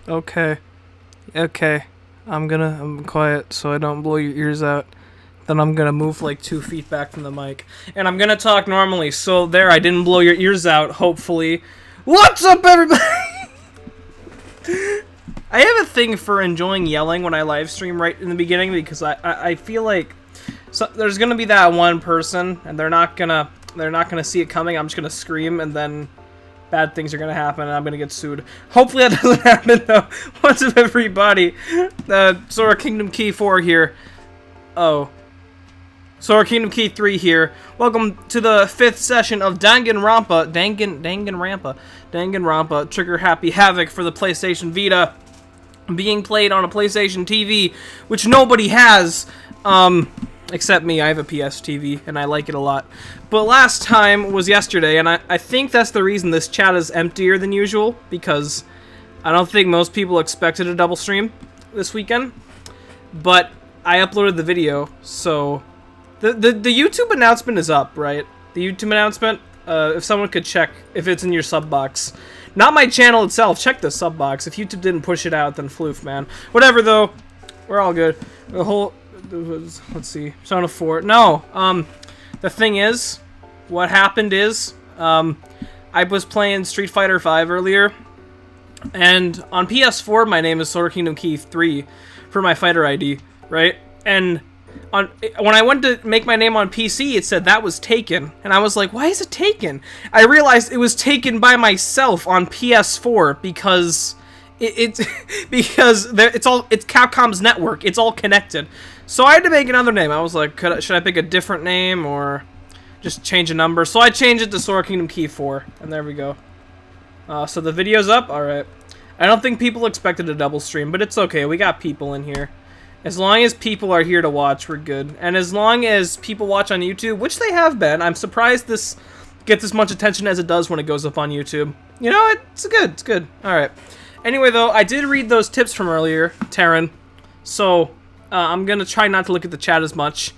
Okay. Okay. I'm quiet so I don't blow your ears out. Then I'm gonna move like 2 feet back from the mic. And I'm gonna talk normally, so there, I didn't blow your ears out, hopefully. What's up, everybody? I have a thing for enjoying yelling when I live stream right in the beginning because I feel like there's gonna be that one person and they're not gonna see it coming. I'm just gonna scream and then bad things are gonna happen and I'm gonna get sued. Hopefully that doesn't happen though. What's up, everybody? Sora Kingdom Key 4 here. Oh. Sora Kingdom Key 3 here. Welcome to the 5th session of Danganronpa. Danganronpa. Trigger Happy Havoc for the PlayStation Vita. Being played on a PlayStation TV, which nobody has. Except me. I have a PS TV, and I like it a lot. But last time was yesterday, and I think that's the reason this chat is emptier than usual, because I don't think most people expected a double stream this weekend. But I uploaded the video, so the YouTube announcement is up, right? The YouTube announcement, if someone could check if it's in your sub box. Not my channel itself, check the sub box. If YouTube didn't push it out, then floof, man. Whatever, though, we're all good. The whole, let's see, Persona 4. No, the thing is, what happened is, I was playing Street Fighter V earlier, and on PS4, my name is Sora Kingdom Key 3 for my fighter ID, right? And when I went to make my name on PC, it said that was taken, and I was like, why is it taken? I realized it was taken by myself on PS4 because it's Capcom's network. It's all connected. So I had to make another name. I was like, should I pick a different name or just change a number? So I changed it to Sora Kingdom Key 4, and there we go. So the video's up. All right. I don't think people expected a double stream, but it's okay. We got people in here. As long as people are here to watch, we're good. And as long as people watch on YouTube, which they have been, I'm surprised this gets as much attention as it does when it goes up on YouTube. You know, it's good. It's good. All right. Anyway, though, I did read those tips from earlier, Taryn. So I'm going to try not to look at the chat as much.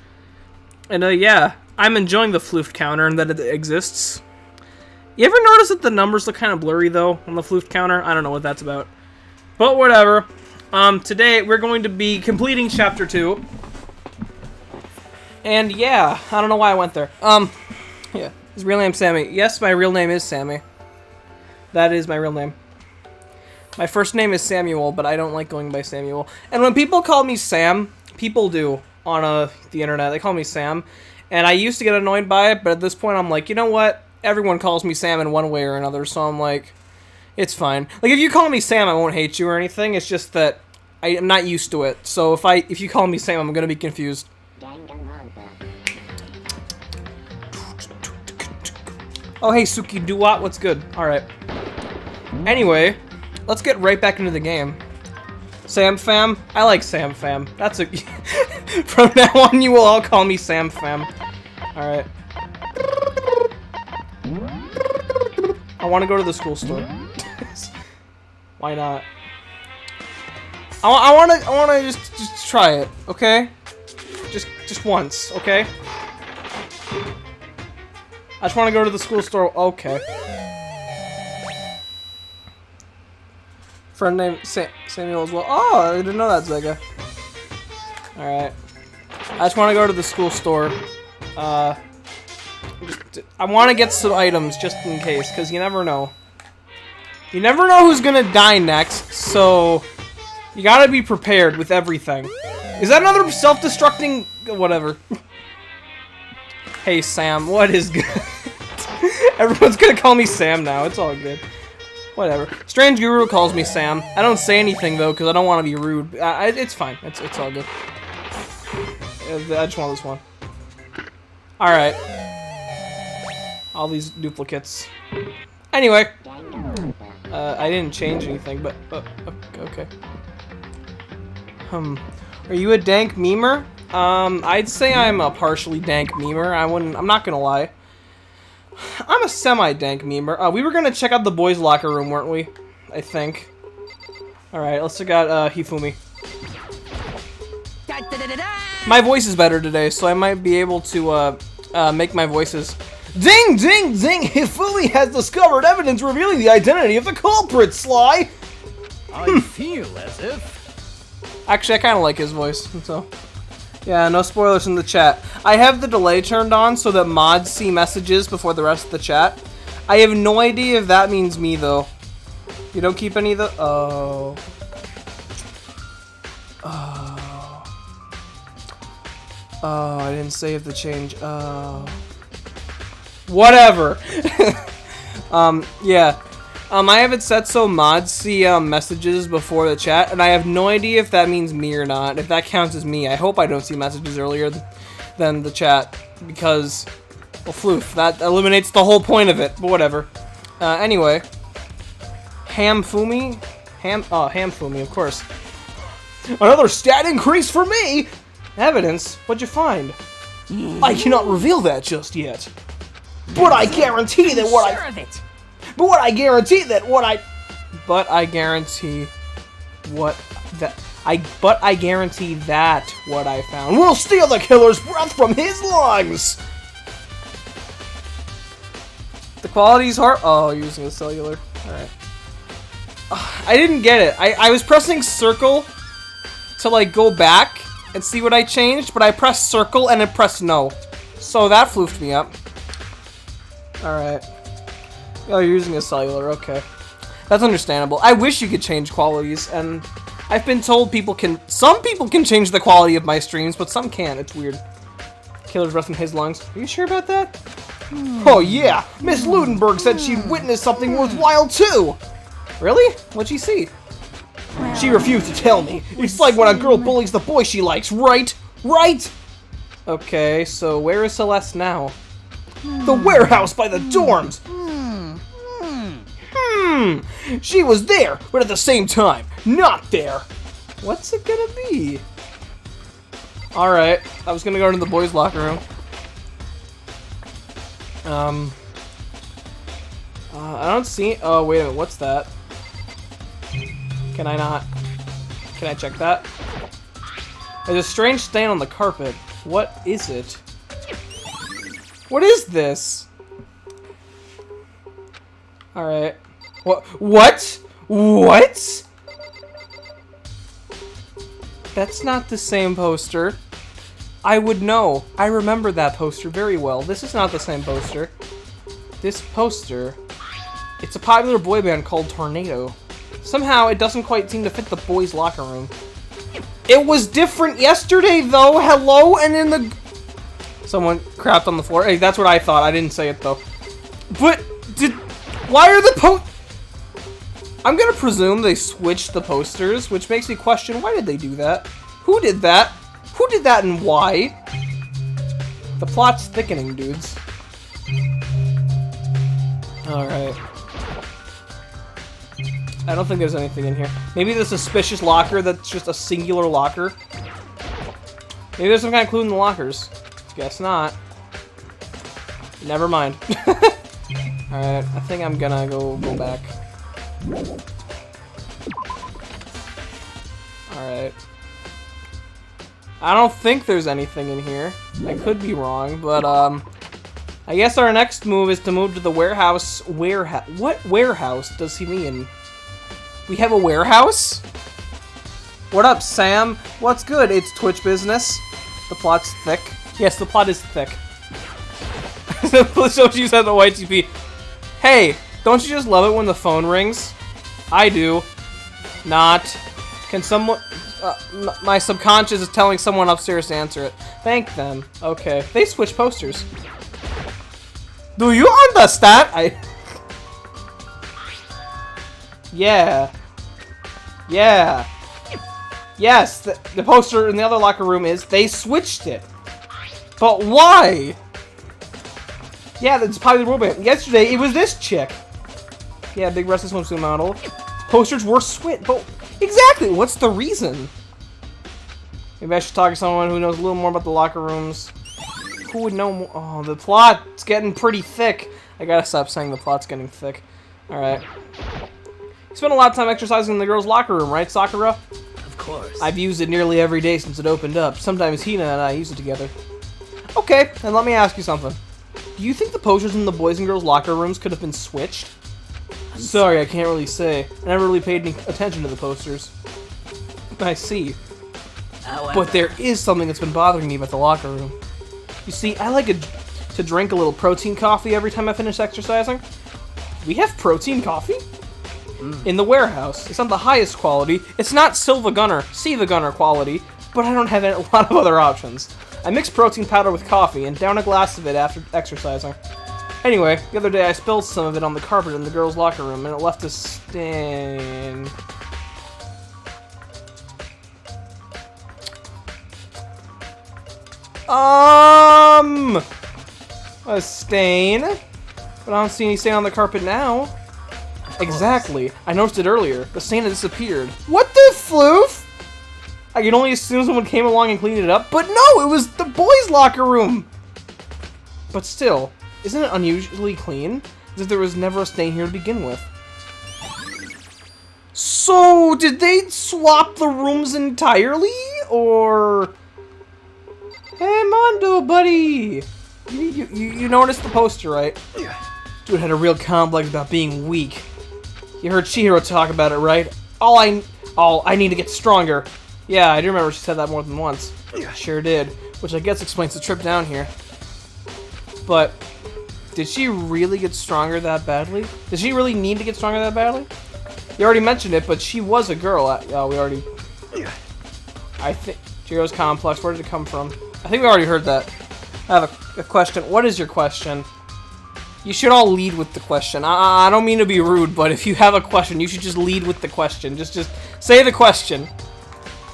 And yeah, I'm enjoying the floof counter and that it exists. You ever notice that the numbers look kind of blurry, though, on the floof counter? I don't know what that's about. But whatever. Today we're going to be completing Chapter 2. And yeah, I don't know why I went there. Yeah, his real name's Sammy. Yes, my real name is Sammy. That is my real name. My first name is Samuel, but I don't like going by Samuel. And when people call me Sam, people do on the internet. They call me Sam. And I used to get annoyed by it, but at this point I'm like, you know what? Everyone calls me Sam in one way or another, so I'm like, it's fine. Like, if you call me Sam, I won't hate you or anything. It's just that I'm not used to it. So if you call me Sam, I'm gonna be confused. Oh, hey, Suki Duat, what's good? Alright. Anyway, let's get right back into the game. Sam Fam? I like Sam Fam. That's a... From now on, you will all call me Sam Fam. Alright. I want to go to the school store. Why not? I want to just try it, okay? Just once, okay? I just want to go to the school store. Okay. Friend named Samuel as well. Oh, I didn't know that, Zega. Alright. I just want to go to the school store. I want to get some items just in case, because you never know. You never know who's gonna die next, so you gotta be prepared with everything. Is that another self-destructing... whatever. Hey, Sam, what is good? Everyone's gonna call me Sam now, it's all good. Whatever. Strange Guru calls me Sam. I don't say anything, though, because I don't want to be rude. It's fine. It's all good. I just want this one. Alright. All these duplicates. Anyway. I didn't change anything, but okay. Are you a dank memer? I'd say I'm a partially dank memer. I'm not gonna lie. I'm a semi-dank memer. We were gonna check out the boys' locker room, weren't we? I think. Alright, let's check out, Hifumi. My voice is better today, so I might be able to, make my voices... Ding, ding, ding! Hifumi has discovered evidence revealing the identity of the culprit, Sly! I feel as if... Actually, I kind of like his voice, so... Yeah, no spoilers in the chat. I have the delay turned on so that mods see messages before the rest of the chat. I have no idea if that means me, though. You don't keep any of the... Oh. Oh. Oh, I didn't save the change. Oh. Whatever. Yeah. I have it set so mods see messages before the chat, and I have no idea if that means me or not. If that counts as me, I hope I don't see messages earlier than the chat, because, well, floof, that eliminates the whole point of it. But whatever. Anyway, Hamfumi, Hamfumi, of course. Another stat increase for me. Evidence? What'd you find? I cannot reveal that just yet, but I guarantee that what I. But I guarantee that what I found will steal the killer's breath from his lungs. The quality's hard. Oh, using a cellular. Alright. I didn't get it. I was pressing circle to like go back and see what I changed, but I pressed circle and it pressed no. So that floofed me up. Alright. Oh, you're using a cellular, okay. That's understandable. I wish you could change qualities, and I've been told some people can change the quality of my streams, but some can't. It's weird. Killer's breath from his lungs. Are you sure about that? Oh yeah, Miss Ludenberg said she witnessed something worthwhile too! Really? What'd she see? She refused to tell me. It's like when a girl bullies the boy she likes, right? Right? Okay, so where is Celeste now? The warehouse by the dorms! She was there, but at the same time, not there. What's it gonna be? Alright, I was gonna go into the boys' locker room. I don't see... Oh, wait a minute, what's that? Can I not... Can I check that? There's a strange stain on the carpet. What is it? What is this? Alright. What? What? That's not the same poster. I would know. I remember that poster very well. This is not the same poster. This poster... It's a popular boy band called Tornado. Somehow, it doesn't quite seem to fit the boys' locker room. It was different yesterday, though. Hello? And in the... Someone crapped on the floor. Hey, that's what I thought. I didn't say it, though. But, why are the I'm gonna presume they switched the posters, which makes me question, why did they do that? Who did that? Who did that and why? The plot's thickening, dudes. Alright. I don't think there's anything in here. Maybe the suspicious locker that's just a singular locker. Maybe there's some kind of clue in the lockers. Guess not. Never mind. Alright, I think I'm gonna go back. Alright. I don't think there's anything in here. I could be wrong, but I guess our next move is to move to the warehouse. What warehouse does he mean? We have a warehouse? What up, Sam? What's good? It's Twitch business. The plot's thick. Yes, the plot is thick. So she said the YTP. Hey, don't you just love it when the phone rings? I do. Not. Can someone... my subconscious is telling someone upstairs to answer it. Thank them. Okay. They switch posters. Do you understand? Yeah. Yeah. Yes, the poster in the other locker room is... They switched it. But why? Yeah, that's probably the rule band. Yesterday, it was this chick. Yeah, big restless swimsuit model. Posters were switched, but... Exactly! What's the reason? Maybe I should talk to someone who knows a little more about the locker rooms. Who would know more? Oh, the plot's getting pretty thick. I gotta stop saying the plot's getting thick. Alright. You spend a lot of time exercising in the girls' locker room, right, Sakura? Of course. I've used it nearly every day since it opened up. Sometimes Hina and I use it together. Okay, then let me ask you something. Do you think the posters in the boys' and girls' locker rooms could have been switched? Sorry, I can't really say. I never really paid any attention to the posters. I see. However, But there is something that's been bothering me about the locker room. You see, I like to drink a little protein coffee every time I finish exercising. We have protein coffee? In the warehouse. It's not the highest quality. It's not Silva Gunner, Siva Gunner quality, but I don't have a lot of other options. I mix protein powder with coffee and down a glass of it after exercising. Anyway, the other day I spilled some of it on the carpet in the girls' locker room and it left a stain. A stain? But I don't see any stain on the carpet now. Exactly. I noticed it earlier. The stain had disappeared. What the floof? I could only assume someone came along and cleaned it up, but no, it was the boys' locker room. But still, isn't it unusually clean? As if there was never a stain here to begin with. So, did they swap the rooms entirely? Or... Hey, Mondo, buddy! You noticed the poster, right? Dude had a real complex about being weak. You heard Chihiro talk about it, right? I need to get stronger. Yeah, I do remember she said that more than once. Sure did. Which I guess explains the trip down here. But, did she really get stronger that badly? Did she really need to get stronger that badly? You already mentioned it, but she was a girl. We already... I think... Chihiro's complex, where did it come from? I think we already heard that. I have a question. What is your question? You should all lead with the question. I don't mean to be rude, but if you have a question, you should just lead with the question. Just say the question.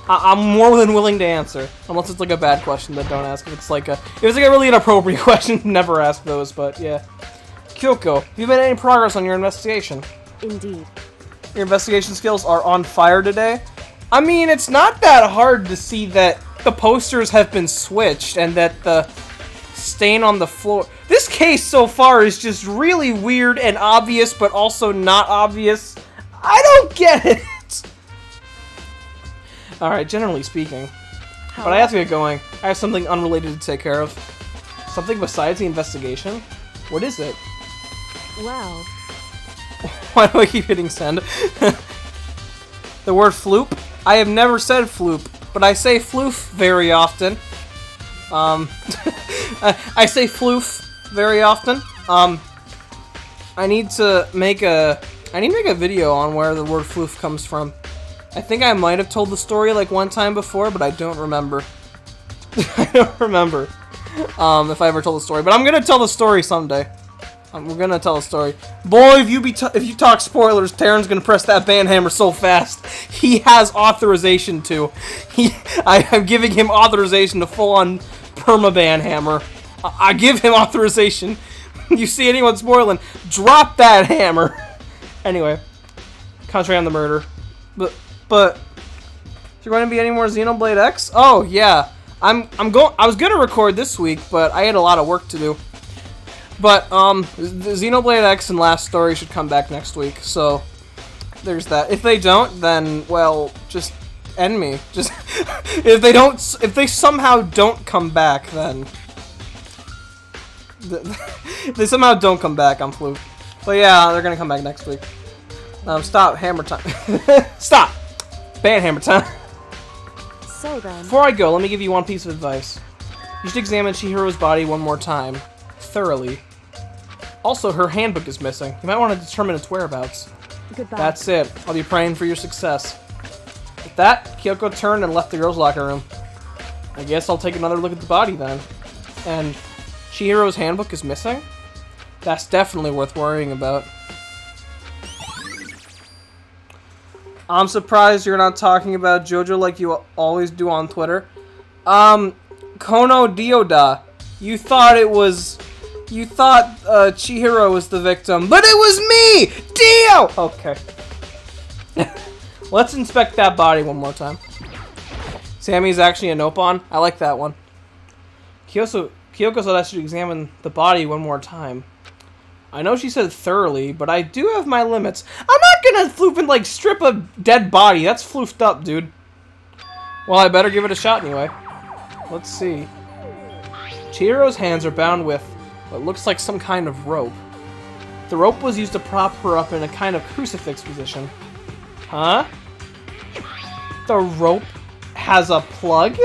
I'm more than willing to answer, unless it's like a bad question that don't ask. If it's like a really inappropriate question, never ask those. But yeah, Kyoko, have you made any progress on your investigation? Indeed. Your investigation skills are on fire today. I mean, it's not that hard to see that the posters have been switched and that the stain on the floor. This case so far is just really weird and obvious, but also not obvious. I don't get it. Alright, generally speaking. But I have to get going. I have something unrelated to take care of. Something besides the investigation? What is it? Well... Why do I keep hitting send? The word floop? I have never said floop, but I say floof very often. I say floof very often. I need to make a video on where the word floof comes from. I think I might have told the story like one time before, but I don't remember. I don't remember if I ever told the story, but I'm gonna tell the story someday. We're gonna tell a story. Boy, if you talk spoilers, Taryn's gonna press that band hammer so fast. He has authorization to. I'm giving him authorization to full-on perma-ban hammer. I give him authorization. You see anyone spoiling, drop that hammer. Anyway, concentrate on the murder. But is there going to be any more Xenoblade X? Oh yeah, I was gonna record this week, but I had a lot of work to do. But the Xenoblade X and Last Story should come back next week, so there's that. If they don't, then well, just end me. Just if they somehow don't come back, then if they somehow don't come back, I'm fluke. But yeah, they're gonna come back next week. Stop hammer time. Stop. Ban hammer time. So then. Before I go, let me give you one piece of advice. You should examine Chihiro's body one more time. Thoroughly. Also, her handbook is missing. You might want to determine its whereabouts. Goodbye. That's it. I'll be praying for your success. With that, Kyoko turned and left the girls' locker room. I guess I'll take another look at the body then. And Chihiro's handbook is missing? That's definitely worth worrying about. I'm surprised you're not talking about JoJo like you always do on Twitter. Kono Dioda. You thought Chihiro was the victim, but it was me! Dio! Okay. Let's inspect that body one more time. Sammy's actually a Nopon. I like that one. Kyoko said I should examine the body one more time. I know she said thoroughly, but I do have my limits. I'm not gonna floof and like strip a dead body. That's floofed up, dude. Well, I better give it a shot anyway. Let's see. Chihiro's hands are bound with what looks like some kind of rope. The rope was used to prop her up in a kind of crucifix position. Huh? The rope has a plug?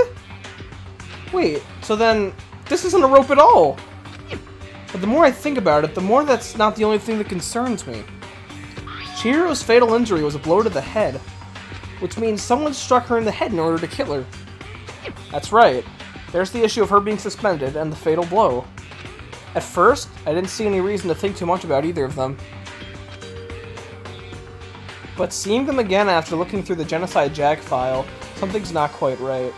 Wait, so then this isn't a rope at all. But the more I think about it, the more that's not the only thing that concerns me. Chihiro's fatal injury was a blow to the head, which means someone struck her in the head in order to kill her. That's right. There's the issue of her being suspended and the fatal blow. At first, I didn't see any reason to think too much about either of them. But seeing them again after looking through the Genocide Jack file, something's not quite right.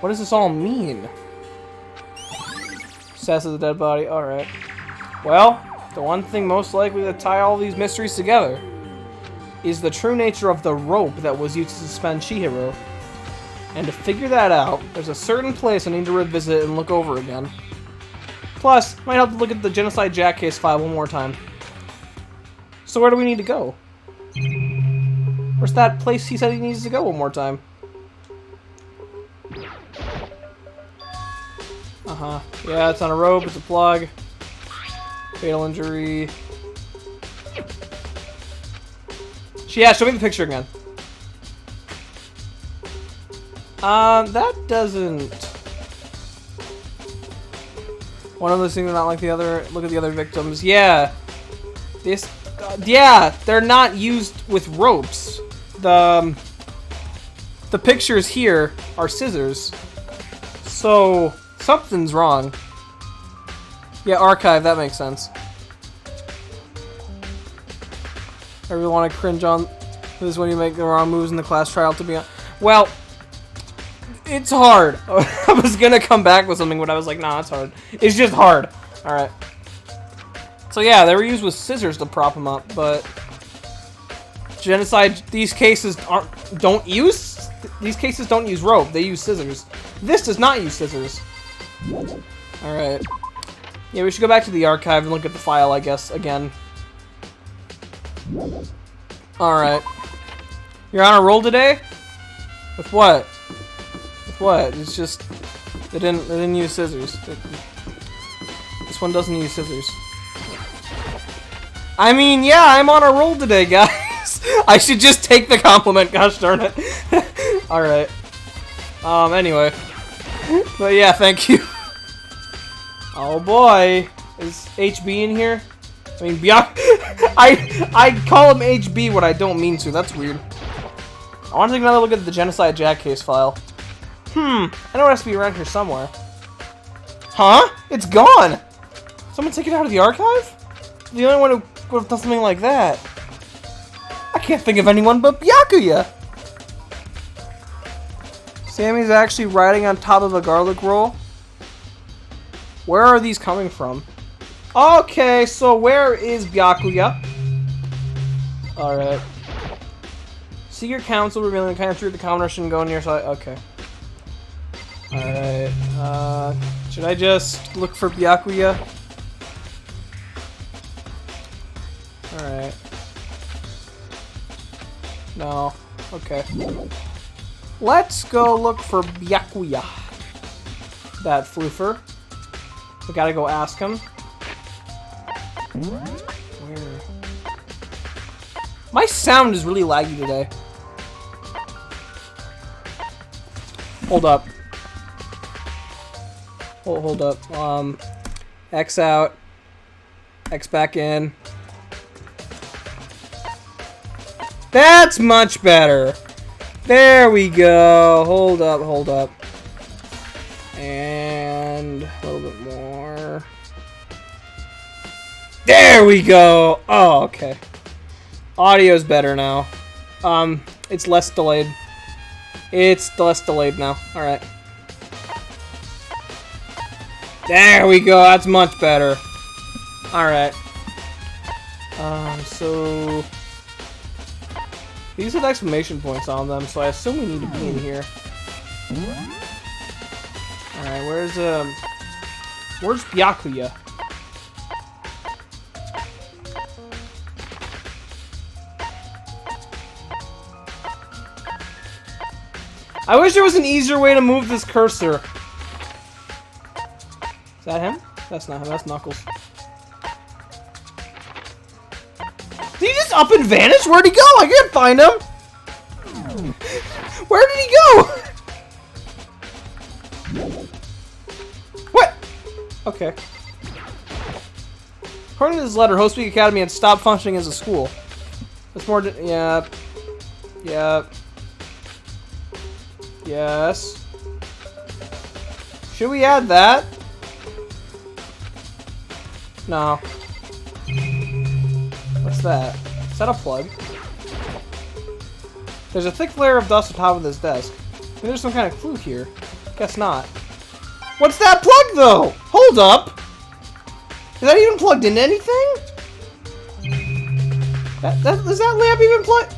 What does this all mean? Status of the dead body, alright. Well, the one thing most likely to tie all these mysteries together is the true nature of the rope that was used to suspend Chihiro. And to figure that out, there's a certain place I need to revisit and look over again. Plus, might help to look at the Genocide Jack case file one more time. So where do we need to go? Where's that place he said he needs to go one more time? Uh-huh. Yeah, it's on a rope, it's a plug. Fatal injury. Yeah, show me the picture again. That doesn't... One of those things are not like the other. Look at the other victims. Yeah. This... yeah, they're not used with ropes. The pictures here are scissors. So, something's wrong. Yeah, archive, that makes sense. I really want to cringe on this when you make the wrong moves in the class trial, to be honest. Well, it's hard. I was gonna come back with something, but I was like, nah, it's hard. It's just hard. Alright. So yeah, they were used with scissors to prop them up, but... Genocide, these cases don't use rope, they use scissors. This does not use scissors. Alright. Yeah, we should go back to the archive and look at the file, I guess, again. Alright. You're on a roll today? With what? With what? It's just... They didn't use scissors. This one doesn't use scissors. I mean, yeah, I'm on a roll today, guys. I should just take the compliment, gosh darn it. Alright. Anyway. But yeah, thank you. Oh boy. Is HB in here? I mean, I call him HB when I don't mean to. That's weird. I want to take another look at the Genocide Jack case file. I know it has to be around here somewhere. Huh? It's gone! Someone take it out of the archive? The only one who would have done something like that. I can't think of anyone but Byakuya! Sammy's actually riding on top of a garlic roll. Where are these coming from? Okay, so where is Byakuya? Alright. Secret Council revealing the kind of truth the commoner shouldn't go near side. Okay. Alright. Should I just look for Byakuya? Alright. No. Okay. Let's go look for Byakuya. That floofer. We gotta go ask him. Where? My sound is really laggy today. Hold up. Hold up. X out. X back in. That's much better. There we go. Hold up, hold up. And a little bit more. There we go. Oh, okay. Audio's better now. It's less delayed. It's less delayed now. Alright. There we go. That's much better. Alright. So... These have exclamation points on them, so I assume we need to be in here. Alright, where's Byakuya? I wish there was an easier way to move this cursor. Is that him? That's not him, that's Knuckles. Did he just up and vanish? Where'd he go? I can't find him. Where did he go? What? Okay. According to this letter, Host Week Academy had stopped functioning as a school. That's more. Yeah. Yeah. Yes. Should we add that? No. What's that? Is that a plug? There's a thick layer of dust on top of this desk. Maybe there's some kind of clue here. Guess not. What's that plug, though? Hold up! Is that even plugged into anything? Is that lamp even plugged?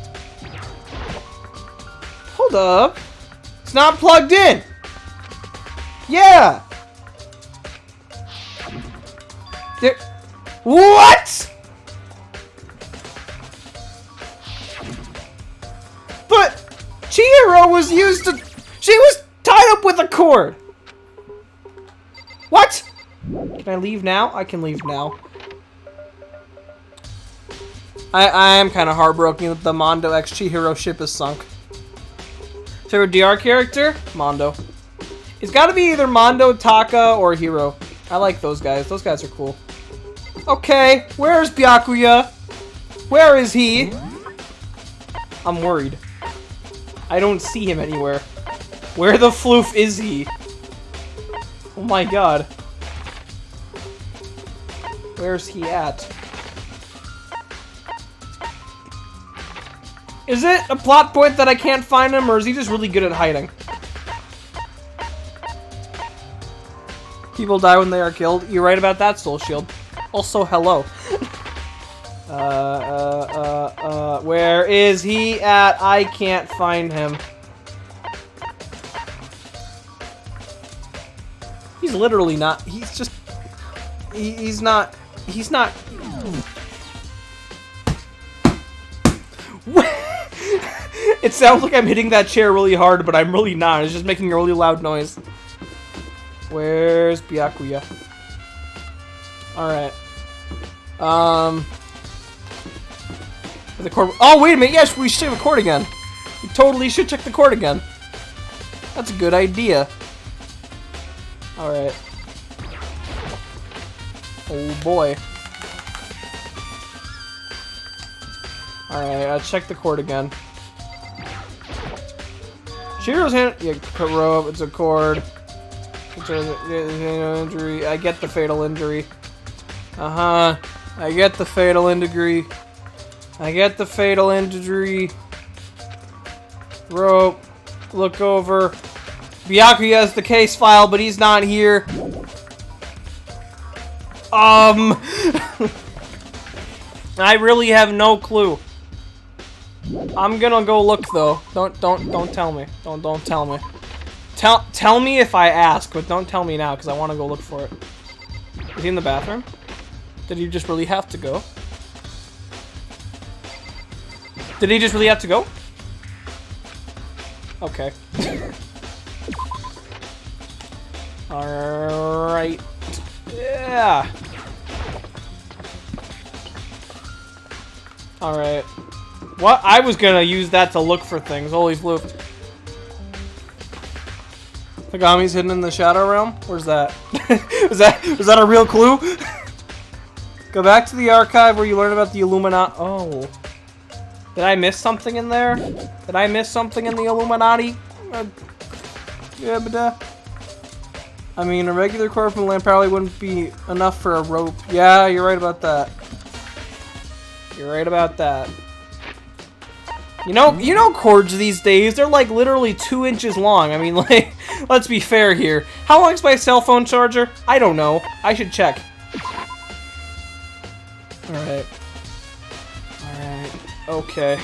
Hold up. It's not plugged in! Yeah! There... What?! But Chihiro was used to... She was tied up with a cord! What?! Can I leave now? I can leave now. I am kind of heartbroken that the Mondo X Chihiro ship is sunk. Favorite DR character? Mondo. It's got to be either Mondo, Taka, or Hiro. I like those guys. Those guys are cool. Okay, where's Byakuya? Where is he? I'm worried. I don't see him anywhere. Where the floof is he? Oh my god. Where's he at? Is it a plot point that I can't find him, or is he just really good at hiding? People die when they are killed. You're right about that, Soul Shield. Also, hello. Where is he at? I can't find him. He's literally not. He's just. He's not. He's not. It sounds like I'm hitting that chair really hard, but I'm really not. It's just making a really loud noise. Where's Byakuya? Alright. The cord. Oh, wait a minute. Yes, we should check the cord again. We totally should check the cord again. That's a good idea. Alright. Oh, boy. Alright, check the cord again. Shiro's hand. Yeah, rope. It's a cord. It's an injury. I get the fatal injury. I get the fatal injury. I get the fatal injury. Rope. Look over. Byakuya has the case file, but he's not here. I really have no clue. I'm gonna go look though. Don't tell me. Don't tell me. Tell me if I ask, but don't tell me now because I want to go look for it. Is he in the bathroom? Did he just really have to go? Did he just really have to go? Okay. Alright. Yeah. Alright. What? I was gonna use that to look for things. Holy floof. Kagami's hidden in the Shadow Realm? Where's that? was that a real clue? Go back to the archive where you learn about the Illuminati. Oh. Did I miss something in there? Did I miss something in the Illuminati? Yeah, but I mean, a regular corporate lamp probably wouldn't be enough for a rope. Yeah, you're right about that. You're right about that. You know cords these days, they're like literally 2 inches long. I mean, like, let's be fair here. How long is my cell phone charger? I don't know. I should check. Alright. Alright. Okay.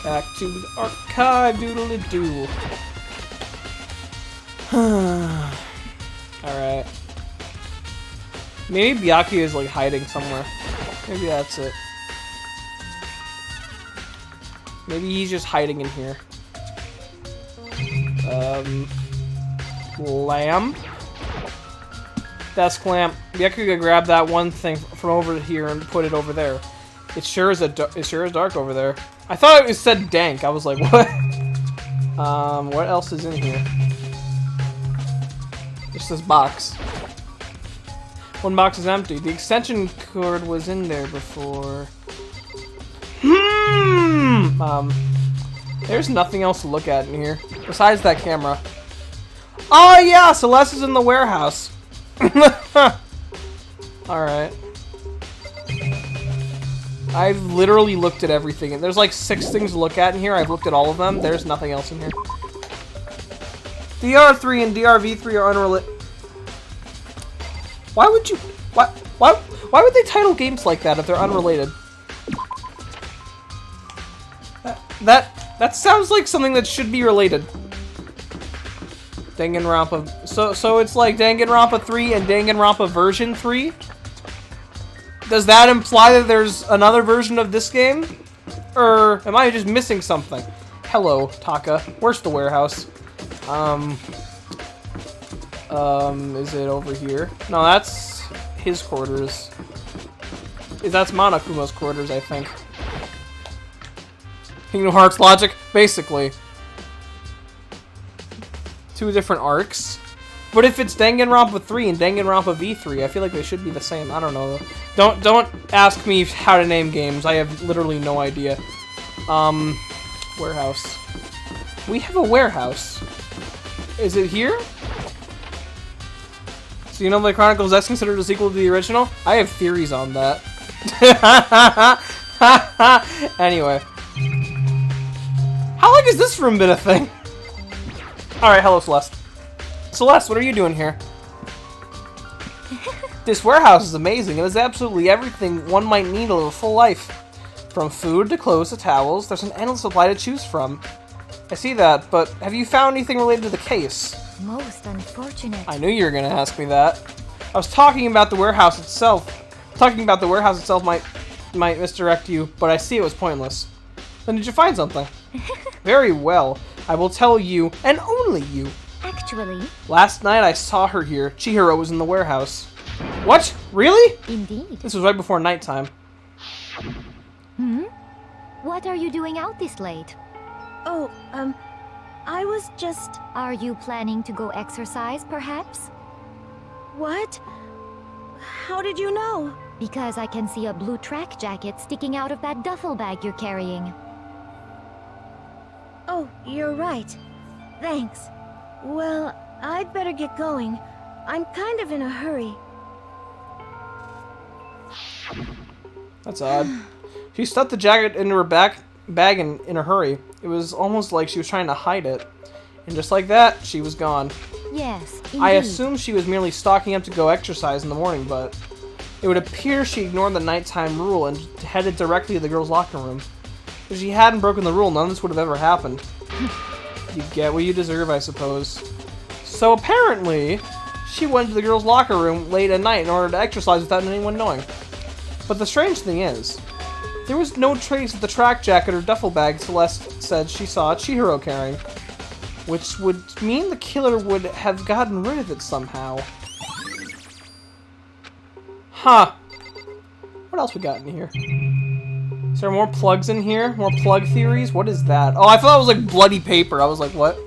Back to the archive doodle-doo. Alright. Maybe Byakuya is like hiding somewhere. Maybe that's it. Maybe he's just hiding in here. Lamp? Desk lamp. Byakuya grab that one thing from over here and put it over there. It sure is dark over there. I thought it said dank. I was like, what? What else is in here? Just this box. One box is empty. The extension cord was in there before. There's nothing else to look at in here besides that camera. Oh yeah, Celeste is in the warehouse. Alright. I've literally looked at everything, and there's like 6 things to look at in here. I've looked at all of them. There's nothing else in here. DR3 and DRV3 are unrelated. Why would you... Why would they title games like that if they're unrelated? That sounds like something that should be related. Danganronpa. So it's like Danganronpa 3 and Danganronpa version 3? Does that imply that there's another version of this game? Or am I just missing something? Hello, Taka. Where's the warehouse? Is it over here? No, that's his quarters. That's Monokuma's quarters, I think. Kingdom Hearts logic, basically. 2 different arcs. But if it's Danganronpa 3 and Danganronpa V3, I feel like they should be the same. I don't know. Don't ask me how to name games. I have literally no idea. Warehouse. We have a warehouse. Is it here? So you know the Chronicles X considered a sequel to the original? I have theories on that. Anyway. How long has this room been a thing? Alright, hello Celeste. Celeste, what are you doing here? This warehouse is amazing. It has absolutely everything one might need to live a full life. From food to clothes to towels, there's an endless supply to choose from. I see that, but have you found anything related to the case? Most unfortunate. I knew you were gonna ask me that. I was talking about the warehouse itself. Talking about the warehouse itself might misdirect you, but I see it was pointless. Then did you find something? Very well. I will tell you, and only you. Actually. Last night I saw her here. Chihiro was in the warehouse. What? Really? Indeed. This was right before nighttime. What are you doing out this late? Oh, I was just... Are you planning to go exercise, perhaps? What? How did you know? Because I can see a blue track jacket sticking out of that duffel bag you're carrying. Oh, you're right. Thanks. Well, I'd better get going. I'm kind of in a hurry. That's odd. She stuffed the jacket into her bag in a hurry. It was almost like she was trying to hide it. And just like that, she was gone. Yes, indeed. I assumed she was merely stocking up to go exercise in the morning, but it would appear she ignored the nighttime rule and headed directly to the girls' locker room. If she hadn't broken the rule, none of this would have ever happened. You get what you deserve, I suppose. So apparently, she went to the girls' locker room late at night in order to exercise without anyone knowing. But the strange thing is, there was no trace of the track jacket or duffel bag Celeste said she saw Chihiro carrying, which would mean the killer would have gotten rid of it somehow. Huh. What else we got in here? Is there more plugs in here? More plug theories? What is that? Oh, I thought it was like bloody paper. I was like, what?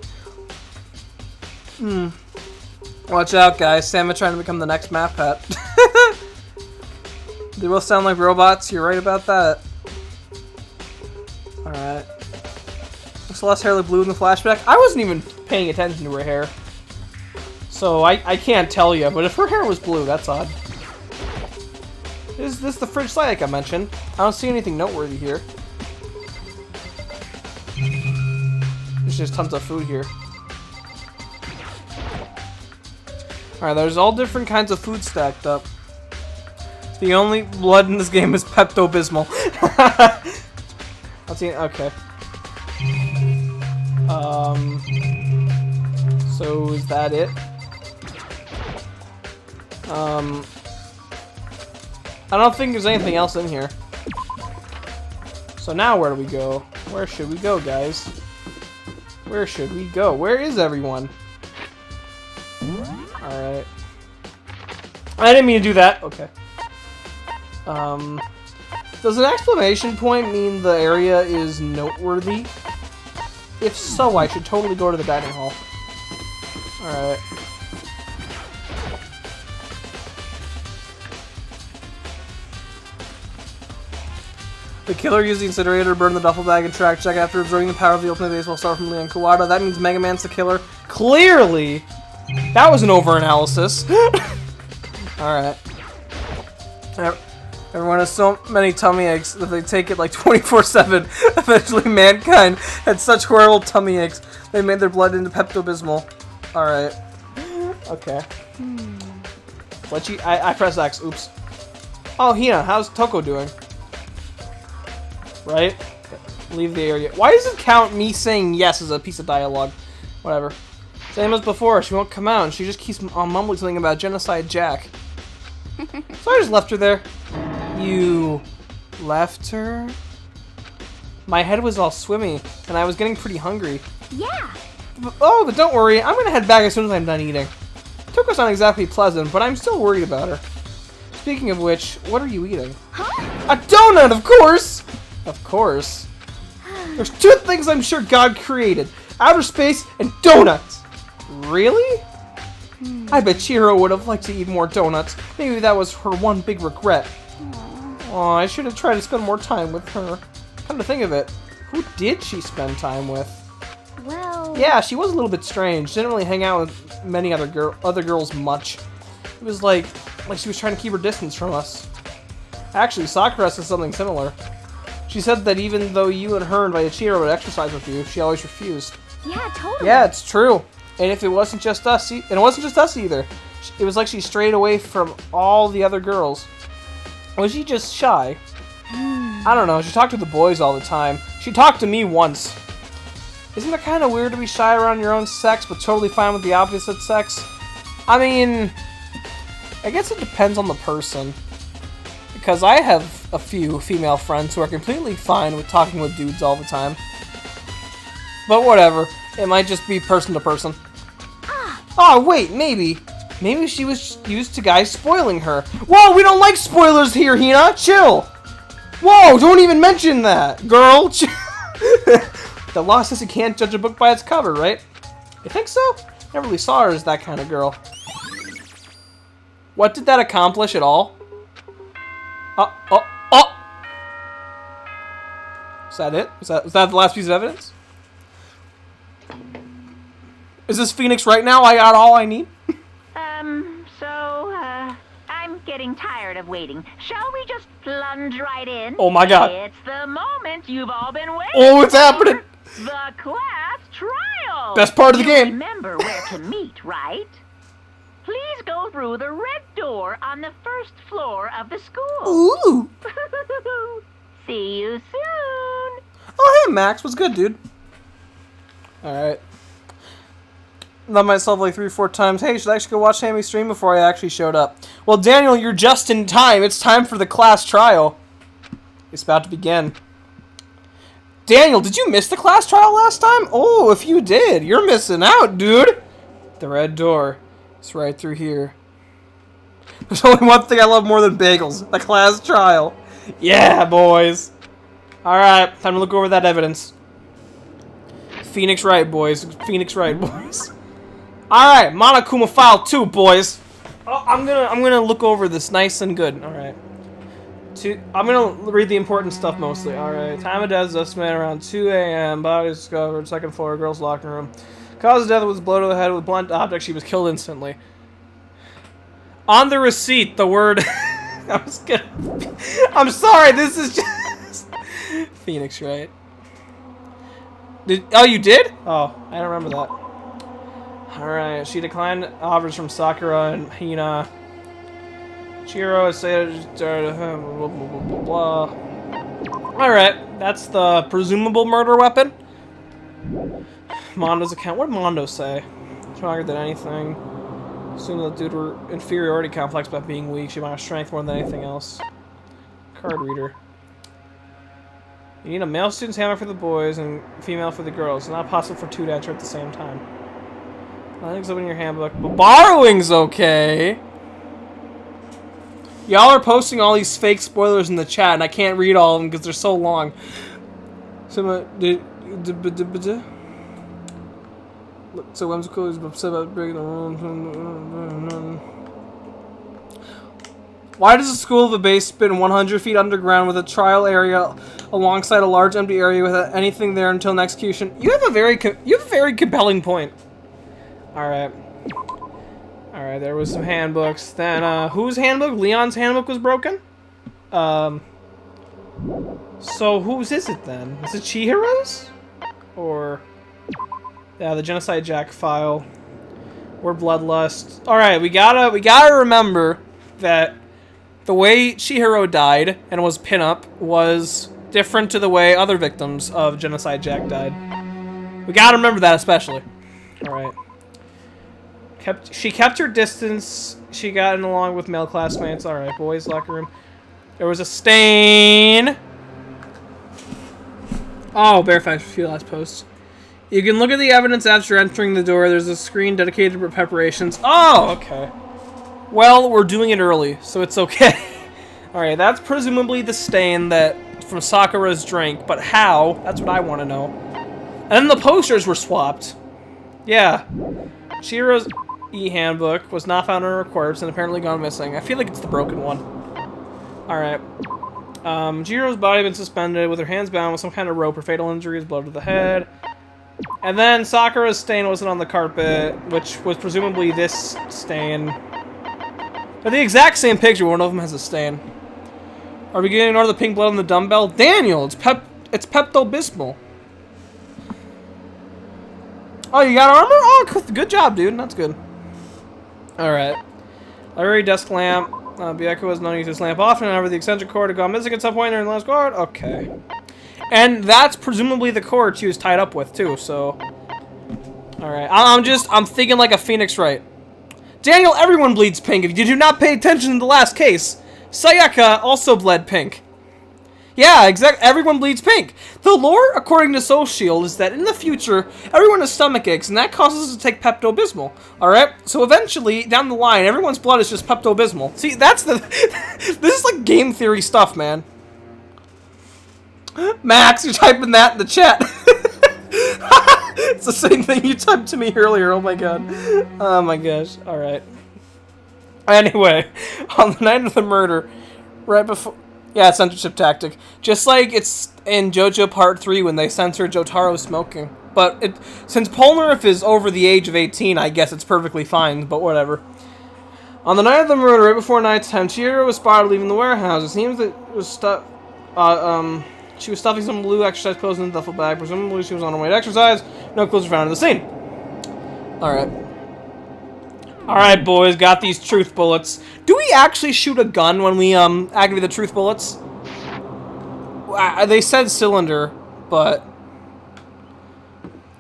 Watch out, guys. Sam trying to become the next map pet. They will sound like robots. You're right about that. Alright. Celeste's hair looked blue in the flashback. I wasn't even paying attention to her hair. So I can't tell you, but if her hair was blue, that's odd. Is this the fridge site like I mentioned? I don't see anything noteworthy here. There's just tons of food here. Alright, there's all different kinds of food stacked up. The only blood in this game is Pepto-Bismol. I'll see. Okay. So is that it? I don't think there's anything else in here. So now where do we go? Where should we go, guys? Where should we go? Where is everyone? Alright. I didn't mean to do that. Okay. Does an exclamation point mean the area is noteworthy? If so, I should totally go to the dining hall. Alright. The killer used the incinerator to burn the duffel bag and track check after absorbing the power of the ultimate baseball star from Leon Kawada. That means Mega Man's the killer. Clearly! That was an over-analysis. Alright. Everyone has so many tummy aches that they take it like 24/7. Eventually, mankind had such horrible tummy aches, they made their blood into Pepto-Bismol. Alright. Okay. What I press X. Oops. Oh, Hina, how's Toko doing? Right? Leave the area. Why does it count me saying yes as a piece of dialogue? Whatever. Same as before, she won't come out, and she just keeps on mumbling something about Genocide Jack. So I just left her there. You left her? My head was all swimmy, and I was getting pretty hungry. Yeah. But don't worry, I'm gonna head back as soon as I'm done eating. Toko's not exactly pleasant, but I'm still worried about her. Speaking of which, what are you eating? Huh? A donut, of course! Of course. There's two things I'm sure God created. Outer space and donuts. Really? I bet Chihiro would have liked to eat more donuts. Maybe that was her one big regret. Oh, I should have tried to spend more time with her. Come to think of it, who did she spend time with? Well... Yeah, she was a little bit strange. Didn't really hang out with many other girls much. It was like she was trying to keep her distance from us. Actually, Sakura said something similar. She said that even though you and her invited Chihiro to exercise with you, she always refused. Yeah, totally. Yeah, it's true. And if it wasn't just us, and it wasn't just us either. It was like she strayed away from all the other girls. Was she just shy? I don't know. She talked to the boys all the time. She talked to me once. Isn't it kind of weird to be shy around your own sex, but totally fine with the opposite sex? I mean, I guess it depends on the person. Because I have a few female friends who are completely fine with talking with dudes all the time. But whatever. It might just be person to person. Oh, wait, maybe. Maybe she was used to guys spoiling her. Whoa, we don't like spoilers here, Hina! Chill! Whoa, don't even mention that, girl! The law says you can't judge a book by its cover, right? You think so? Never really saw her as that kind of girl. What did that accomplish at all? Oh! Is that it? Was that the last piece of evidence? Is this Phoenix right now? I got all I need? I'm getting tired of waiting. Shall we just plunge right in? Oh my god. It's the moment you've all been waiting Oh, it's happening! for. The class trial! Best part of the game. Remember where to meet, right? Please go through the red door on the first floor of the school. Ooh! See you soon! Oh, hey, Max. What's good, dude? Alright. Let myself like 3 or 4 times. Hey, should I actually go watch Sammy's stream before I actually showed up? Well, Daniel, you're just in time. It's time for the class trial. It's about to begin. Daniel, did you miss the class trial last time? Oh, if you did, you're missing out, dude. The red door. It's right through here. There's only one thing I love more than bagels. The class trial. Yeah, boys. Alright, time to look over that evidence. Phoenix right, boys. Phoenix right, boys. Alright, Monokuma File 2, boys. Oh, I'm gonna look over this nice and good. Alright. I'm gonna read the important stuff mostly. Alright. Time of death is estimated around 2 a.m. Body discovered, 2nd floor, girls' locker room. Cause of death was a blow to the head with a blunt object. She was killed instantly. On the receipt, the word... I'm sorry, this is just... Phoenix, right? Oh, you did? Oh, I don't remember that. Alright, she declined offers from Sakura and Hina. Chihiro has said... Blah, blah, blah, blah. Alright, that's the presumable murder weapon. Mondo's account. What did Mondo say? Stronger than anything. Assume that due to her inferiority complex by being weak, she might have strength more than anything else. Card reader. You need a male student's hammer for the boys and female for the girls. It's not possible for 2 to enter at the same time. Nothing's open in your handbook, but borrowing's okay. Y'all are posting all these fake spoilers in the chat, and I can't read all of them because they're so long. So whimsical is upset about breaking the rules. Why does the school of a base spin 100 feet underground with a trial area alongside a large empty area without anything there until an execution? You have a very compelling point. All right. All right, there was some handbooks. Then whose handbook? Leon's handbook was broken. So whose is it then? Is it Chihiro's? Or yeah, the Genocide Jack file. Or Bloodlust. All right, we gotta remember that the way Chihiro died and was pin-up was different to the way other victims of Genocide Jack died. We gotta remember that especially. All right. She kept her distance. She got in along with male classmates. All right, boys' locker room. There was a stain. Oh, Bearfax, a few last posts. You can look at the evidence after entering the door. There's a screen dedicated to preparations. Oh, okay. Well, we're doing it early, so it's okay. Alright, that's presumably the stain that from Sakura's drink, but how? That's what I want to know. And then the posters were swapped. Yeah. Chihiro's e-handbook was not found on her corpse and apparently gone missing. I feel like it's the broken one. Alright. Chihiro's body had been suspended with her hands bound with some kind of rope. Her fatal injuries, blow to the head. And then Sakura's stain wasn't on the carpet, which was presumably this stain. They're the exact same picture, one of them has a stain. Are we getting ignore the pink blood on the dumbbell? Daniel, it's Pepto-Bismol. Oh, you got armor? Oh, good job, dude. That's good. Alright. Library desk lamp. Byaku was known to use this lamp often, however the extension cord had gone missing at some point during the last guard. Okay. And that's presumably the cord she was tied up with, too, so... Alright. I'm thinking like a Phoenix Wright. Daniel, everyone bleeds pink if you do not pay attention in the last case. Sayaka also bled pink. Yeah, exactly. Everyone bleeds pink. The lore, according to Soul Shield, is that in the future, everyone has stomach aches, and that causes us to take Pepto-Bismol. Alright? So eventually, down the line, everyone's blood is just Pepto-Bismol. See, that's the... This is like game theory stuff, man. Max, you're typing that in the chat. It's the same thing you typed to me earlier. Oh my god. Oh my gosh. Alright. Anyway, on the night of the murder, right before... Yeah, censorship tactic. Just like it's in JoJo Part 3 when they censor Jotaro smoking. But since Polnareff is over the age of 18, I guess it's perfectly fine, but whatever. On the night of the murder, right before nighttime, Chihiro was spotted leaving the warehouse. It seems that it was she was stuffing some blue exercise clothes in the duffel bag. Presumably she was on her way to exercise. No clothes were found in the scene. Alright. Alright, boys, got these truth bullets. Do we actually shoot a gun when we activate the truth bullets? They said cylinder, but...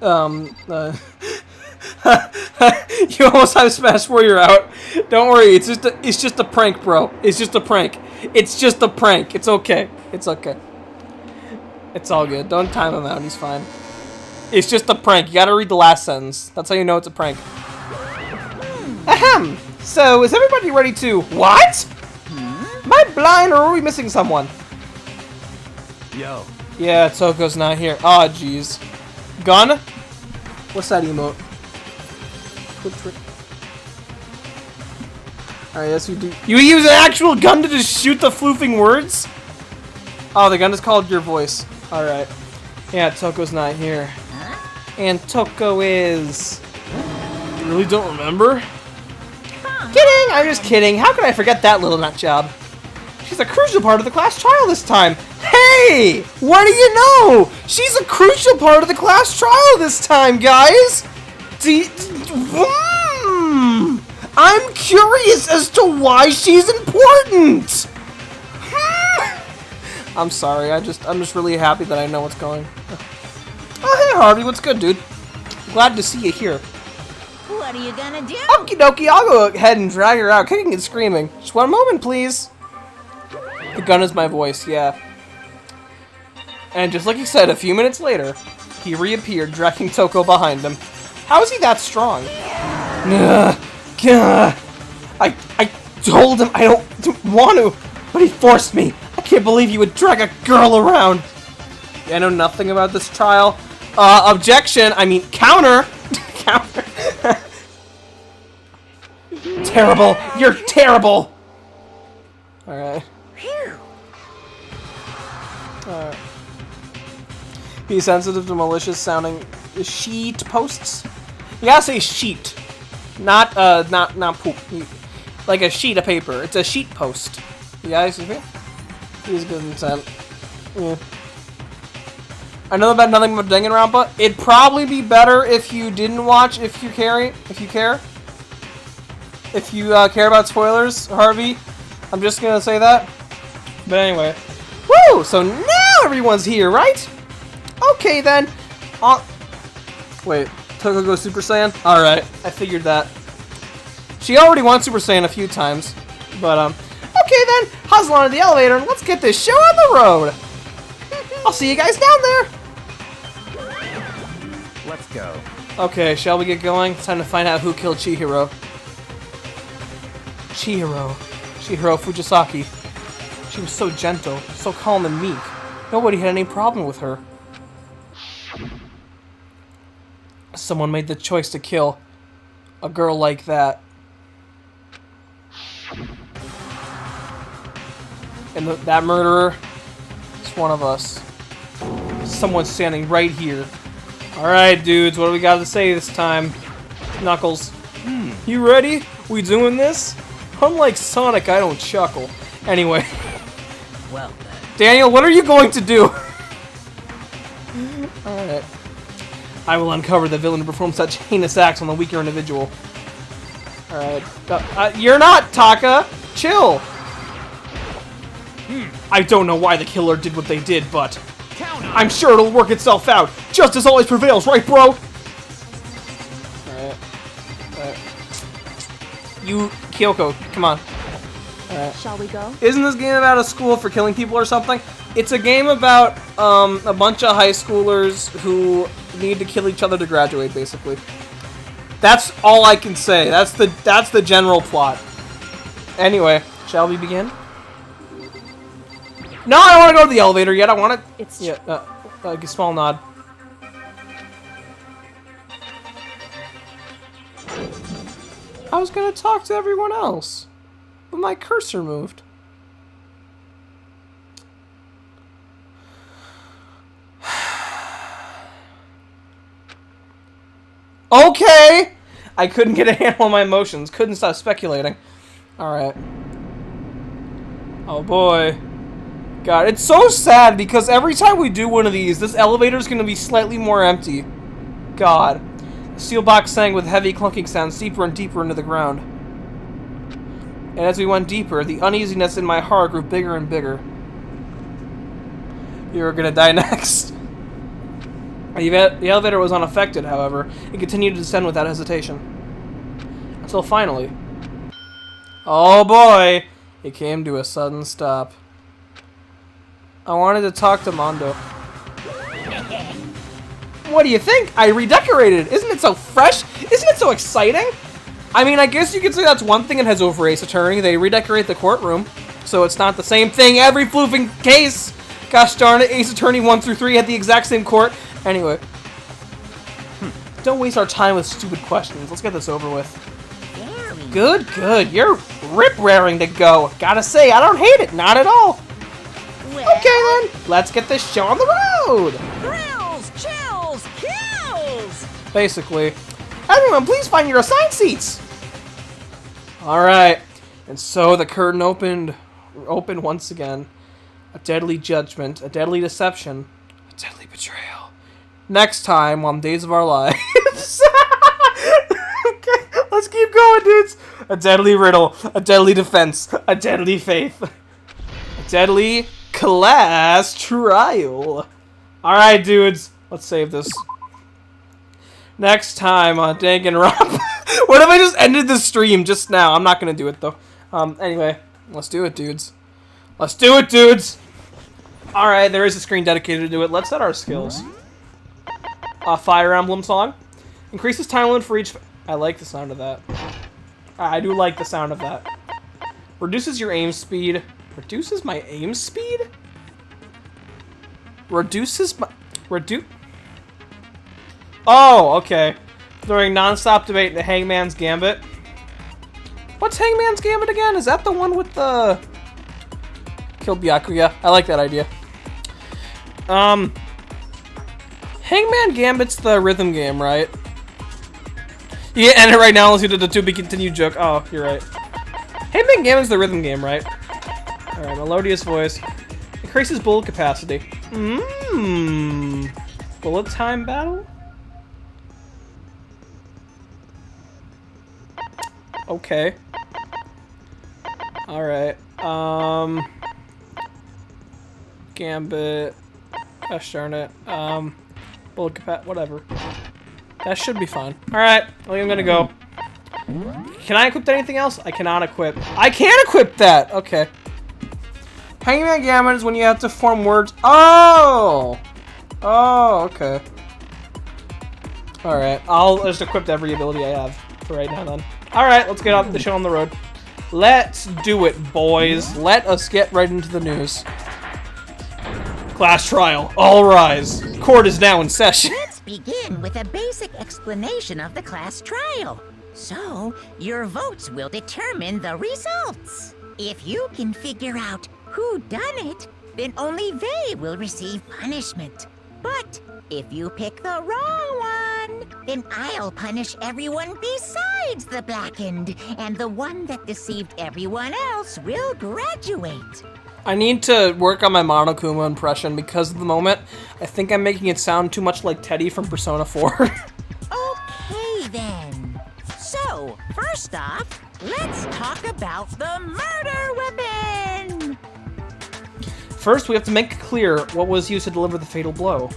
You almost have Smash Warrior out. Don't worry, it's just a prank, bro. It's just a prank. It's just a prank. It's okay. It's okay. It's all good. Don't time him out. He's fine. It's just a prank. You gotta read the last sentence. That's how you know it's a prank. Ahem. So, is everybody ready to... What? Am I blind or are we missing someone? Yo. Yeah, Toko's not here. Aw, jeez. Gun? What's that emote? Alright, yes we do. You use an actual gun to just shoot the floofing words? Oh, the gun is called Your Voice. Alright. Yeah, Toko's not here. And Toko is... You really don't remember? Kidding! I'm just kidding. How could I forget that little nut job? She's a crucial part of the class trial this time. Hey! What do you know? She's a crucial part of the class trial this time, guys! I'm curious as to why she's important! I'm sorry, I'm just really happy that I know what's going. Oh, hey Harvey, what's good, dude? Glad to see you here. What are you gonna do? Okie dokie, I'll go ahead and drag her out, kicking and screaming. Just one moment, please. The gun is my voice, yeah. And just like he said, a few minutes later, he reappeared, dragging Toko behind him. How is he that strong? I told him I don't want to, but he forced me. I can't believe you would drag a girl around. I know nothing about this trial. Objection. I mean, counter. Counter. Terrible. You're terrible. Alright. Alright. Be sensitive to malicious sounding sheet posts. You gotta say sheet. Not poop. Like a sheet of paper. It's a sheet post. You guys see me? He's good intent. Yeah. I know about nothing about Danganronpa. It'd probably be better if you didn't watch, if you care. If you care about spoilers, Harvey. I'm just gonna say that. But anyway. Woo! So now everyone's here, right? Okay then. Wait, Toko goes Super Saiyan? Alright, I figured that. She already went Super Saiyan a few times. But, okay then. Hustle onto the elevator and let's get this show on the road. I'll see you guys down there. Let's go. Okay, shall we get going? It's time to find out who killed Chihiro. Chihiro Fujisaki. She was so gentle, so calm and meek. Nobody had any problem with her. Someone made the choice to kill a girl like that. And that murderer is one of us. Someone standing right here. Alright, dudes, what do we got to say this time? Knuckles. You ready? We doing this? Unlike Sonic, I don't chuckle. Anyway. Well then. Daniel, what are you going to do? Alright. I will uncover the villain who performed such heinous acts on the weaker individual. Alright. You're not, Taka! Chill! I don't know why the killer did what they did, but I'm sure it'll work itself out. Justice always prevails, right, bro? Alright. You, Kyoko, come on. Alright. Shall we go? Isn't this game about a school for killing people or something? It's a game about a bunch of high schoolers who need to kill each other to graduate, basically. That's all I can say. That's the general plot. Anyway, shall we begin? No, I don't want to go to the elevator yet. I want to. It's Like a small nod. I was gonna talk to everyone else, but my cursor moved. Okay! I couldn't get a handle on my emotions. Couldn't stop speculating. Alright. Oh boy. God, it's so sad because every time we do one of these, this elevator is going to be slightly more empty. God. The steel box sang with heavy clunking sounds deeper and deeper into the ground. And as we went deeper, the uneasiness in my heart grew bigger and bigger. You're going to die next. The elevator was unaffected, however. It continued to descend without hesitation. Until finally... oh boy! It came to a sudden stop. I wanted to talk to Mondo. What do you think? I redecorated. Isn't it so fresh? Isn't it so exciting? I mean, I guess you could say that's one thing it has over Ace Attorney. They redecorate the courtroom, so it's not the same thing every floofing case. Gosh darn it, Ace Attorney 1 through 3 had the exact same court. Anyway. Don't waste our time with stupid questions. Let's get this over with. Good, good. You're rip-raring to go. Gotta say, I don't hate it. Not at all. Okay then, let's get this show on the road! Thrills, chills, kills! Basically. Everyone, please find your assigned seats! Alright, and so the curtain opened once again. A deadly judgment, a deadly deception, a deadly betrayal. Next time on Days of Our Lives. Okay, let's keep going, dudes! A deadly riddle, a deadly defense, a deadly faith. A deadly... class trial. Alright, dudes. Let's save this. Next time on Danganronpa. What if I just ended the stream just now? I'm not going to do it, though. Anyway. Let's do it, dudes. Let's do it, dudes! Alright, there is a screen dedicated to it. Let's set our skills. Fire Emblem song. Increases time limit for each... I like the sound of that. I do like the sound of that. Reduces your aim speed. Reduces my aim speed? Reduces my... Oh, okay. Throwing non-stop debate into Hangman's Gambit. What's Hangman's Gambit again? Is that the one with the... Kill Byakuya? I like that idea. Hangman Gambit's the rhythm game, right? You can't end it right now unless you did the to be continued joke. Oh, you're right. Hangman Gambit's the rhythm game, right? Alright, melodious voice. Increases bullet capacity. Bullet time battle? Okay. Alright. Gambit. Gosh darn it. Bullet capacity. Whatever. That should be fine. Alright. I think I'm gonna go. Can I equip anything else? I cannot equip. I can equip that! Okay. Hangman Gambit is when you have to form words. Oh! Oh, okay. Alright. I'll just equip every ability I have for right now then. Alright, let's get off the show on the road. Let's do it, boys. Let us get right into the news. Class trial. All rise. Court is now in session. Let's begin with a basic explanation of the class trial. So, your votes will determine the results. If you can figure out who done it, then only they will receive punishment. But if you pick the wrong one, then I'll punish everyone besides the blackened, and the one that deceived everyone else will graduate. I need to work on my Monokuma impression because at the moment, I think I'm making it sound too much like Teddy from Persona 4. Okay then. So, first off, let's talk about the murder weapon! First, we have to make clear what was used to deliver the fatal blow.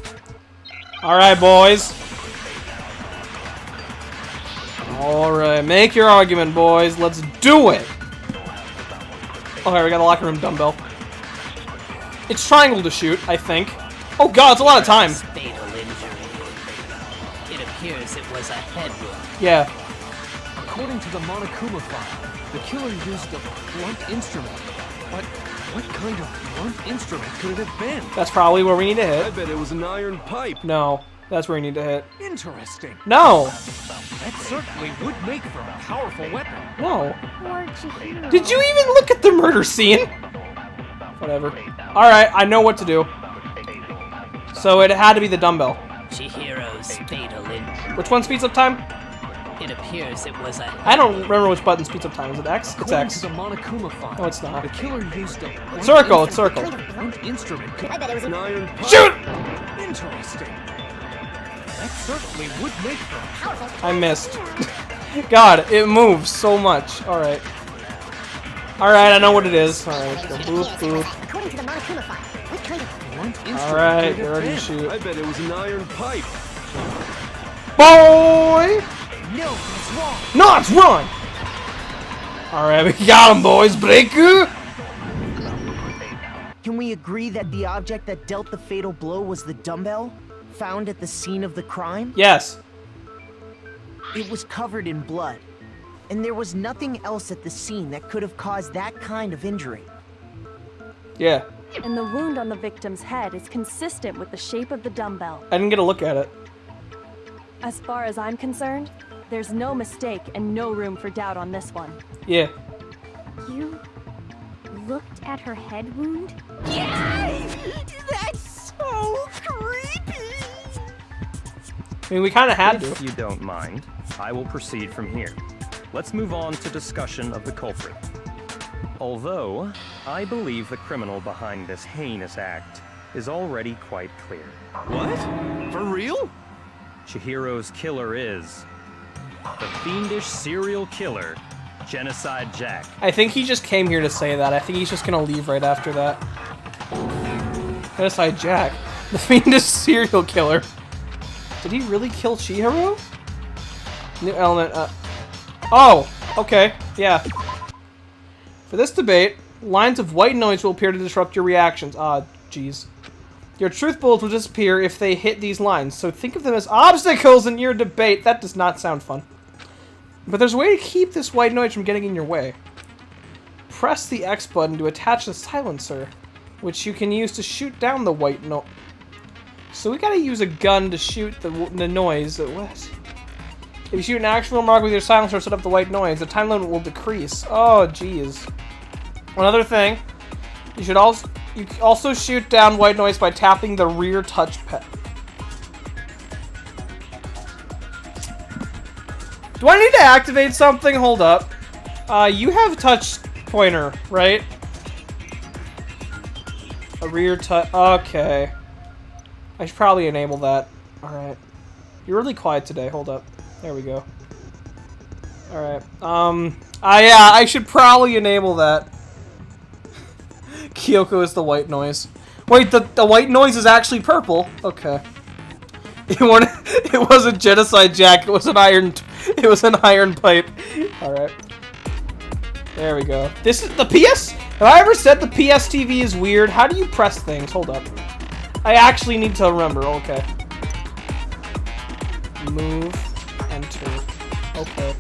Alright, boys. Alright, make your argument, boys. Let's do it! Okay, we got a locker room dumbbell. It's triangle to shoot, I think. Oh god, it's a lot of time. Fatal injury. It appears it was a head wound. Yeah. According to the Monokuma file, the killer used a blunt instrument. But what kind of blunt instrument could it have been? That's probably where we need to I hit. bet it was an iron pipe. No, that's where we need to hit. Interesting. No! That certainly would make for a powerful weapon. No. Poor Chihiro. Did you even look at the murder scene? Whatever. Alright, I know what to do. So it had to be the dumbbell. Chihiro's fatal injury. Which one speeds up time? It appears it was a I don't remember which button speeds up time. Is it X? It's According X. to the Monokuma file, No, it's not. the killer used a blunt Circle, it's circle. blunt instrument. I bet it was An iron pipe. Shoot! Interesting. That certainly would make for a powerful. I missed. God, it moves so much. Alright. Alright, I know what it is. Alright, let's go. Boop, boop. According to the Monokuma file, what kind of blunt instrument. Alright, could it get ready to have been? shoot. I bet it was an iron pipe. Boy! no, it's wrong. No, it's wrong! Alright, we got him, boys. Breaker! Can we agree that the object that dealt the fatal blow was the dumbbell found at the scene of the crime? Yes. It was covered in blood, and there was nothing else at the scene that could have caused that kind of injury. Yeah. And the wound on the victim's head is consistent with the shape of the dumbbell. I didn't get a look at it. As far as I'm concerned, there's no mistake and no room for doubt on this one. Yeah. You looked at her head wound? Yes! That's so creepy! I mean, we kind of had If to. you don't mind, I will proceed from here. Let's move on to discussion of the culprit. Although, I believe the criminal behind this heinous act is already quite clear. What? For real? Chihiro's killer is the fiendish serial killer, Genocide Jack. I think he just came here to say that. I think he's just gonna leave right after that. Genocide Jack. The fiendish serial killer. Did he really kill Chihiro? New element, Oh! Okay, yeah. For this debate, lines of white noise will appear to disrupt your reactions. Ah, jeez. Your truth bullets will disappear if they hit these lines, so think of them as obstacles in your debate. That does not sound fun. But there's a way to keep this white noise from getting in your way. press the X button to attach the silencer, which you can use to shoot down the white noise. So we gotta use a gun to shoot the noise. What? If you shoot an actual mark with your silencer, set up the white noise, the time limit will decrease. Oh, jeez. Another thing, you can also shoot down white noise by tapping the rear touchpad. Do I need to activate something? Hold up. You have touch pointer, right? A rear touch. Okay. I should probably enable that. Alright. You're really quiet today. Hold up. There we go. Alright. Yeah, I should probably enable that. Kyoko is the white noise. Wait, the white noise is actually purple. Okay. It was a genocide jack. It was an iron pipe. Alright. There we go. This is the PS. Have I ever said the PS TV is weird? How do you press things? Hold up. I actually need to remember. Okay. Move. Enter. Okay.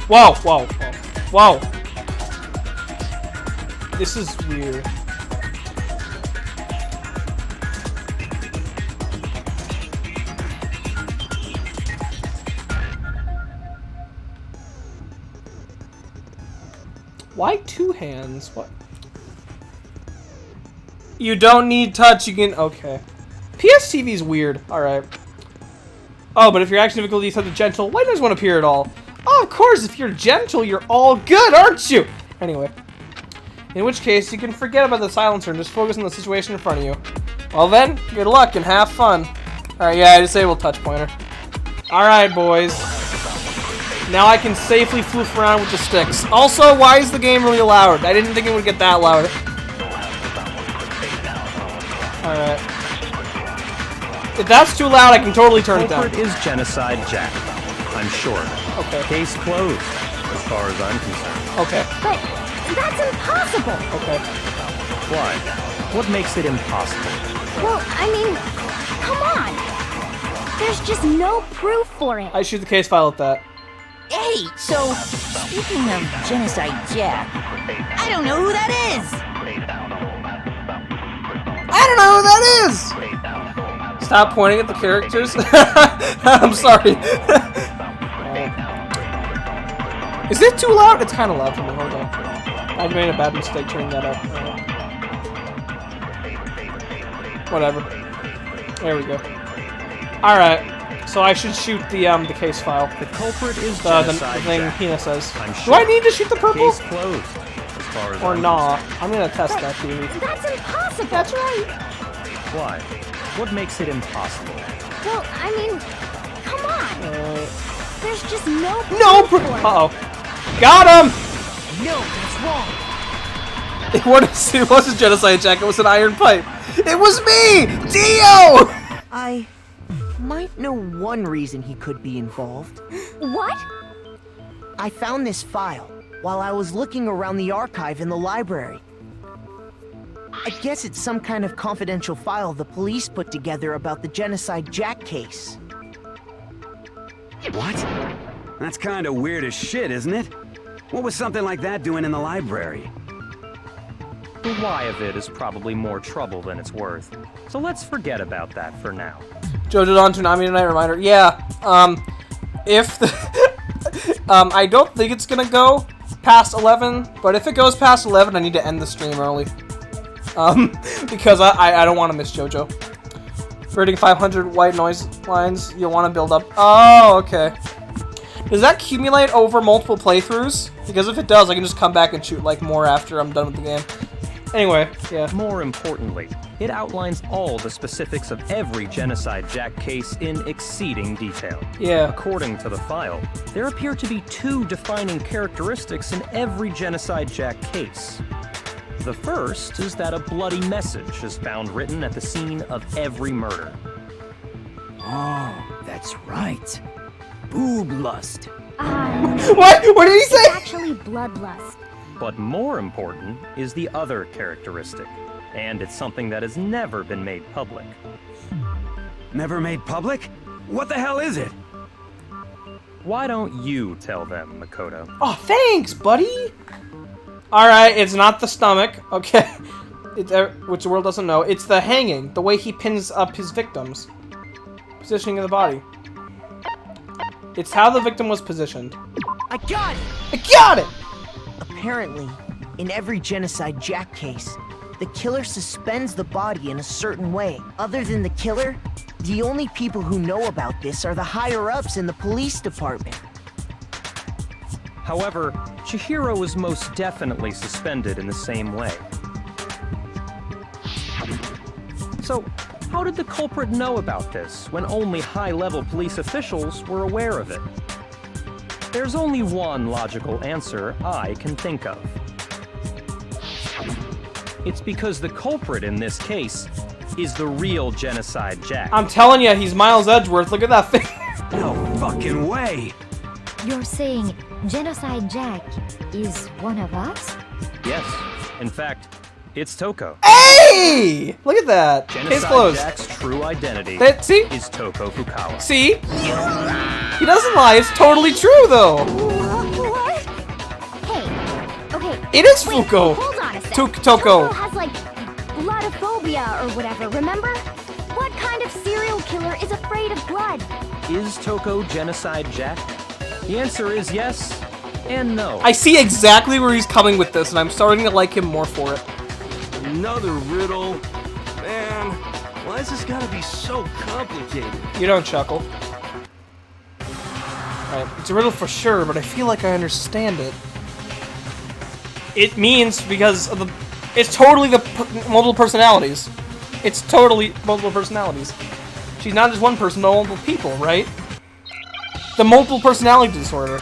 Whoa, whoa, whoa. Whoa. This is weird. Why two hands? What? You don't need touch, you can... Okay. PS TV's weird. Alright. Oh, but if your action difficulty is set to gentle, white noise won't appear at all. Oh, of course, if you're gentle, you're all good, aren't you? Anyway. In which case, you can forget about the silencer and just focus on the situation in front of you. Well then, good luck and have fun. Alright, yeah, I disabled touch pointer. Alright, boys. Now I can safely floof around with the sticks. Also, why is the game really loud? I didn't think it would get that loud. Alright. If that's too loud, I can totally turn it down. Culprit is Genocide Jack. I'm sure. Okay. Case closed, as far as I'm concerned. Okay. But that's impossible. Okay. Why? What makes it impossible? Well, I mean, come on. There's just no proof for it. I shoot the case file at that. Hey, so, speaking of Genocide Jack, I don't know who that is! I don't know who that is! Stop pointing at the characters. I'm sorry. Is it too loud? It's kind of loud for me. Hold on. I made a bad mistake turning that up. Whatever. There we go. Alright. So I should shoot the case file. The culprit is the thing Jack. Hina says. I'm sure. Do I need to shoot the purple? Case closed, as far as Or I'm nah? concerned. I'm gonna test that TV. That's impossible. That's right. Why? What makes it impossible? Well, I mean, come on. There's just no proof No. for it. Uh-oh. Got him. No, that's wrong. It wasn't a genocide jack. It was an iron pipe. It was me, Dio. I might know one reason he could be involved. What? I found this file while I was looking around the archive in the library. I guess it's some kind of confidential file the police put together about the Genocide Jack case. What? That's kinda weird as shit, isn't it? What was something like that doing in the library? The why of it is probably more trouble than it's worth. So let's forget about that for now. Jojo on Toonami tonight reminder. Yeah. If the I don't think it's gonna go past 11, but if it goes past 11, I need to end the stream early. Because I don't want to miss JoJo. For hitting 500 white noise lines, you'll want to build up. Oh, okay. Does that accumulate over multiple playthroughs? Because if it does, I can just come back and shoot like more after I'm done with the game. Anyway, yeah. More importantly, it outlines all the specifics of every Genocide Jack case in exceeding detail. Yeah. According to the file, there appear to be two defining characteristics in every Genocide Jack case. The first is that a bloody message is found written at the scene of every murder. Oh, that's right. Boob lust. What? What did he say? Actually, bloodlust. But more important is the other characteristic, and it's something that has never been made public. Never made public? What the hell is it? Why don't you tell them, Makoto? Oh, thanks, buddy. Alright, it's not the stomach. Okay. Which the world doesn't know. It's the hanging. The way he pins up his victims. Positioning of the body. It's how the victim was positioned. I got it! I got it! Apparently, in every Genocide Jack case, the killer suspends the body in a certain way. Other than the killer, the only people who know about this are the higher-ups in the police department. However, Chihiro was most definitely suspended in the same way. So, how did the culprit know about this when only high-level police officials were aware of it? There's only one logical answer I can think of. It's because the culprit in this case is the real Genocide Jack. I'm telling you, he's Miles Edgeworth. Look at that thing. No fucking way! You're saying Genocide Jack is one of us? Yes, in fact, it's Toko. Hey! Look at that. Case Genocide closed. Jack's true identity See? is Toko Fukawa. See? He doesn't lie. It's totally true, though. What? Hey, okay. It is Wait, Fuko. Hold on a sec. Toko. Toko has, like, blodophobia or whatever, remember? What kind of serial killer is afraid of blood? Is Toko Genocide Jack? The answer is yes and no. I see exactly where he's coming with this, and I'm starting to like him more for it. Another riddle? Man, why has this gotta be so complicated? You don't chuckle. Alright, it's a riddle for sure, but I feel like I understand it. It means because of the... It's totally the multiple personalities. It's totally multiple personalities. She's not just one person, but multiple people, right? The multiple personality disorder.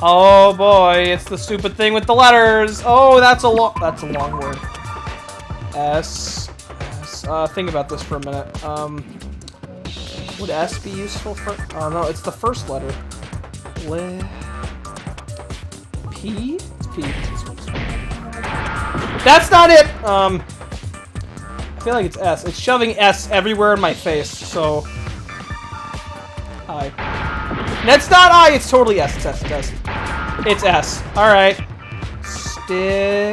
Oh boy, it's the stupid thing with the letters. Oh, that's a long word. S. Think about this for a minute. Would S be useful for? Oh no, it's the first letter. P. It's P. That's not it. I feel like it's S. It's shoving S everywhere in my face. So. I. That's not I. It's totally S. It's S. It's S. It's S. All right. C.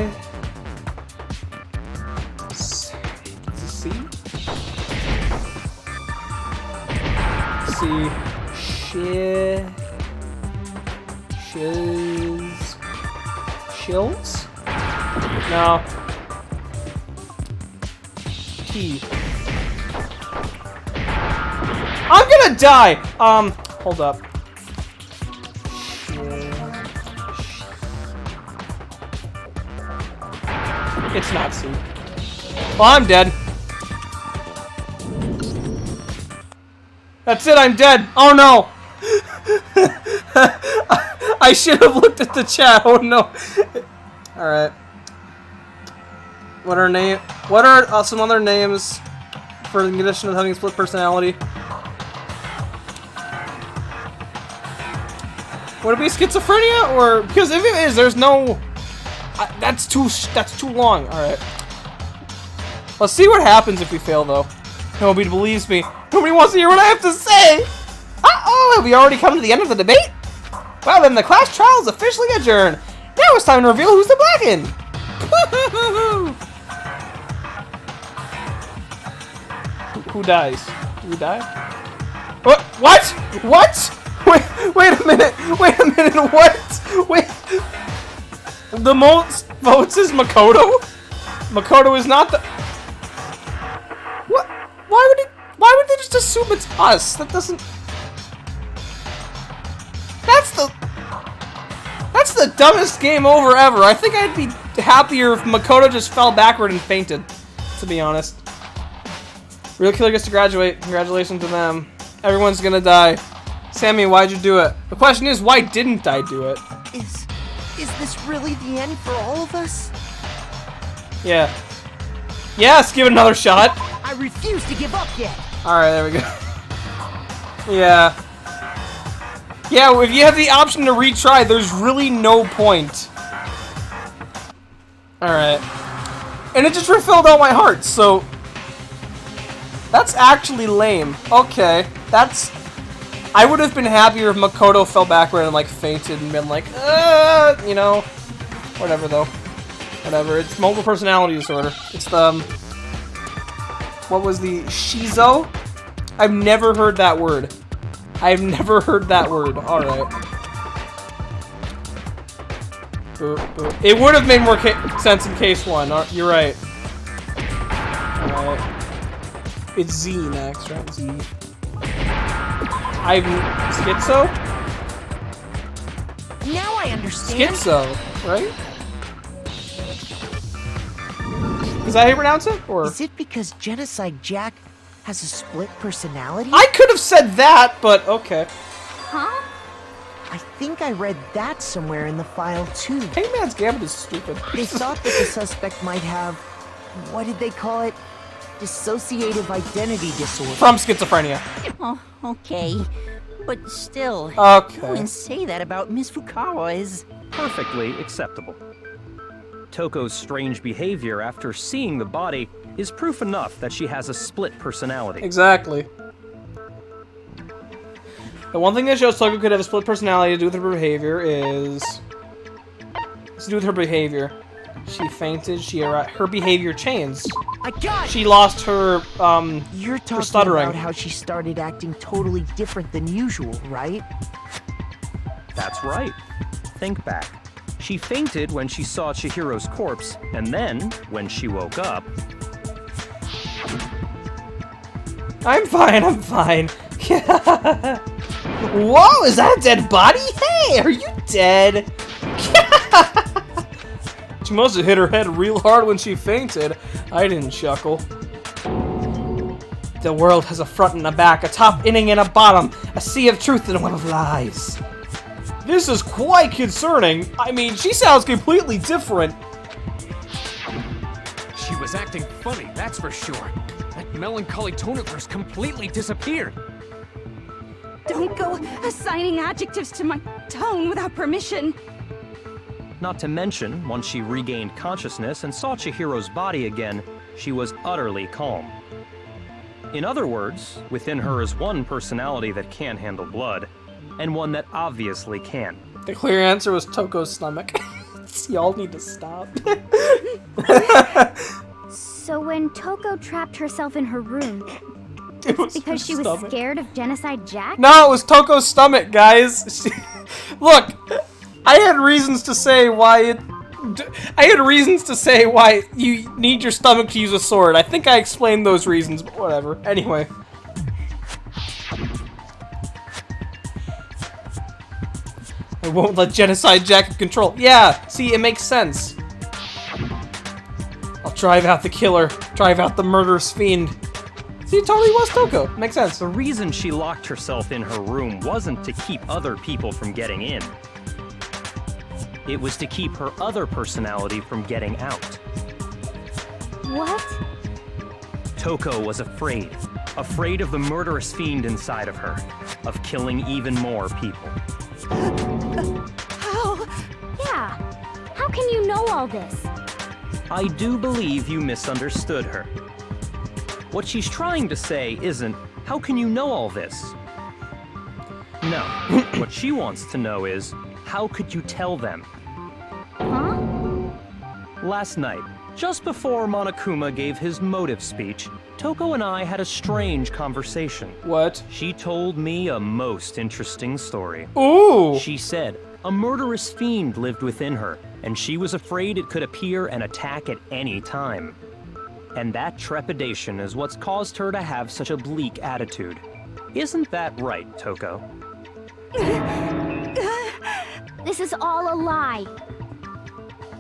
Chills? No. T. I'm gonna die! Hold up. It's not C. Well, I'm dead. That's it, I'm dead. Oh no! I should have looked at the chat. Oh no. Alright. What are some other names for the condition of having split personality? Would it be schizophrenia, or because if it is, there's no. That's too long. All right. Let's see what happens if we fail, though. Nobody believes me. Nobody wants to hear what I have to say. Uh-oh, have we already come to the end of the debate? Well, then the class trial is officially adjourned. Now it's time to reveal who's the Blackened. Who dies? Do we die? What? What? What? Wait a minute. Wait a minute. What? Wait. The most votes is Makoto? Makoto is not the... What? Why would they just assume it's us? That doesn't... That's the dumbest game over ever. I think I'd be happier if Makoto just fell backward and fainted, to be honest. Real killer gets to graduate. Congratulations to them. Everyone's gonna die. Sammy, why'd you do it? The question is, why didn't I do it? Is this really the end for all of us? Yeah. Yes, give it another shot. I refuse to give up yet. Alright, there we go. Yeah. Yeah, if you have the option to retry, there's really no point. Alright. And it just refilled all my hearts, so... That's actually lame. Okay, that's... I would have been happier if Makoto fell backward and like fainted and been like, you know, whatever though. Whatever. It's multiple personality disorder. It's the what was the Shizo? I've never heard that word. I've never heard that word. All right. It would have made more sense in case 1. You're right. All right. It's Z next, right? Z. I've Schizo? Now I understand. Schizo, right? Is that how you pronounce it? Or is it because Genocide Jack has a split personality? I could have said that, but okay. Huh? I think I read that somewhere in the file too. Hangman's Gambit is stupid. They thought that the suspect might have, what did they call it? Dissociative identity disorder. From schizophrenia. Oh, okay. But still, Okay. you wouldn't say that about Miss Fukawa is... Perfectly acceptable. Toko's strange behavior after seeing the body is proof enough that she has a split personality. Exactly. The one thing that shows Toko could have a split personality to do with her behavior is... It's to do with her behavior. She fainted, her behavior changed. I got it! She lost her, You're her talking stuttering. about how she started acting totally different than usual, right? That's right. Think back. She fainted when she saw Chihiro's corpse, and then, when she woke up... I'm fine, I'm fine. Whoa, is that a dead body? Hey, are you dead? She must have hit her head real hard when she fainted. I didn't chuckle. The world has a front and a back, a top inning and a bottom, a sea of truth and a web of lies. This is quite concerning. I mean, she sounds completely different. She was acting funny, that's for sure. That melancholy tone of hers completely disappeared. Don't go assigning adjectives to my tone without permission. Not to mention, once she regained consciousness and saw Chihiro's body again, she was utterly calm. In other words, within her is one personality that can't handle blood, and one that obviously can. The clear answer was Toko's stomach. Y'all need to stop. So when Toko trapped herself in her room, It was because her she was stomach. scared of Genocide Jack? No, it was Toko's stomach, guys. Look, I had reasons to say why you need your stomach to use a sword. I think I explained those reasons, but whatever. Anyway. I won't let Genocide Jack in control. Yeah, see, it makes sense. I'll drive out the killer, drive out the murderous fiend. See, it totally was Toko. Makes sense. The reason she locked herself in her room wasn't to keep other people from getting in. It was to keep her other personality from getting out. What? Toko was afraid. Afraid of the murderous fiend inside of her. Of killing even more people. How? Yeah. How can you know all this? I do believe you misunderstood her. What she's trying to say isn't, how can you know all this? No. What she wants to know is, how could you tell them? Huh? Last night, just before Monokuma gave his motive speech, Toko and I had a strange conversation. What? She told me a most interesting story. Ooh! She said a murderous fiend lived within her, and she was afraid it could appear and attack at any time. And that trepidation is what's caused her to have such a bleak attitude. Isn't that right, Toko? This is all a lie.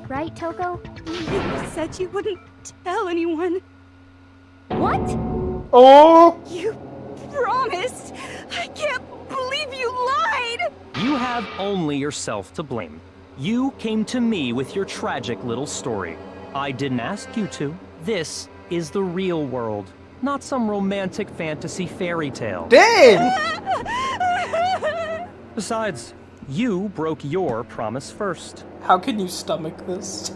Right, Toko? You said you wouldn't tell anyone. What? Oh! You promised! I can't believe you lied! You have only yourself to blame. You came to me with your tragic little story. I didn't ask you to. This is the real world, not some romantic fantasy fairy tale. Dang! Besides, you broke your promise first. How can you stomach this?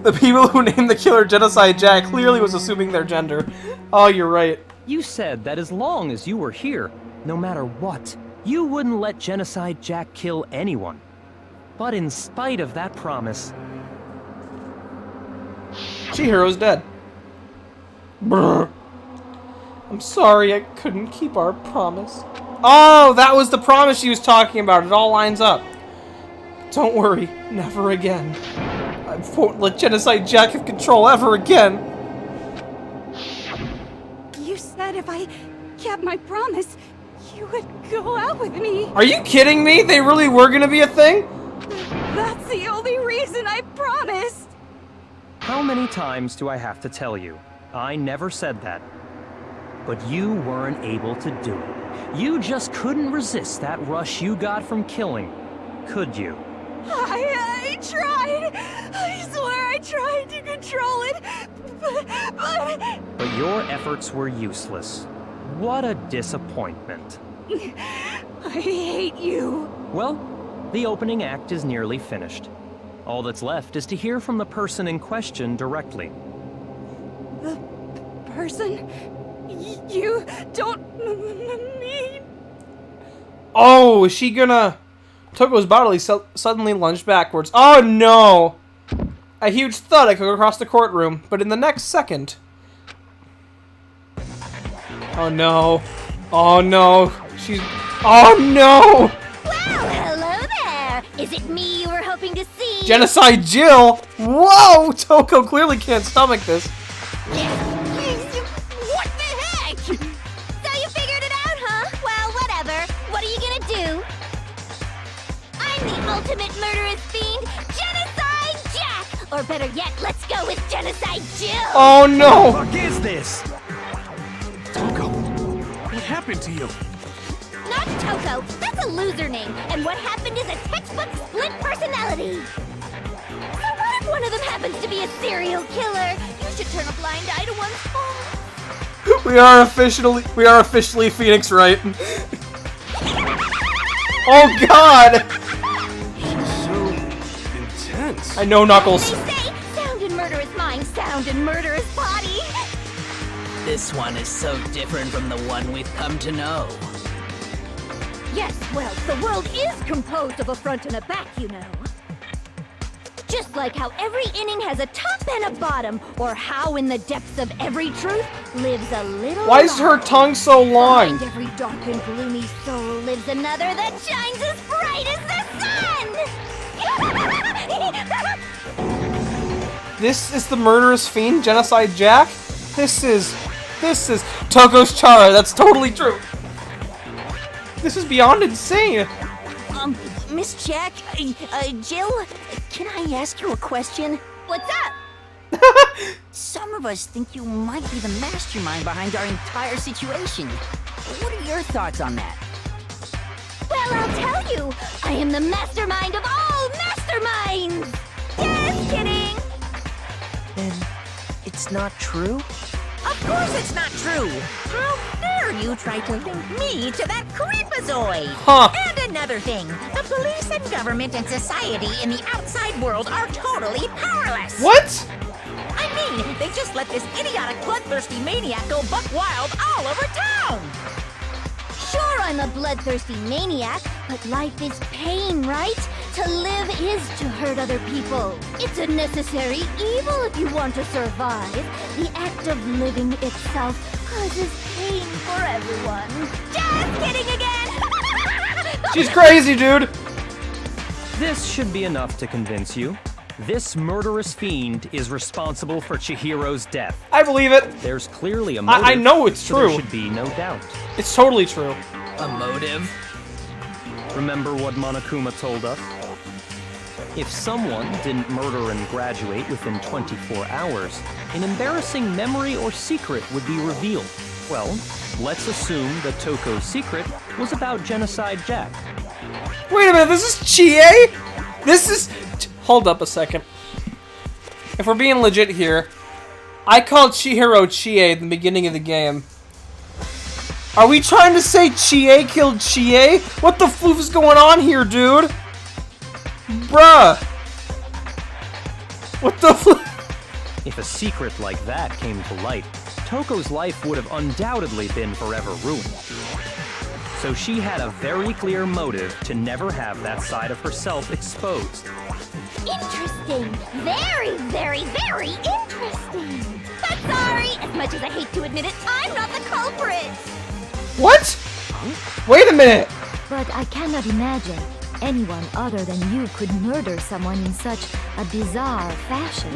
The people who named the killer Genocide Jack clearly was assuming their gender. Oh, you're right. You said that as long as you were here, no matter what, You wouldn't let Genocide Jack kill anyone. But in spite of that promise... Chihiro's dead. Brr. I'm sorry I couldn't keep our promise. Oh, that was the promise she was talking about. It all lines up. Don't worry, never again. I won't let Genocide Jack have control ever again. You said if I kept my promise, you would go out with me. Are you kidding me? They really were gonna be a thing? That's the only reason I promised. How many times do I have to tell you? I never said that. But you weren't able to do it. You just couldn't resist that rush you got from killing, could you? I tried. I swear I tried to control it, But your efforts were useless. What a disappointment. I hate you. Well, the opening act is nearly finished. All that's left is to hear from the person in question directly. The person? You don't mean... Oh, is she gonna... Toko's body suddenly lunged backwards. Oh no! A huge thud echoed across the courtroom, but in the next second... Oh no. Oh no. She's... Oh no! Well, hello there! Is it me you were hoping to see? Genocide Jill! Whoa! Toko clearly can't stomach this. What the heck? So you figured it out, huh? Well, whatever. What are you gonna do? I'm the ultimate murderous fiend, Genocide Jack! Or better yet, let's go with Genocide Jill! Oh no! What the fuck is this? Toko, what happened to you? Not Toko, that's a loser name, and what happened is a textbook split personality. So what if one of them happens to be a serial killer? You should turn a blind eye to one's fault. We are officially Phoenix Wright. Oh god! She's so intense. I know, Knuckles. They say, sound in murderous mind, sound in murderous body. This one is so different from the one we've come to know. Yes, well, the world is composed of a front and a back, you know. Just like how every inning has a top and a bottom, or how in the depths of every truth lives a little Why is her tongue so long? Behind every dark and gloomy soul lives another that shines as bright as the sun! This is the murderous fiend, Genocide Jack? This is Toko's Chara, that's totally true. This is beyond insane. Miss Jack, Jill, can I ask you a question? What's up? Some of us think you might be the mastermind behind our entire situation. What are your thoughts on that? Well, I'll tell you. I am the mastermind of all masterminds! Just kidding! Then it's not true? Of course it's not true! How dare you try to link me to that creepazoid? Huh. And another thing, the police and government and society in the outside world are totally powerless! What? I mean, they just let this idiotic bloodthirsty maniac go buck wild all over town! Sure, I'm a bloodthirsty maniac, but life is pain, right? To live is to hurt other people. It's a necessary evil if you want to survive. The act of living itself causes pain for everyone. Just kidding again! She's crazy, dude! This should be enough to convince you. This murderous fiend is responsible for Chihiro's death. I believe it. There's clearly a motive. I know it's so true. There should be no doubt. It's totally true. A motive? Remember what Monokuma told us? If someone didn't murder and graduate within 24 hours, an embarrassing memory or secret would be revealed. Well, let's assume that Toko's secret was about Genocide Jack. Wait a minute, this is Chie? This is... Hold up a second. If we're being legit here, I called Chihiro Chie at the beginning of the game. Are we trying to say Chie killed Chie? What the floof is going on here, dude? Bruh. What the floof? If a secret like that came to light, Toko's life would have undoubtedly been forever ruined. So she had a very clear motive to never have that side of herself exposed. Interesting. Very, very, very interesting. But sorry, as much as I hate to admit it, I'm not the culprit. What? Wait a minute. But I cannot imagine anyone other than you could murder someone in such a bizarre fashion.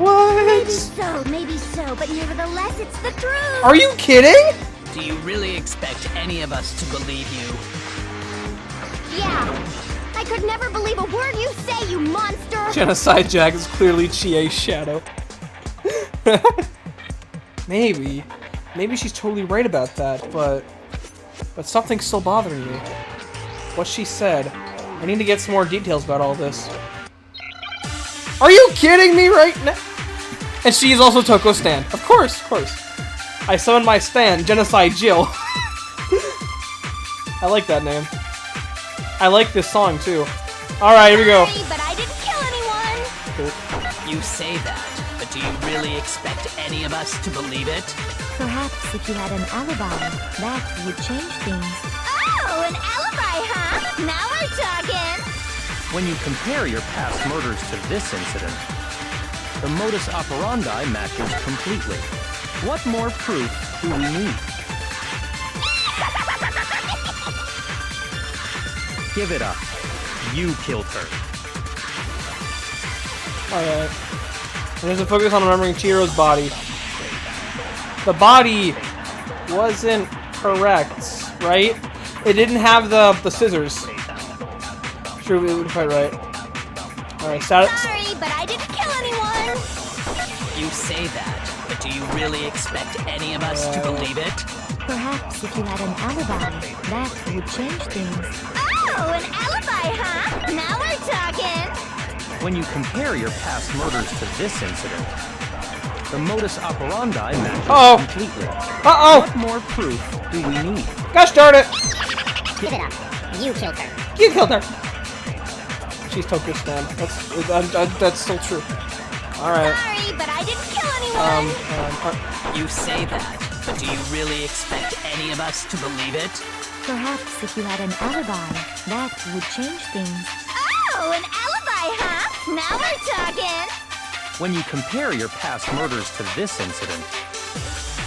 Maybe so, but nevertheless, it's the truth. Are you kidding? Do you really expect any of us to believe you? Yeah. I could never believe a word you say, you monster. Genocide Jack is clearly Chie's shadow. Maybe she's totally right about that, but something's still bothering me. What she said. I need to get some more details about all this. Are you kidding me right now? And she is also Toko's stan. Of course. I summoned my stan, Genocide Jill. I like that name. I like this song too. Alright, here we go. Sorry, but I didn't kill anyone. You say that, but do you really expect any of us to believe it? Perhaps if you had an alibi, that would change things. Oh, an alibi, huh? Now we're talking. When you compare your past murders to this incident, the modus operandi matches completely. What more proof do we need? Give it up. You killed her. Alright. There's a focus on remembering Chihiro's body. The body wasn't correct, right? It didn't have the scissors. True, it was quite right. Alright, Sorry, but I didn't kill anyone. You say that, but do you really expect any of us to believe it? Perhaps if you had an alibi, that would change things. Oh, an alibi, huh? Now we're talking. When you compare your past murders to this incident, the modus operandi matches completely. What more proof do we need? Gosh darn it! Give it up. You killed her. You killed her! She's Toko's stan. That's still true. Alright. Sorry, but I didn't kill anyone. You say that, but do you really expect any of us to believe it? Perhaps if you had an alibi, that would change things. Oh, an alibi, huh? Now we're talking. When you compare your past murders to this incident,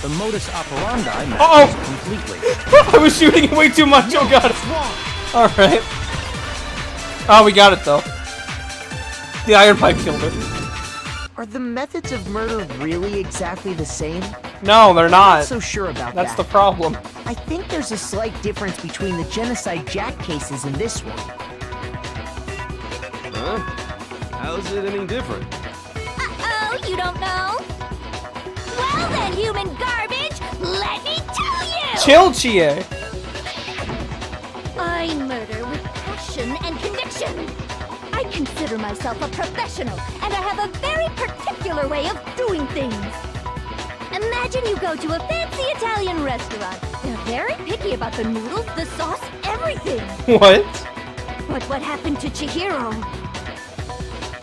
the modus operandi matches completely. I was shooting it way too much, oh god. Alright. Oh, we got it though. The iron pipe killed her. Are the methods of murder really exactly the same? No, they're I'm not. not so sure about that. That's the problem. I think there's a slight difference between the Genocide Jack cases and this one. Huh? How's it any different? Uh-oh, you don't know? Well then, human garbage, let me tell you! Chill, Chie! I murder with passion and conviction. I consider myself a professional, and I have a very particular way of doing things. Imagine you go to a fancy Italian restaurant. They're very picky about the noodles, the sauce, everything. What? But what happened to Chihiro?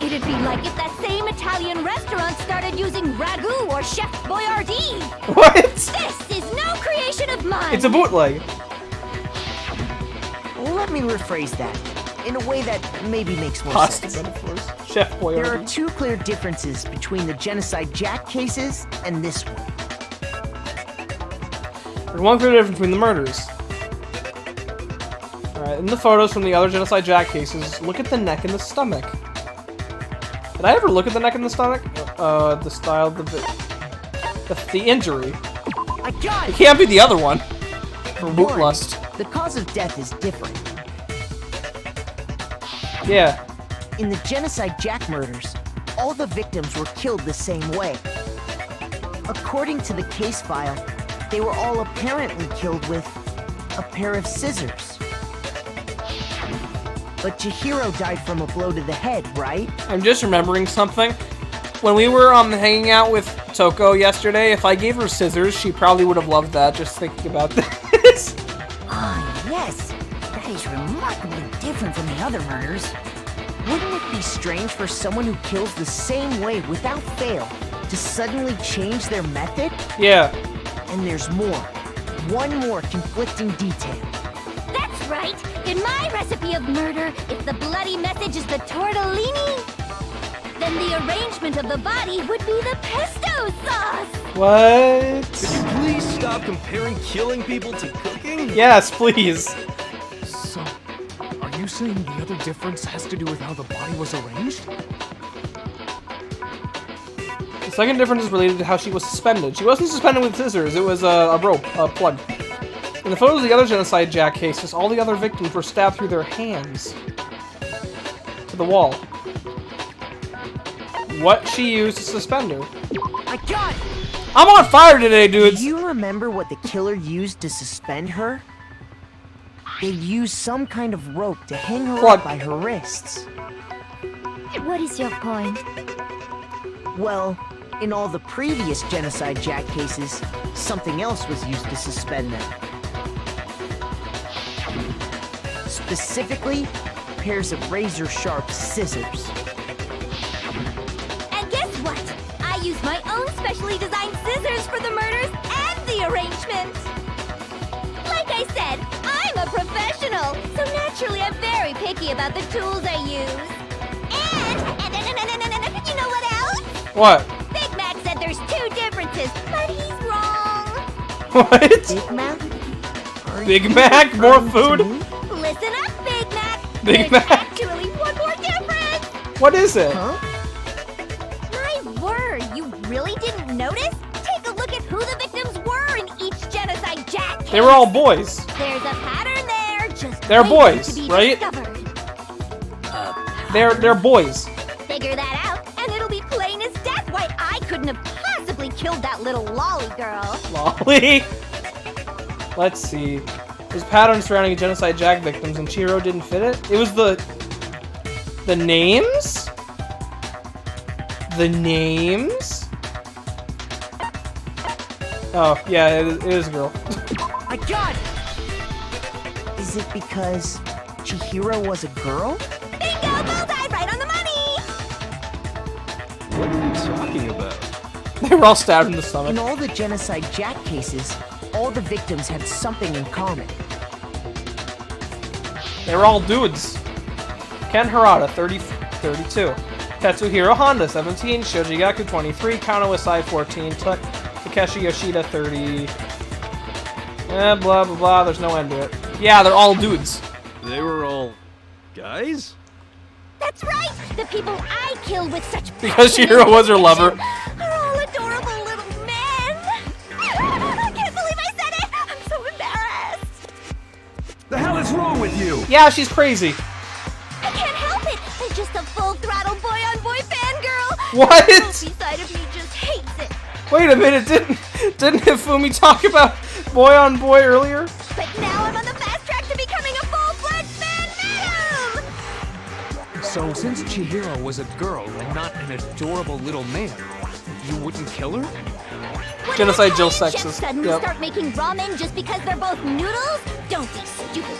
It'd be like if that same Italian restaurant started using ragu or Chef Boyardee. What? This is no creation of mine. It's a bootleg. Let me rephrase that in a way that maybe makes more Pasta sense. metaphors. Chef Boyardee. There are two clear differences between the Genocide Jack cases and this one. There's one clear difference between the murders. Alright, in the photos from the other Genocide Jack cases, look at the neck and the stomach. Did I ever look at the neck and the stomach? The style, the injury. I got It can't be the other one. For boot lust. The cause of death is different. Yeah. In the Genocide Jack murders, all the victims were killed the same way. According to the case file, they were all apparently killed with a pair of scissors. But Chihiro died from a blow to the head, right? I'm just remembering something. When we were hanging out with Toko yesterday, if I gave her scissors, she probably would have loved that, just thinking about this. Ah, yes. That is remarkably different from the other murders. Wouldn't it be strange for someone who kills the same way without fail to suddenly change their method? Yeah. And there's more. One more conflicting detail. That's right. In my recipe of murder, if the bloody message is the tortellini, then the arrangement of the body would be the pesto sauce. What? Could you please stop comparing killing people to cooking? Yes, please. So, are you saying the other difference has to do with how the body was arranged? The second difference is related to how she was suspended. She wasn't suspended with scissors, it was a rope, a plug. In the photos of the other Genocide Jack cases, all the other victims were stabbed through their hands to the wall. What she used to suspend her. I got it! I'm on fire today, dudes! Do you remember what the killer used to suspend her? They used some kind of rope to hang her up by her wrists. What is your point? Well, in all the previous Genocide Jack cases, something else was used to suspend them. Specifically, pairs of razor-sharp scissors. And guess what? I use my own specially designed scissors for the murders and the arrangement. Like I said, I'm a professional, so naturally I'm very picky about the tools I use. And you know what else? What? Big Mac said there's 2 differences, but he's wrong. What? Big Mac? Big Mac? More food? Listen up, Big Mac. Big There's Mac? actually one more difference. What is it? Huh? My word, you really didn't notice? Take a look at who the victims were in each Genocide Jack case. They were all boys. There's a pattern there, just They're waiting boys, to be right? discovered. They're boys. Figure that out, and it'll be plain as death why I couldn't have possibly killed that little lolly girl. Lolly? Let's see. There's patterns surrounding Genocide Jack victims, and Chihiro didn't fit it? It was the names? The names? Oh, yeah, it is a girl. I got it! Is it because Chihiro was a girl? Bingo! Bullseye! Right on the money! What are you talking about? They were all stabbed in the stomach. In all the Genocide Jack cases, all the victims had something in common. They were all dudes. Ken Harada, 32. Tetsuhiro Honda, 17. Shoji Gaku, 23. Kano Isai, 14. Takeshi Yoshida, 30. Blah, blah, blah. There's no end to it. Yeah, they're all dudes. They were all guys? That's right! The people I killed with such Because passion Chihiro and was her lover. conviction are all adorable little men. I can't believe I said it! I'm so embarrassed. The hell is wrong with you? Yeah, she's crazy. I can't help it. I'm just a full-throttle boy-on-boy fangirl. What? The goofy side of me just hates it. Wait a minute, didn't Hifumi talk about boy on boy earlier? But now I'm on the fast track to becoming a full-fledged fan madam. So, since Chihiro was a girl and not an adorable little man, you wouldn't kill her? When Genocide Jill Italian chefs sexist. suddenly Yep. start making ramen just because they're both noodles? Don't be stupid.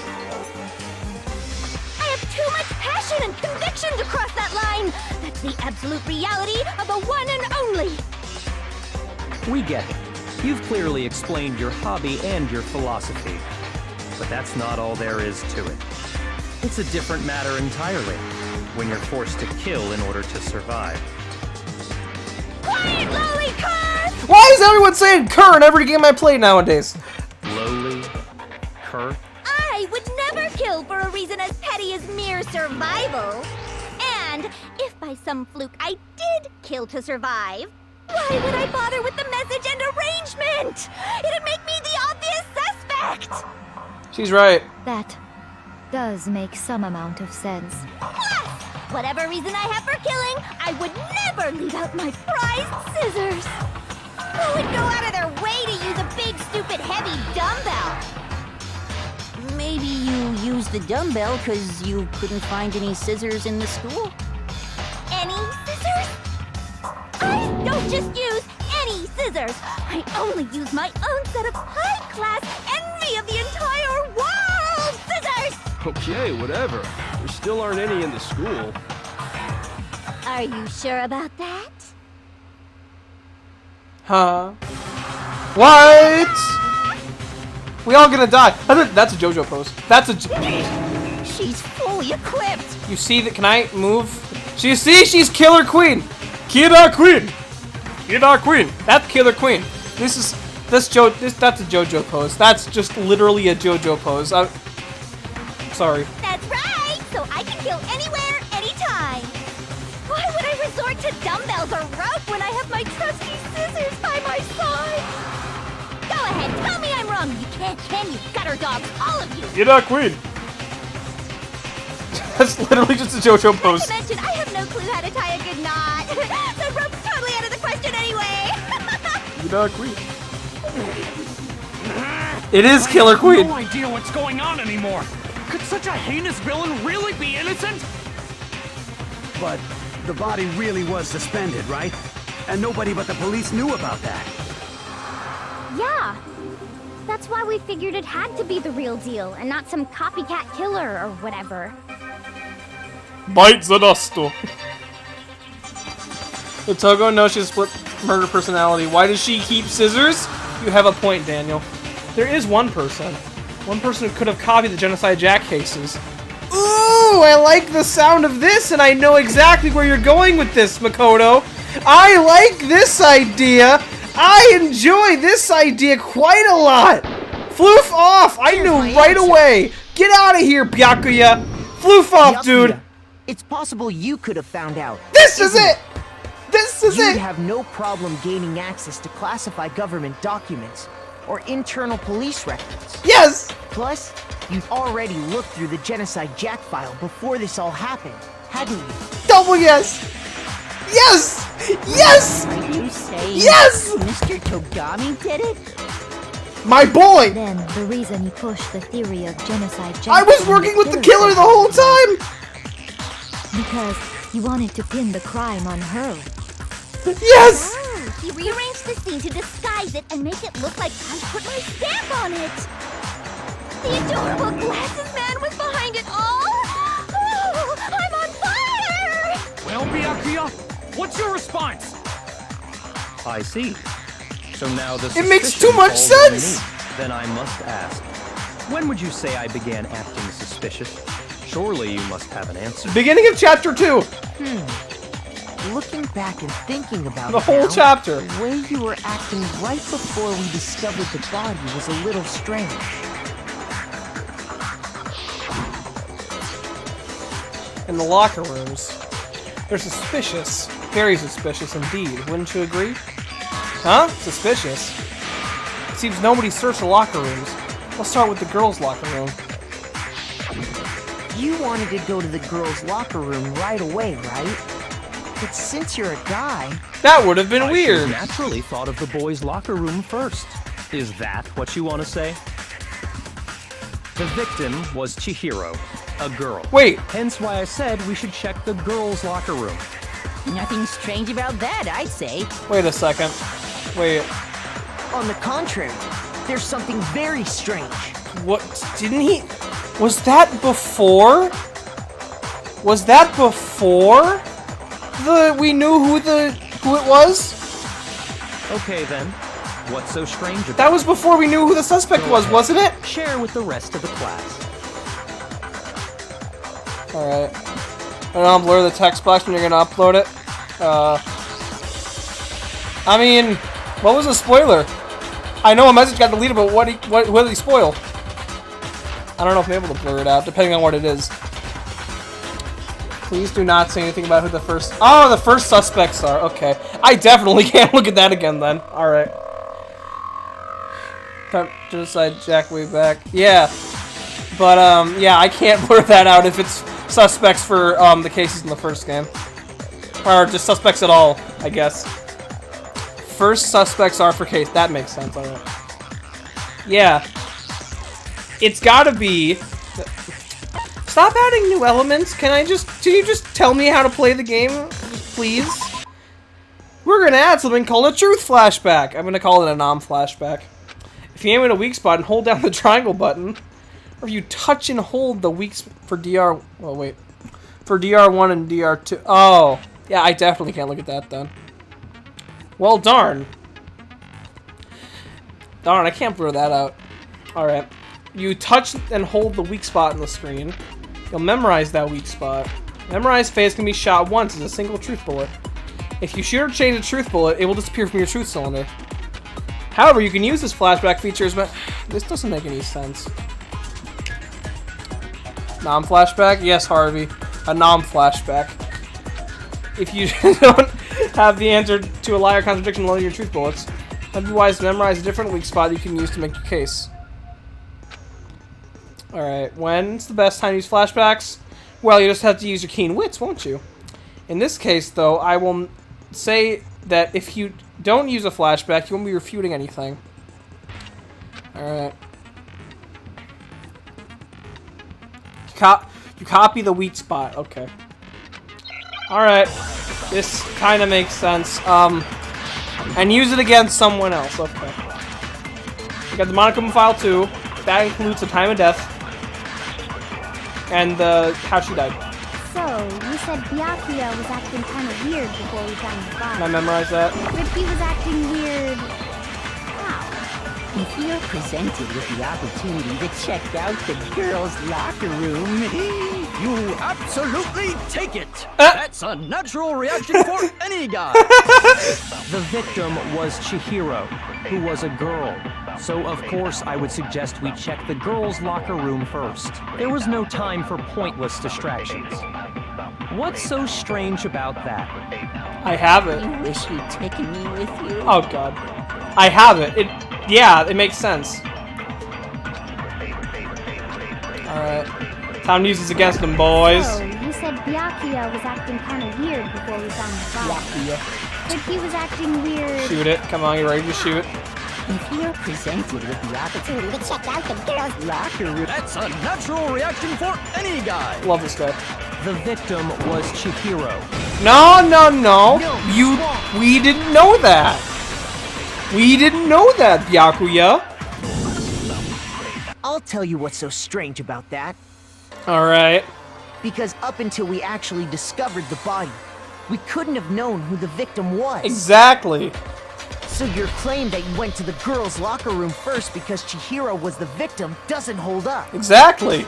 I have too much passion and conviction to cross that line. That's the absolute reality of the one and only. We get it. You've clearly explained your hobby and your philosophy. But that's not all there is to it. It's a different matter entirely, when you're forced to kill in order to survive. Quiet, lolly cur! Why is everyone saying "cur" in every game I play nowadays? Lowly? Cur? I would never kill for a reason as petty as mere survival. And if by some fluke I did kill to survive, why would I bother with the message and arrangement? It'd make me the obvious suspect! She's right. That does make some amount of sense. Plus, whatever reason I have for killing, I would never leave out my prized scissors. Who would go out of their way to use a big, stupid, heavy dumbbell? Maybe you used the dumbbell because you couldn't find any scissors in the school? Any scissors? I don't just use any scissors. I only use my own set of high-class envy of the entire world scissors! Okay, whatever. There still aren't any in the school. Are you sure about that? Huh? What? We all gonna die. That's a JoJo pose. That's a... She's fully equipped. You see that? Can I move? She's Killer Queen. Killer Queen. Killer Queen. That's Killer Queen. That's a JoJo pose. That's just literally a JoJo pose. I'm sorry. That's right! So I can kill anywhere, anytime! Why would I resort to dumbbells or rope when I have my trusty scissors by my side? Go ahead, tell me I'm wrong! You can't, can you? Gutter dogs, all of you! Killer Queen. That's literally just a JoJo pose. Not to mention, I have no clue how to tie a good knot. So rope's totally out of the question anyway! Killer Queen. It is Killer Queen. I have no idea what's going on anymore. Could such a heinous villain really be innocent? But the body really was suspended, right? And nobody but the police knew about that. Yeah. That's why we figured it had to be the real deal and not some copycat killer or whatever. Bite the duster. The Togo knows she's split murder personality. Why does she keep scissors? You have a point, Daniel. There is one person. One person who could have copied the Genocide Jack cases. Ooh, I like the sound of this, and I know exactly where you're going with this, Makoto. I like this idea. I enjoy this idea quite a lot. Floof off. I knew right away. Get out of here, Byakuya. Floof off, dude. It's possible you could have found out. This is it. This is You'd it. have no problem gaining access to classified government documents or internal police records. Yes! Plus, you'd already looked through the Genocide Jack file before this all happened, hadn't you? Double yes! Yes! Yes! Are you saying Yes! Mr. Togami did it? My boy! Then the reason you pushed the theory of Genocide Jack... I was working with the killer the whole time! Because you wanted to pin the crime on her. Yes! Oh, he rearranged the scene to disguise it and make it look like I put my stamp on it. The adorable glasses man was behind it all. Oh, I'm on fire! Well, Byakuya, what's your response? I see. So now the It makes too suspicion much falls on sense! me. Then I must ask, when would you say I began acting suspicious? Surely you must have an answer. Beginning of chapter 2. Looking back and thinking about The it whole now, chapter. the way you were acting right before we discovered the body was a little strange. In the locker rooms. They're suspicious. Very suspicious indeed. Wouldn't you agree? Huh? Suspicious? It seems nobody searched the locker rooms. Let's start with the girls' locker room. You wanted to go to the girls' locker room right away, right? But since you're a guy... That would have been I weird. naturally thought of the boys' locker room first. Is that what you want to say? The victim was Chihiro, a girl. Wait. Hence why I said we should check the girls' locker room. Nothing strange about that, I'd say. Wait a second. Wait. On the contrary, there's something very strange. What? Didn't he? Was that before? Was that before we knew who it was? Okay then, what's so strange about That was before we knew who the suspect was, wasn't it? Share with the rest of the class. Alright. And I'll blur the text box when you're gonna upload it. I mean, what was the spoiler? I know a message got deleted, but what did he spoil? I don't know if I'm able to blur it out, depending on what it is. Please do not say anything about who the first... Oh, the first suspects are. Okay. I definitely can't look at that again, then. Alright. Genocide Jack way back. Yeah. But, yeah, I can't blur that out if it's suspects for, the cases in the first game. Or just suspects at all, I guess. First suspects are for case. That makes sense, alright. Yeah. It's gotta be... Stop adding new elements. Can you just tell me how to play the game? Just please? We're gonna add something called a truth flashback. I'm gonna call it a non-flashback. If you aim at a weak spot and hold down the triangle button, or if you touch and hold the weak for DR... Oh, wait. For DR1 and DR2... Oh. Yeah, I definitely can't look at that then. Well, darn. Darn, I can't blur that out. Alright. You touch and hold the weak spot on the screen. You'll memorize that weak spot. Memorized phase can be shot once as a single truth bullet. If you shoot or change a truth bullet, it will disappear from your truth cylinder. However, you can use this flashback features, but this doesn't make any sense. Nom-flashback? Yes, Harvey. A nom-flashback. If you don't have the answer to a lie or contradiction in one of your truth bullets, it'd be wise to memorize a different weak spot you can use to make your case. Alright, when's the best time to use flashbacks? Well, you just have to use your keen wits, won't you? In this case, though, I will say that if you don't use a flashback, you won't be refuting anything. Alright. You copy the weak spot. Okay. Alright. This kind of makes sense. And use it against someone else. Okay. You got the Monokuma file too. That includes the time of death. And how she died. So, you said Byakuya was acting kind of weird before we found the body. Can I memorize that? But he was acting weird... If you're presented with the opportunity to check out the girls' locker room, you absolutely take it! That's a natural reaction for any guy! The victim was Chihiro, who was a girl. So, of course, I would suggest we check the girls' locker room first. There was no time for pointless distractions. What's so strange about that? I have it. You wish you'd taken me with you? Oh, God. I have it. Yeah, it makes sense. Alright. Time to use this against them, boys. So, you said Byakuya was acting kind of weird before we found the body. But he was acting weird... Shoot it. Come on, you ready to shoot? If you're presented with the opportunity to check out the girls' locker room... That's a natural reaction for any guy! Love this guy. The victim was Chihiro. No. We didn't know that. We didn't know that, Byakuya. I'll tell you what's so strange about that. Alright. Because up until we actually discovered the body, we couldn't have known who the victim was. Exactly. So your claim that you went to the girls' locker room first because Chihiro was the victim doesn't hold up. Exactly.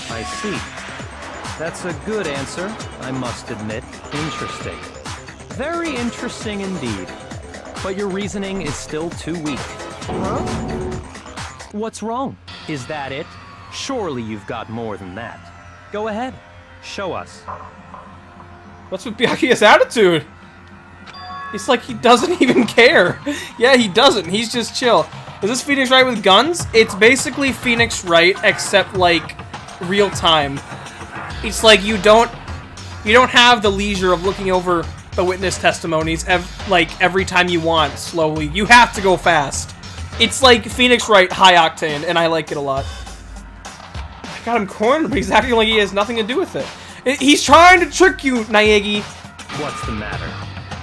I see. That's a good answer, I must admit. Interesting. Very interesting indeed. But your reasoning is still too weak. Huh? What's wrong? Is that it? Surely you've got more than that. Go ahead. Show us. What's with Byakuya's attitude? It's like he doesn't even care. Yeah, he doesn't. He's just chill. Is this Phoenix Wright with guns? It's basically Phoenix Wright, except like real time. It's like you don't have the leisure of looking over the witness testimonies every time you want slowly. You have to go fast. It's like Phoenix Wright high octane, and I like it a lot. I got him cornered, but he's acting like he has nothing to do with it. He's trying to trick you, Naegi. What's the matter?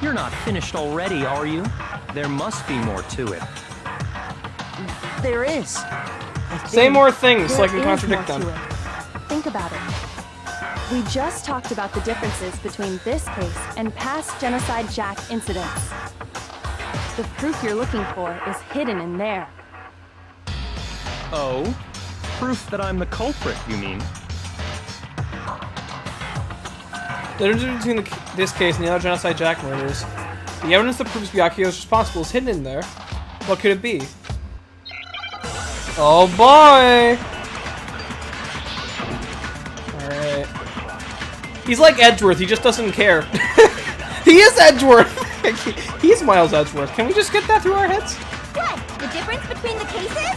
You're not finished already, are you? There must be more to it. There is. Say more things so I can contradict them. Think about it. We just talked about the differences between this case and past Genocide Jack incidents. The proof you're looking for is hidden in there. Oh? Proof that I'm the culprit, you mean? The difference between this case and the other Genocide Jack murders, the evidence that proves Byakuya is responsible is hidden in there. What could it be? Oh boy! Alright. He's like Edgeworth, he just doesn't care. He is Edgeworth! He's Miles Edgeworth. Can we just get that through our heads? What? The difference between the cases?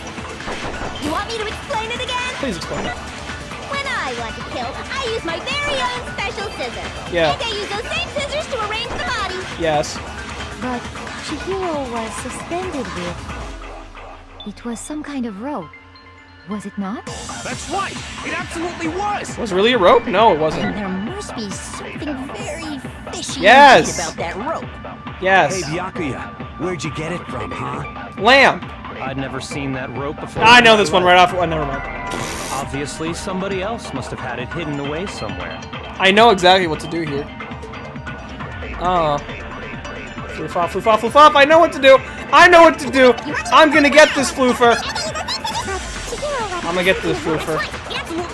You want me to explain it again? Please explain it. When I want to kill, I use my very own special scissors. Yeah. And I use those same scissors to arrange the body. Yes. But Chihiro was suspended with... It was some kind of rope. Was it not? That's right! It absolutely was! Was it really a rope? No, it wasn't. And there must be something very fishy Yes! about that rope. Yes. Hey, Byakuya, where'd you get it from, huh? Lamp. I'd never seen that rope before. I know this one right off. Oh, never mind. Obviously, somebody else must have had it hidden away somewhere. I know exactly what to do here. Floof off, floof off, floof off. I know what to do. I know what to do. I'm gonna get this floofer. I'm gonna get to this roofer.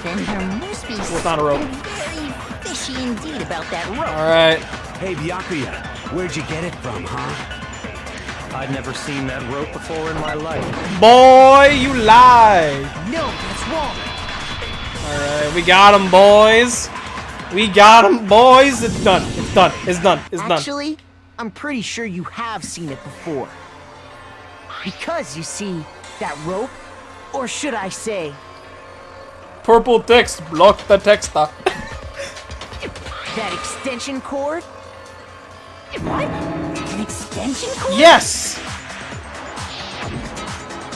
Then there must be It's not a rope. very fishy indeed about that rope. Alright. Hey, Byakuya, where'd you get it from, huh? I've never seen that rope before in my life. Boy, you lie! No, that's wrong. Alright, we got him, boys. We got him, boys. It's done. It's done. It's done. It's done. Actually, I'm pretty sure you have seen it before. Because, you see, that rope, or should I say... Purple text. Block the texter. that extension cord? What? An extension cord? Yes!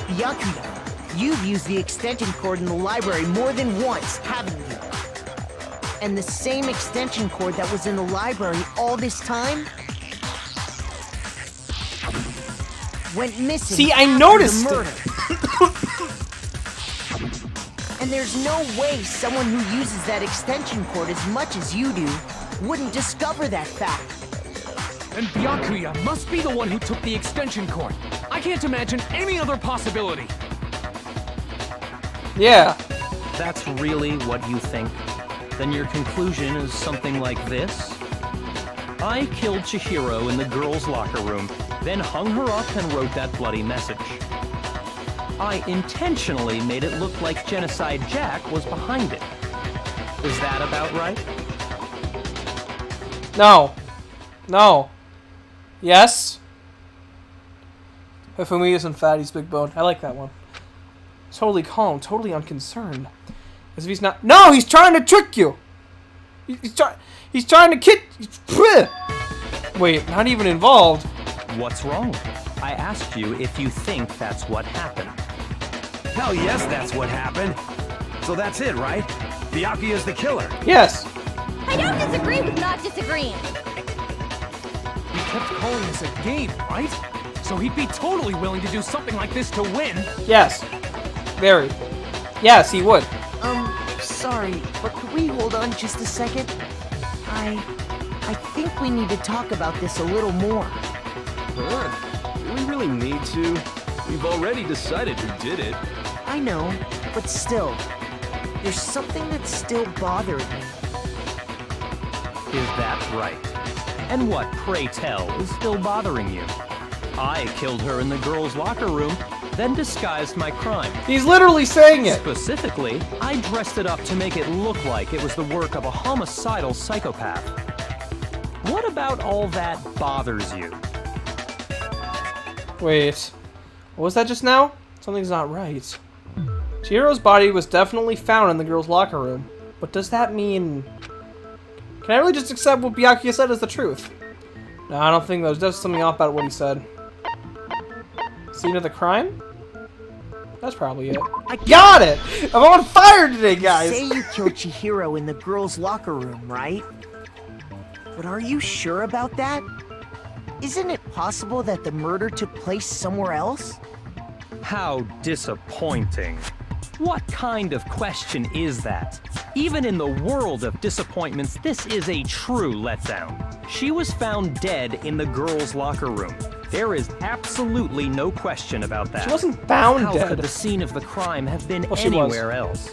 Byakuya, you've used the extension cord in the library more than once, haven't you? And the same extension cord that was in the library all this time went missing. See, I after noticed the murder. And there's no way someone who uses that extension cord as much as you do wouldn't discover that fact. And Byakuya must be the one who took the extension cord. I can't imagine any other possibility. Yeah. That's really what you think? Then your conclusion is something like this? I killed Chihiro in the girls' locker room, then hung her up and wrote that bloody message. I intentionally made it look like Genocide Jack was behind it. Is that about right? No. No. Yes? Hifumiya's and Fatty's big bone. I like that one. Totally calm, totally unconcerned. As if he's not. No, he's trying to trick you. He's trying to kid. Wait, not even involved. What's wrong? I asked you if you think that's what happened. Hell yes, that's what happened. So that's it, right? Byakuya's the killer. Yes. I don't disagree with not disagreeing. He kept calling this a game, right? So he'd be totally willing to do something like this to win. Yes. Very. Yes, he would. Sorry, but could we hold on just a second? I think we need to talk about this a little more. Huh? Do we really need to? We've already decided who did it. I know, but still, there's something that's still bothering me. Is that right? And what, pray tell, is still bothering you? I killed her in the girls' locker room, then disguised my crime. He's literally saying it. Specifically, I dressed it up to make it look like it was the work of a homicidal psychopath. What about all that bothers you? Wait. What was that just now? Something's not right. Chihiro's body was definitely found in the girls' locker room. But does that mean... Can I really just accept what Byakuya said as the truth? No, I don't think there's just something off about what he said. Scene of the crime? That's probably it. I got it! I'm on fire today, guys! You say you killed Chihiro in the girls' locker room, right? But are you sure about that? Isn't it possible that the murder took place somewhere else? How disappointing. What kind of question is that? Even in the world of disappointments, this is a true letdown. She was found dead in the girls' locker room. There is absolutely no question about that. She wasn't found dead. How could the scene of the crime have been anywhere else?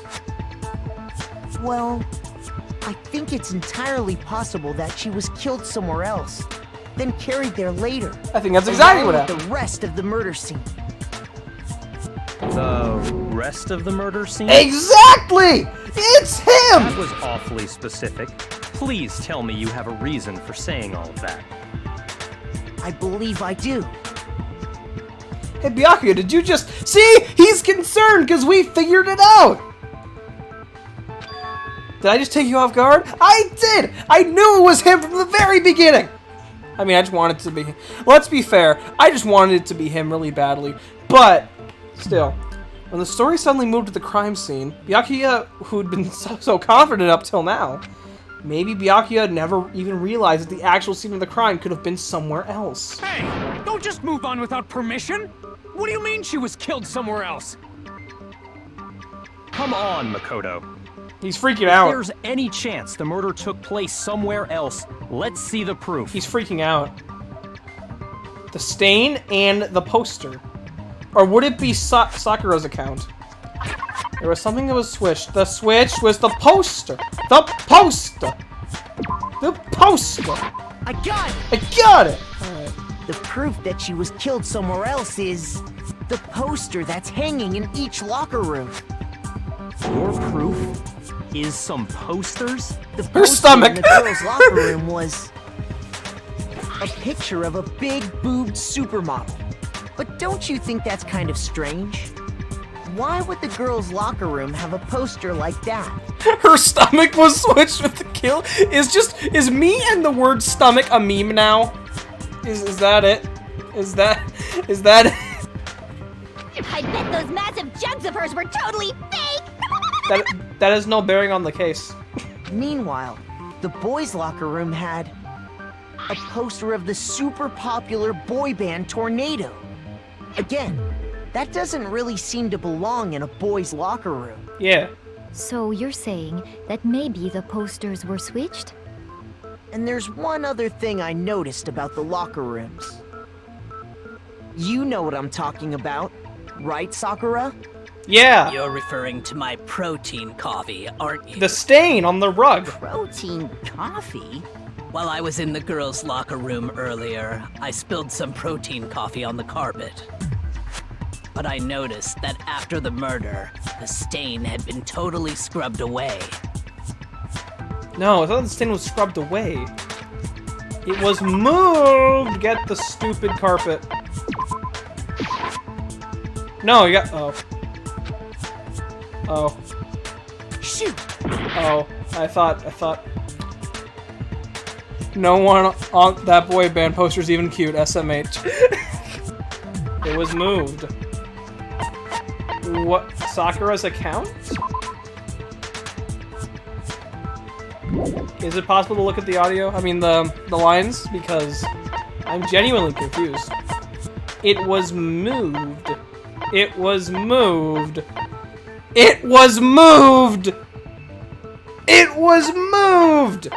Well, I think it's entirely possible that she was killed somewhere else, then carried there later. I think that's exactly what happened. The rest of the murder scene. The rest of the murder scene? Exactly! It's him! That was awfully specific. Please tell me you have a reason for saying all of that. I believe I do. Hey, Byakuya, did you just... See? He's concerned because we figured it out! Did I just take you off guard? I did! I knew it was him from the very beginning! I mean, I just wanted it to be... Let's be fair. I just wanted it to be him really badly. But, still. When the story suddenly moved to the crime scene, Byakuya, who'd been so confident up till now, maybe Byakuya never even realized that the actual scene of the crime could have been somewhere else. Hey, don't just move on without permission. What do you mean she was killed somewhere else? Come on, Makoto. He's freaking out. If there's any chance the murder took place somewhere else, let's see the proof. He's freaking out. The stain and the poster. Or would it be Sakura's account? There was something that was switched. The switch was the poster. The poster. The poster. I got it! I got it! Alright. The proof that she was killed somewhere else is the poster that's hanging in each locker room. Your proof is some posters? The Her poster stomach. in the girls' locker room was a picture of a big boobed supermodel. But don't you think that's kind of strange? Why would the girls' locker room have a poster like that? Her stomach was switched with the kill. Is me and the word stomach a meme now? Is that it? Is that it? I bet those massive jugs of hers were totally fake! That has no bearing on the case. Meanwhile, the boys' locker room had a poster of the super popular boy band Tornado. Again, that doesn't really seem to belong in a boys' locker room. Yeah. So you're saying that maybe the posters were switched? And there's one other thing I noticed about the locker rooms. You know what I'm talking about, right, Sakura? Yeah. You're referring to my protein coffee, aren't you? The stain on the rug. Protein coffee? While I was in the girls' locker room earlier, I spilled some protein coffee on the carpet. But I noticed that after the murder, the stain had been totally scrubbed away. No, I thought the stain was scrubbed away. It was moved! Get the stupid carpet. No, you got... Oh. Oh. Shoot! Oh. I thought... No one on that boy band poster's even cute, SMH. It was moved. What? Sakura's account? Is it possible to look at the audio? I mean, the lines? Because I'm genuinely confused. It was moved. It was moved. It was moved! It was moved!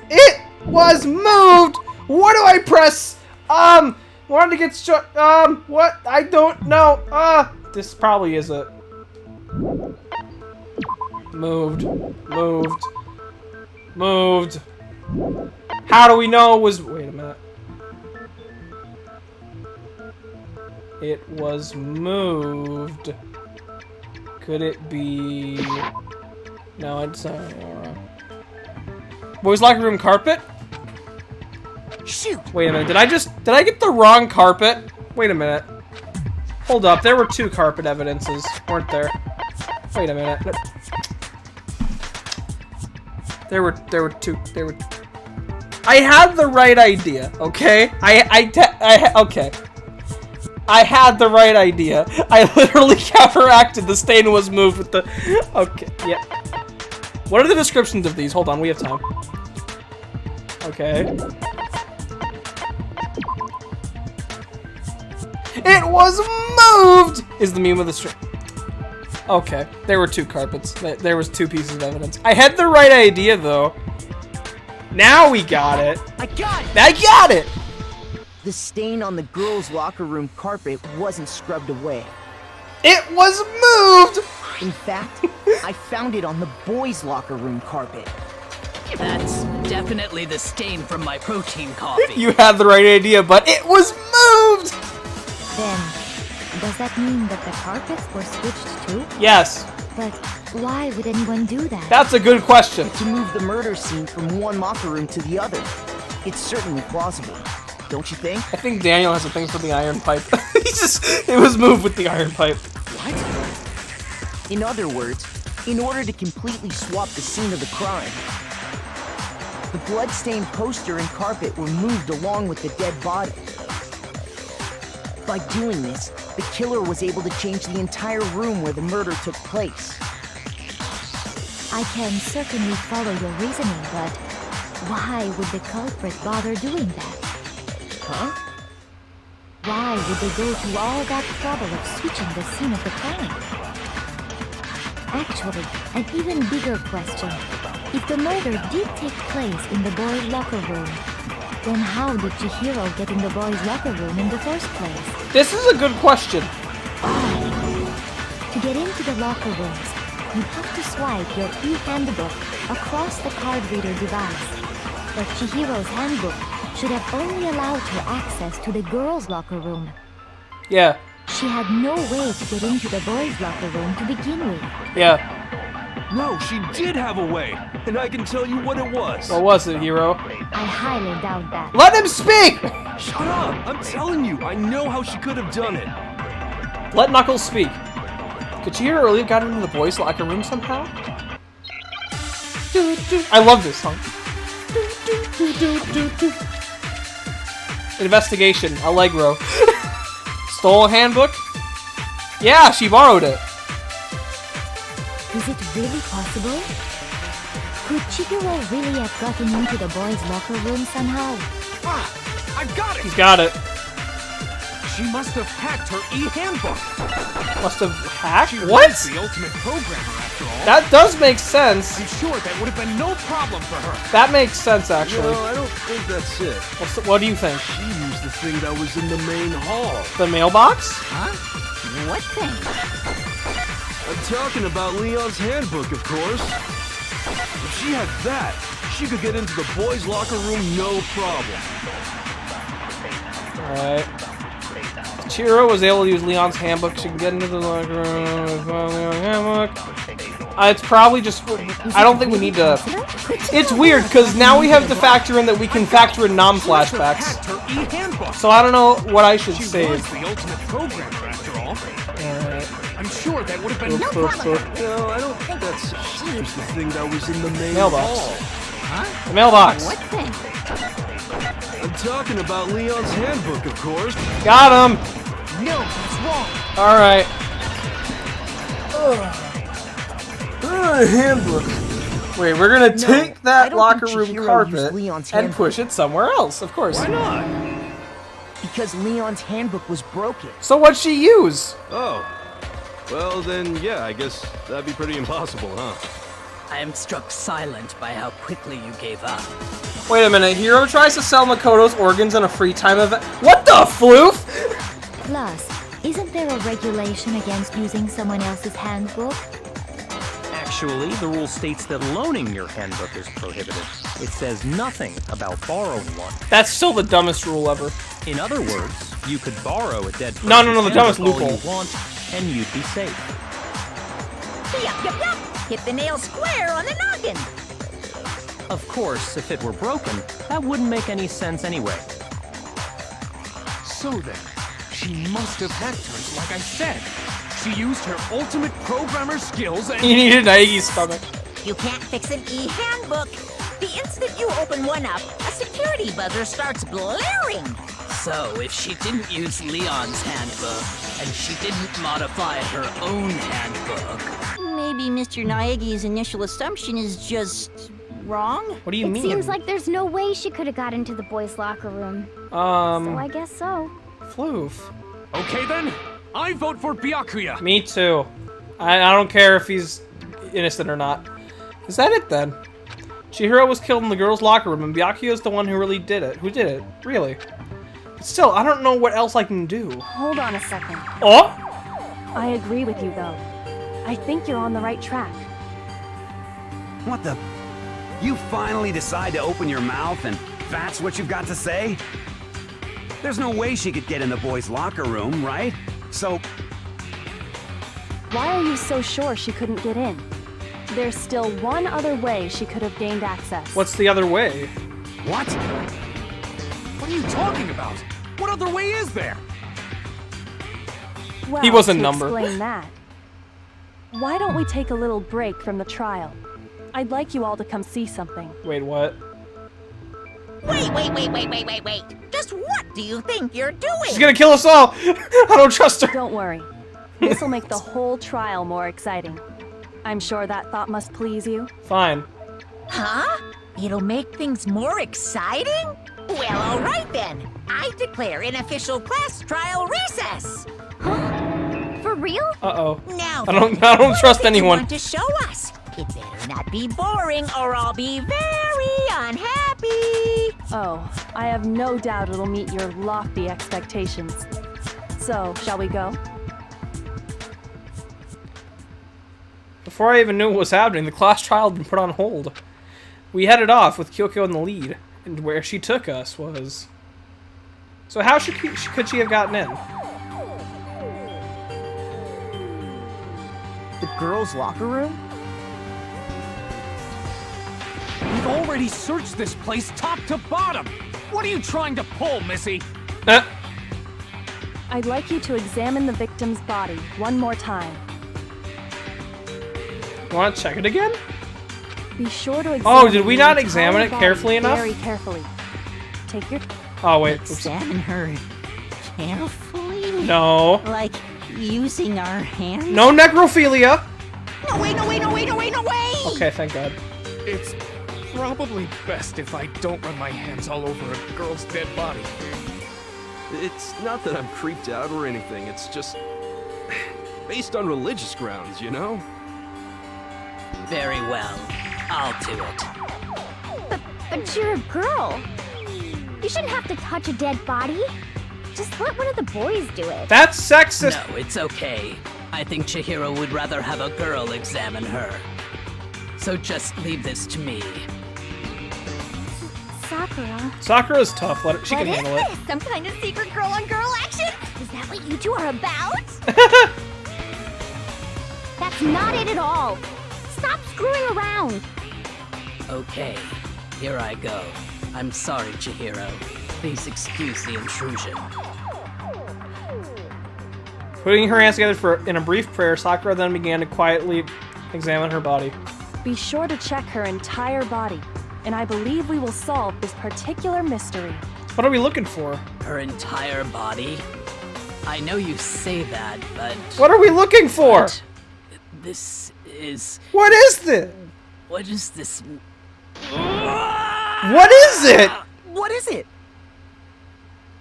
It was moved! What do I press? Wanted to get shut. What? I don't know. This probably is it. Moved. Moved. Moved. How do we know it was... Wait a minute. It was moved. Could it be... No, it's not. Boys' locker room carpet? Shoot! Wait a minute, did I get the wrong carpet? Wait a minute. Hold up, there were two carpet evidences, weren't there? Wait a minute. There were two, I had the right idea, okay? Okay. I had the right idea. I literally counteracted the stain was moved with the... Okay, yeah. What are the descriptions of these? Hold on, we have time. Okay. It was moved! Is the meme of the stream. Okay, there were two carpets. There was two pieces of evidence. I had the right idea, though. Now we got it. I got it! I got it! The stain on the girls' locker room carpet wasn't scrubbed away. It was moved! In fact, I found it on the boys' locker room carpet. That's definitely the stain from my protein coffee. You had the right idea, but it was moved! Then, does that mean that the carpets were switched too? Yes. But why would anyone do that? That's a good question. To move the murder scene from one locker room to the other. It's certainly plausible, don't you think? I think Daniel has a thing for the iron pipe. It was moved with the iron pipe. What? In other words, in order to completely swap the scene of the crime, the blood-stained poster and carpet were moved along with the dead body. By doing this, the killer was able to change the entire room where the murder took place. I can certainly follow your reasoning, but why would the culprit bother doing that? Huh? Why would they go to all that trouble of switching the scene of the crime? Actually, an even bigger question. If the murder did take place in the boys' locker room, then how did Chihiro get in the boys' locker room in the first place? This is a good question. Why? get into the locker rooms, you have to swipe your e-handbook across the card reader device. But Chihiro's handbook should have only allowed her access to the girls' locker room. Yeah. She had no way to get into the boys' locker room to begin with. Yeah. No, she did have a way, and I can tell you what it was. What was it, Hiro? I highly doubt that. Let him speak! Shut up! I'm telling you, I know how she could have done it. Let Knuckles speak. Could Chihiro really have gotten into the boys' locker room somehow? I love this song. Investigation. Allegro. Stole a handbook? Yeah, she borrowed it. Is it really possible? Could Chihiro really have gotten into the boys' locker room somehow? Ah, I've got it! He's got it. She must have hacked her e-handbook. Must have hacked? She What? was the ultimate programmer, after all. That does make sense. I'm sure that would have been no problem for her. That makes sense, actually. No, I don't think that's it. What do you think? She used the thing that was in the main hall. The mailbox? Huh? What thing? I'm talking about Leon's handbook, of course. If she had that, she could get into the boys' locker room no problem. Alright. Chihiro was able to use Leon's handbook. She can get into the locker room with Leon's handbook. It's probably just... I don't think we need to... It's weird, because now we have to factor in that we can factor in non-flashbacks. So I don't know what I should save. She was the ultimate programmer, after all. Alright. I'm sure that would have been no problem. No, I don't think that's... She used the thing that was in the main Mailbox. hall. Huh? The mailbox. What thing? I'm talking about Leon's handbook, of course. Got him! No, that's wrong. Alright. Handbook. Wait, we're gonna take that locker room carpet and push it somewhere else, of course. Why not? Because Leon's handbook was broken. So what'd she use? Oh. Well, then, yeah, I guess that'd be pretty impossible, huh? I am struck silent by how quickly you gave up. Wait a minute, Hiro tries to sell Makoto's organs in a free time event. What the floof? Plus, isn't there a regulation against using someone else's handbook? Actually, the rule states that loaning your handbook is prohibited. It says nothing about borrowing one. That's still the dumbest rule ever. In other words, you could borrow a dead person's No, the dumbest handbook all loophole. you want, and you'd be safe. Yup. Hit the nail square on the noggin. Of course, if it were broken, that wouldn't make any sense anyway. So then, she must have hacked hers, like I said. She used her ultimate programmer skills and... He needed Naegi's stomach. You can't fix an e-handbook. The instant you open one up, a security buzzer starts blaring. So, if she didn't use Leon's handbook, and she didn't modify her own handbook... Maybe Mr. Naegi's initial assumption is just wrong? What do you mean? It seems like there's no way she could have got into the boys' locker room. So I guess so. Floof. Okay then, I vote for Byakuya. Me too. I don't care if he's innocent or not. Is that it then? Chihiro was killed in the girls' locker room, and Byakuya is the one who really did it. Who did it? Really? But still, I don't know what else I can do. Hold on a second. Oh? I agree with you, though. I think you're on the right track. What the? You finally decide to open your mouth and that's what you've got to say? There's no way she could get in the boys' locker room, right? So... Why are you so sure she couldn't get in? There's still one other way she could have gained access. What's the other way? What? What are you talking about? What other way is there? Well, He was a to number. explain that, why don't we take a little break from the trial? I'd like you all to come see something. Wait, what? Wait. Just what do you think you're doing? She's gonna kill us all! I don't trust her! Don't worry. This will make the whole trial more exciting. I'm sure that thought must please you. Fine. Huh? It'll make things more exciting? Well, all right then. I declare an official class trial recess. For real? Uh-oh. Now, I don't trust what did you anyone. want to show us? It better not be boring, or I'll be very unhappy. Oh, I have no doubt it'll meet your lofty expectations. So, shall we go? Before I even knew what was happening, the class trial had been put on hold. We headed off with Kyoko in the lead, and where she took us was... So how could she have gotten in? The girls' locker room? We've already searched this place top to bottom. What are you trying to pull, Missy? I'd like you to examine the victim's body one more time. You want to check it again? Be sure to examine. Oh, did we not the examine entire it carefully body enough? Very carefully. Take your. Oh wait. Examine her carefully? No. Like using our hands? No necrophilia. No way, no way, no way, no way, no way! Okay, thank God. It's probably best if I don't run my hands all over a girl's dead body. It's not that I'm creeped out or anything, it's just... based on religious grounds, you know? Very well. I'll do it. But you're a girl. You shouldn't have to touch a dead body. Just let one of the boys do it. That's sexist. No, it's okay. I think Chihiro would rather have a girl examine her. So just leave this to me. Sakura. Sakura's tough. She can handle it. Some kind of secret girl-on-girl action? Is that what you two are about? That's not it at all. Stop screwing around. Okay, here I go. I'm sorry, Chihiro. Please excuse the intrusion. Putting her hands together in a brief prayer, Sakura then began to quietly examine her body. Be sure to check her entire body, and I believe we will solve this particular mystery. What are we looking for? Her entire body? I know you say that, but... What are we looking for? This is... What is this? What is this? What is it? What is it?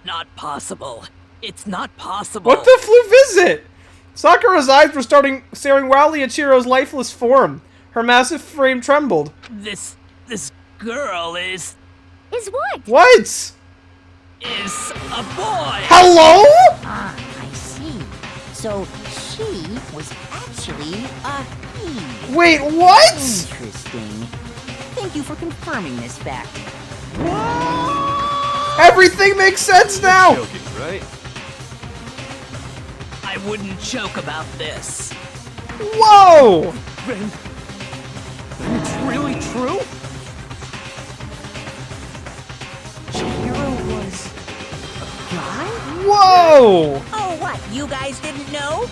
Not possible. It's not possible. What the floof is it? Sakura's eyes were staring wildly at Chihiro's lifeless form. Her massive frame trembled. This girl is... Is what? What? Is a boy. Hello? Ah, I see. So she was actually a he. Wait, what? Interesting. Thank you for confirming this fact. Everything makes sense now. Joking, right? I wouldn't joke about this. Whoa! Then it's really true? Chihiro was a guy? Whoa! Oh, what? You guys didn't know?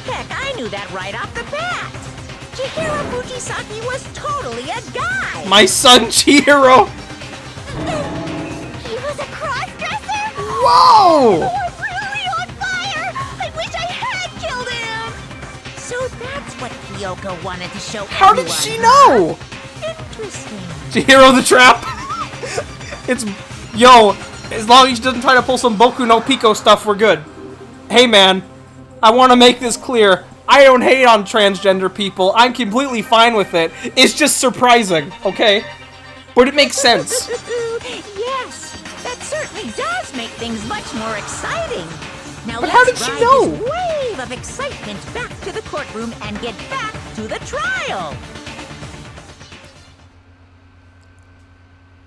Heck, I knew that right off the bat. Chihiro Fujisaki was totally a guy. My son Chihiro. He was a cross-dresser? Whoa! Oh, I'm really on fire! I wish I had killed him! So that's what Kyoko wanted to show How did everyone, she huh? know? Interesting. Chihiro the trap. It's as long as she doesn't try to pull some Boku no Pico stuff, we're good. Hey man, I want to make this clear. I don't hate on transgender people. I'm completely fine with it. It's just surprising, okay? But it makes sense. Yes, that certainly does make things much more exciting. Now But how let's did she ride know? this wave of excitement back to the courtroom and get back to the trial.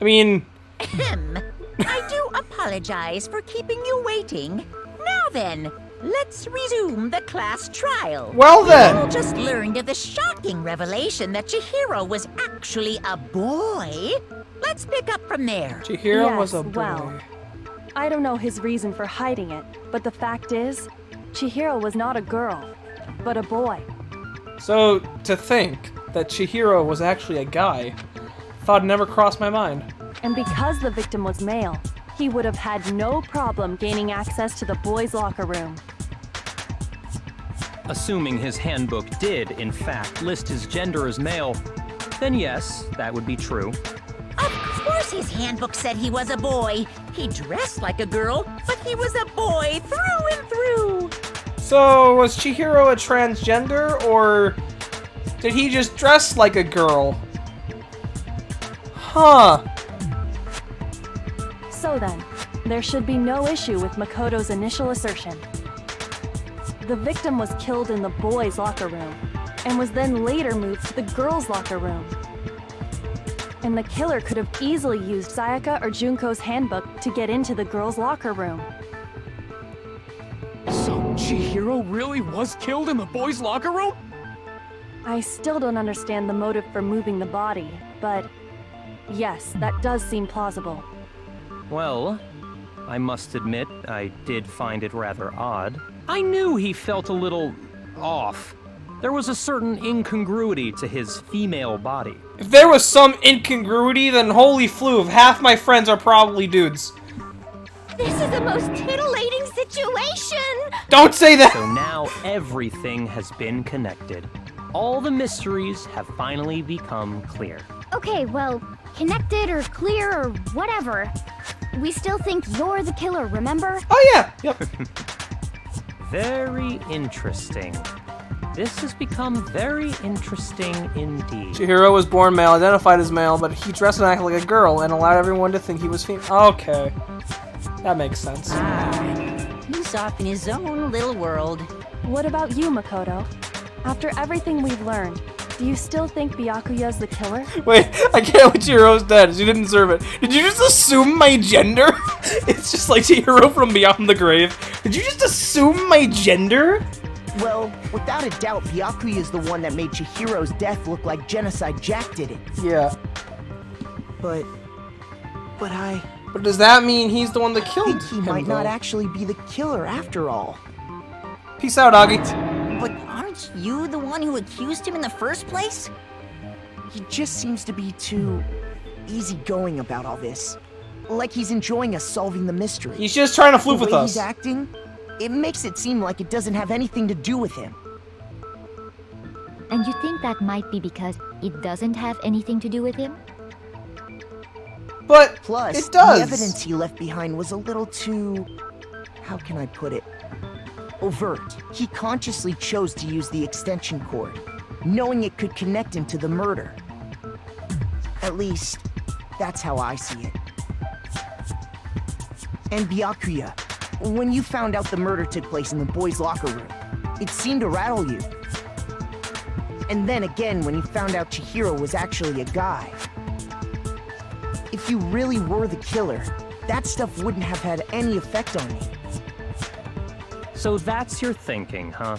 I mean... I do apologize for keeping you waiting. Now then, let's resume the class trial. Well then. We all just learned of the shocking revelation that Chihiro was actually a boy. Let's pick up from there. Chihiro was a boy. Well, I don't know his reason for hiding it, but the fact is, Chihiro was not a girl, but a boy. So, to think that Chihiro was actually a guy, thought never crossed my mind. And because the victim was male, he would have had no problem gaining access to the boys' locker room. Assuming his handbook did, in fact, list his gender as male, then yes, that would be true. Of course his handbook said he was a boy. He dressed like a girl, but he was a boy through and through. So, was Chihiro a transgender, or did he just dress like a girl? Huh. So then, there should be no issue with Makoto's initial assertion. The victim was killed in the boys' locker room, and was then later moved to the girls' locker room. And the killer could have easily used Sayaka or Junko's handbook to get into the girls' locker room. So Chihiro really was killed in the boys' locker room? I still don't understand the motive for moving the body, but yes, that does seem plausible. Well, I must admit, I did find it rather odd. I knew he felt a little off. There was a certain incongruity to his female body. If there was some incongruity, then holy flu, half my friends are probably dudes. This is the most titillating situation! Don't say that! So now everything has been connected. All the mysteries have finally become clear. Okay, well, connected or clear or whatever. We still think you're the killer, remember? Oh yeah, yep. Very interesting. This has become very interesting indeed. Chihiro was born male, identified as male, but he dressed and acted like a girl and allowed everyone to think he was female. Okay. That makes sense. He's off in his own little world. What about you, Makoto? After everything we've learned, do you still think Byakuya's the killer? Wait, I can't believe Chihiro's dead. She didn't deserve it. Did you just assume my gender? It's just like Chihiro from Beyond the Grave. Did you just assume my gender? Well, without a doubt, Byakuya is the one that made Chihiro's death look like Genocide Jack did it. Yeah. But But does that mean he's the one that I killed think he him, might though? not actually be the killer after all. Peace out, Augie. But aren't you the one who accused him in the first place? He just seems to be too easygoing about all this. Like he's enjoying us solving the mystery. He's just trying to floof with The way us. he's acting, it makes it seem like it doesn't have anything to do with him. And you think that might be because it doesn't have anything to do with him? But plus, it does. The evidence he left behind was a little too... how can I put it? Overt. He consciously chose to use the extension cord, knowing it could connect him to the murder. At least, that's how I see it. And Byakuya, when you found out the murder took place in the boys' locker room, it seemed to rattle you. And then again, when you found out Chihiro was actually a guy. If you really were the killer, that stuff wouldn't have had any effect on you. So that's your thinking, huh?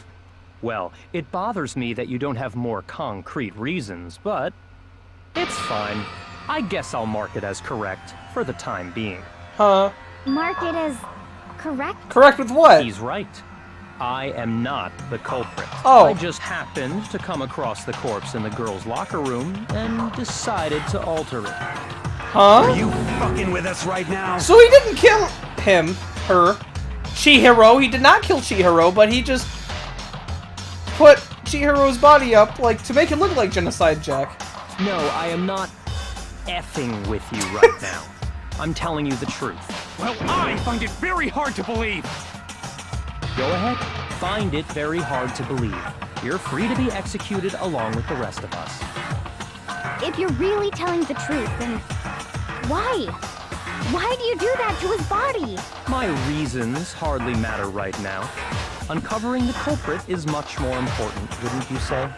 Well, it bothers me that you don't have more concrete reasons, but it's fine. I guess I'll mark it as correct for the time being. Huh? Mark it as correct? Correct with what? He's right. I am not the culprit. Oh. I just happened to come across the corpse in the girls' locker room and decided to alter it. Huh? Are you fucking with us right now? So he didn't kill him, her, Chihiro. He did not kill Chihiro, but he just put Chihiro's body up, like, to make it look like Genocide Jack. No, I am not effing with you right now. I'm telling you the truth. Well, I find it very hard to believe. Go ahead. Find it very hard to believe. You're free to be executed along with the rest of us. If you're really telling the truth, then why? Why do you do that to his body? My reasons hardly matter right now. Uncovering the culprit is much more important, wouldn't you say?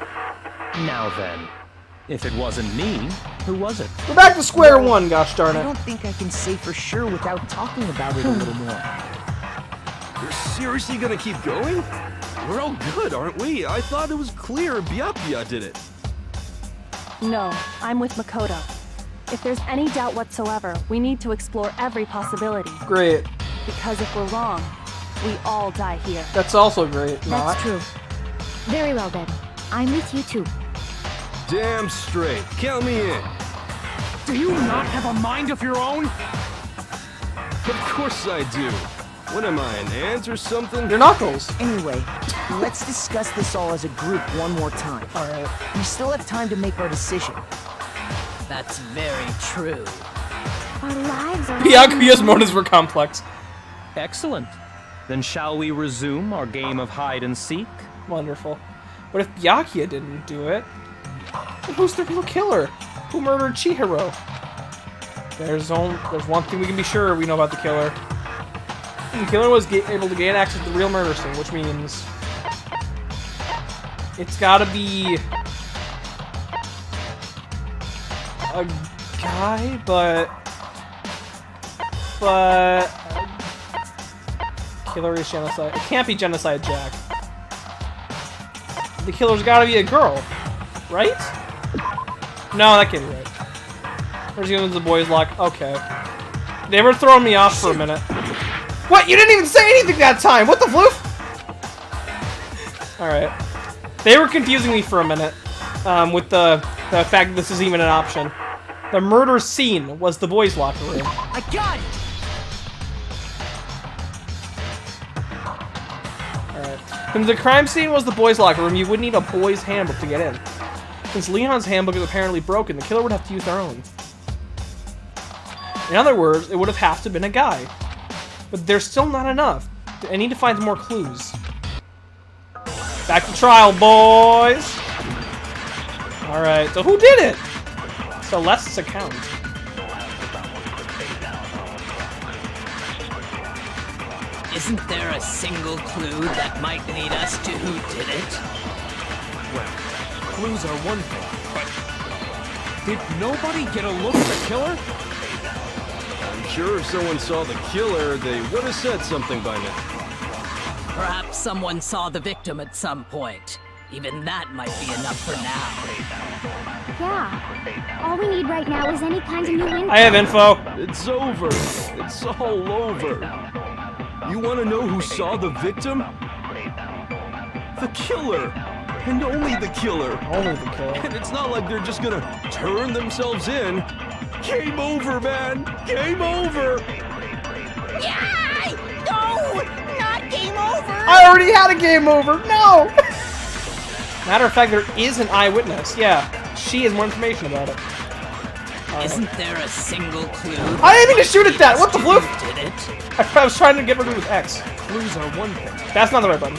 Now then, if it wasn't me, who was it? We're back to square one, gosh darn I it. don't think I can say for sure without talking about it a little more. You're seriously gonna keep going? We're all good, aren't we? I thought it was clear Byakuya did it. No, I'm with Makoto. If there's any doubt whatsoever, we need to explore every possibility. Great. Because if we're wrong, we all die here. That's also great. That's true. Very well then. I'm with you too. Damn straight. Count me in. Do you not have a mind of your own? Of course I do. What am I, an ant or something? Your knuckles. Anyway, let's discuss this all as a group one more time. Alright. We still have time to make our decision. That's very true. Our lives are... Byakuya's motives were complex. Excellent. Then shall we resume our game of hide and seek? Wonderful. But if Byakuya didn't do it, then who's the real killer? Who murdered Chihiro? There's one thing we can be sure we know about the killer. The killer was able to gain access to the real murder scene, which means It's gotta be a guy, but killer is Genocide. It can't be Genocide Jack. The killer's gotta be a girl, right? No, that can't be right. Where's going to the boys' lock? Okay. They were throwing me off for a minute. What? You didn't even say anything that time! What the floof? Alright. They were confusing me for a minute with the fact that this is even an option. The murder scene was the boys' locker room. I got it! Alright. Since the crime scene was the boys' locker room, you would need a boys' handbook to get in. Since Leon's handbook is apparently broken, the killer would have to use their own. In other words, it would have to been a guy. But there's still not enough. I need to find more clues. Back to trial, boys! Alright, so who did it? Celeste's account. Isn't there a single clue that might lead us to who did it? Well, clues are one thing, but did nobody get a look at the killer? I'm sure if someone saw the killer, they would have said something by now. Perhaps someone saw the victim at some point. Even that might be enough for now. Yeah. All we need right now is any kind of new info. I have info. It's over. It's all over. You want to know who saw the victim? The killer. And only the killer. Only the killer. And it's not like they're just gonna turn themselves in. Game over, man. Game over. Yeah! No! Not game over! I already had a game over. No! Matter of fact, there is an eyewitness. Yeah, she has more information about it. Isn't there a single clue? I didn't mean to shoot at that! What the floof? Did it? I was trying to get rid of his X. Clues are one thing. That's not the right button.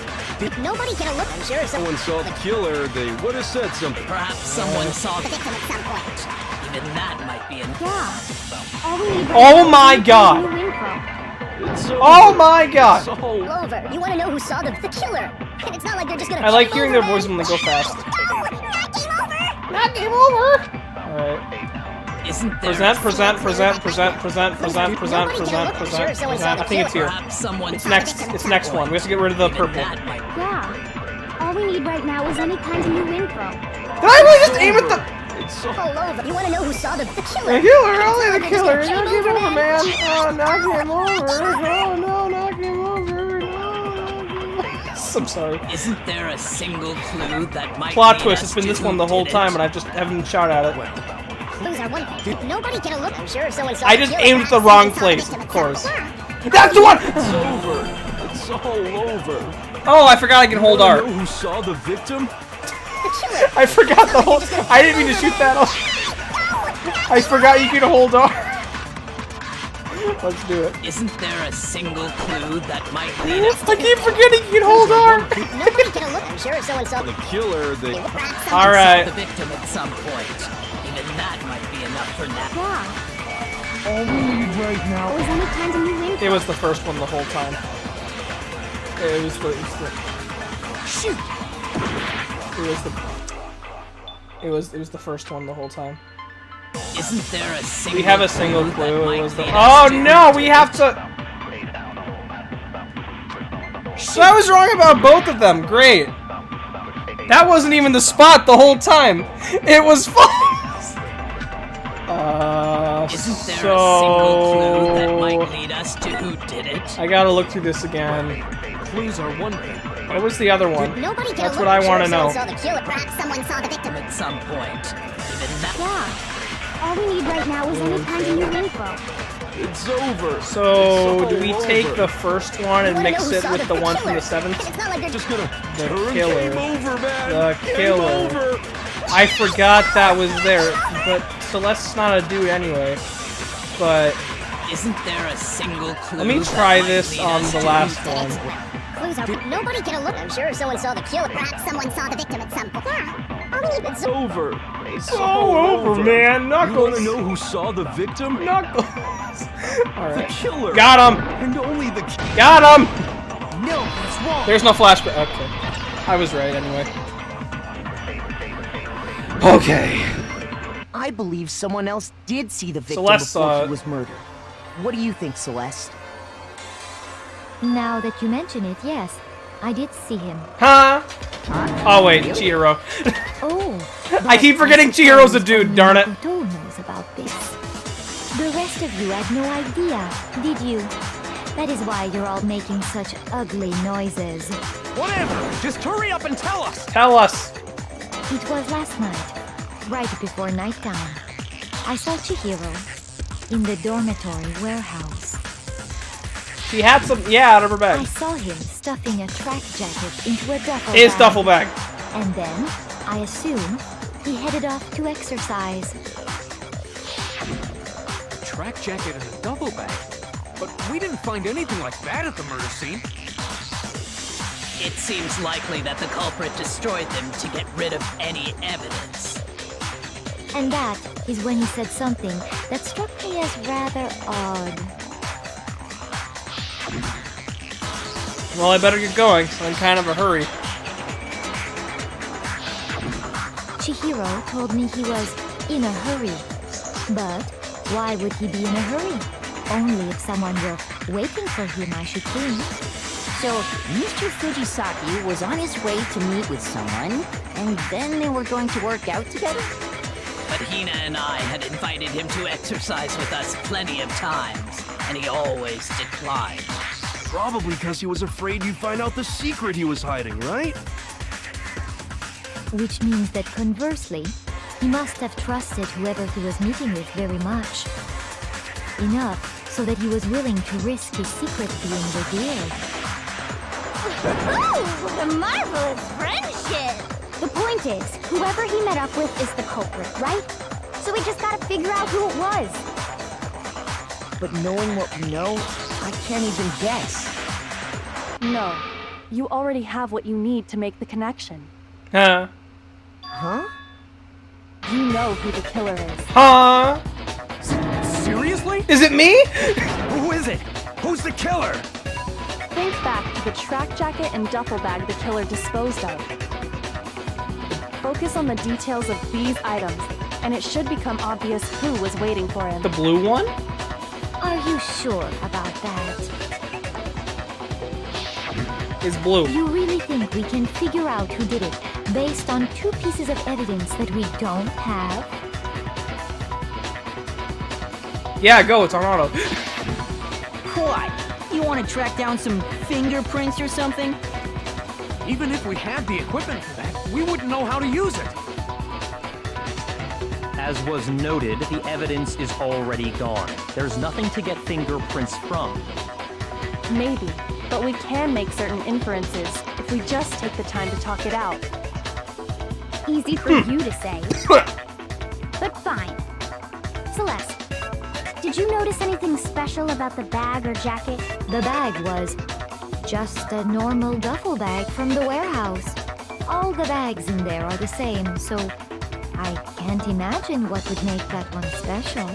Nobody get a look. I'm sure If someone saw the killer, they would have said something. Perhaps someone saw the victim at some point. Even that might be enough. Yeah. All we need Oh my god! new info. It's over. Oh my god! It's all Clover, you want to know who saw the killer? And it's not like they're just gonna. I like game hearing over, their voices man. when they go fast. No, not game over. Not game over! Alright. Isn't there Present. a I think it's here. Perhaps someone It's next. It's next one. We have to get rid of the purple. that might Yeah. All we need right now is any kind of new info. Did I really just aim at the... It's all Clover, you want to know who saw the killer? The killer, only the killer. Not game over, man. Oh, not game over. No, not game over. No. I'm sorry. Isn't there a single clue that might Plot lead twist. us It's been to this who one the whole did it? time, and I just haven't shot at it. Clues are one thing. Nobody get a look. I'm sure if someone saw I the just killer, aimed at the perhaps wrong someone saw the place, victim of at some course. point. That's the one! It's over. It's all over. Oh, I forgot I can hold Wanna R. know who saw the victim? I forgot the whole... I didn't mean to shoot that off. I forgot you could hold R. Let's do it. Isn't there a single clue that might lead us I keep forgetting you can hold R. Nobody get a look. I'm sure if someone saw The killer, they... perhaps All someone right. the victim at some point? Even that might be enough for now. Yeah. All we need right now Is any kind of new info. It was the first one the whole time. It was the... Shoot. It was the first one the whole time. Isn't there a single We have a single that clue. might It was the... lead Oh us to no, we have to... So I was wrong about both of them. Great. That wasn't even the spot the whole time. It was false. Isn't there a single clue that might lead us to who did it? I gotta look through this again. Clues are one thing. What was the other one? Nobody get That's a what look. I I'm sure want to if know. someone saw the killer. Perhaps someone saw the victim At some point. Even that. Yeah. All we need right now is any kind of new info. It's over. So, do we It's all take over. the first one and You wanna mix know who it saw with the one from killer? the seventh? And it's not like they're Just gonna The turn killer. game over, man. The Game killer. over. I forgot that was there, but Celeste's not a dude anyway. But Isn't there a single clue? let me that try might this lead on us the to last who did one. it? clues are. Nobody get a look. I'm sure if someone saw the killer. Perhaps someone saw the victim at some point. Yeah. All we need is Over. It's all over, man. You Knuckles. want to know who saw the victim? Knuckles. All The right. killer. Got him. And only the Got him. No, he's wrong. There's no flashback. Okay. I was right anyway. Okay. I believe someone else did see the victim Celeste saw before it. he was murdered. What do you think, Celeste? Now that you mention it, yes, I did see him. Huh? Oh wait, Chihiro. Oh. I keep forgetting Chihiro's a dude, darn it. Who knows about this? The rest of you had no idea, did you? That is why you're all making such ugly noises. Whatever! Just hurry up and tell us! Tell us. It was last night, right before nighttime. I saw Chihiro in the dormitory warehouse. She had some, yeah, out of her I bag. saw him stuffing a track jacket into a duffel bag. His duffel bag. And then, I assume, he headed off to exercise. A track jacket and a duffel bag? But we didn't find anything like that at the murder scene. It seems likely that the culprit destroyed them to get rid of any evidence. And that is when he said something that struck me as rather odd. Well, I better get going. I'm in kind of a hurry. Chihiro told me he was in a hurry. But why would he be in a hurry? Only if someone were waiting for him, I should think. So, Mr. Fujisaki was on his way to meet with someone, and then they were going to work out together? But Hina and I had invited him to exercise with us plenty of times, and he always declined. Probably because he was afraid you'd find out the secret he was hiding, right? Which means that conversely, he must have trusted whoever he was meeting with very much. Enough so that he was willing to risk his secret being revealed. What a marvelous friendship! The point is, whoever he met up with is the culprit, right? So we just gotta figure out who it was. But knowing what we know, I can't even guess. No. You already have what you need to make the connection. Huh? Huh? You know who the killer is. Huh? Seriously? Is it me? Who is it? Who's the killer? Think back to the track jacket and duffel bag the killer disposed of. Focus on the details of these items, and it should become obvious who was waiting for him. The blue one? Are you sure about that? Is blue. You really think we can figure out who did it based on two pieces of evidence that we don't have? Yeah, go, it's on auto. What? You want to track down some fingerprints or something? Even if we had the equipment for that, we wouldn't know how to use it. As was noted, the evidence is already gone. There's nothing to get fingerprints from. Maybe, but we can make certain inferences if we just take the time to talk it out. Easy for you to say. But fine. Celeste, did you notice anything special about the bag or jacket? The bag was just a normal duffel bag from the warehouse. All the bags in there are the same, so I can't imagine what would make that one special.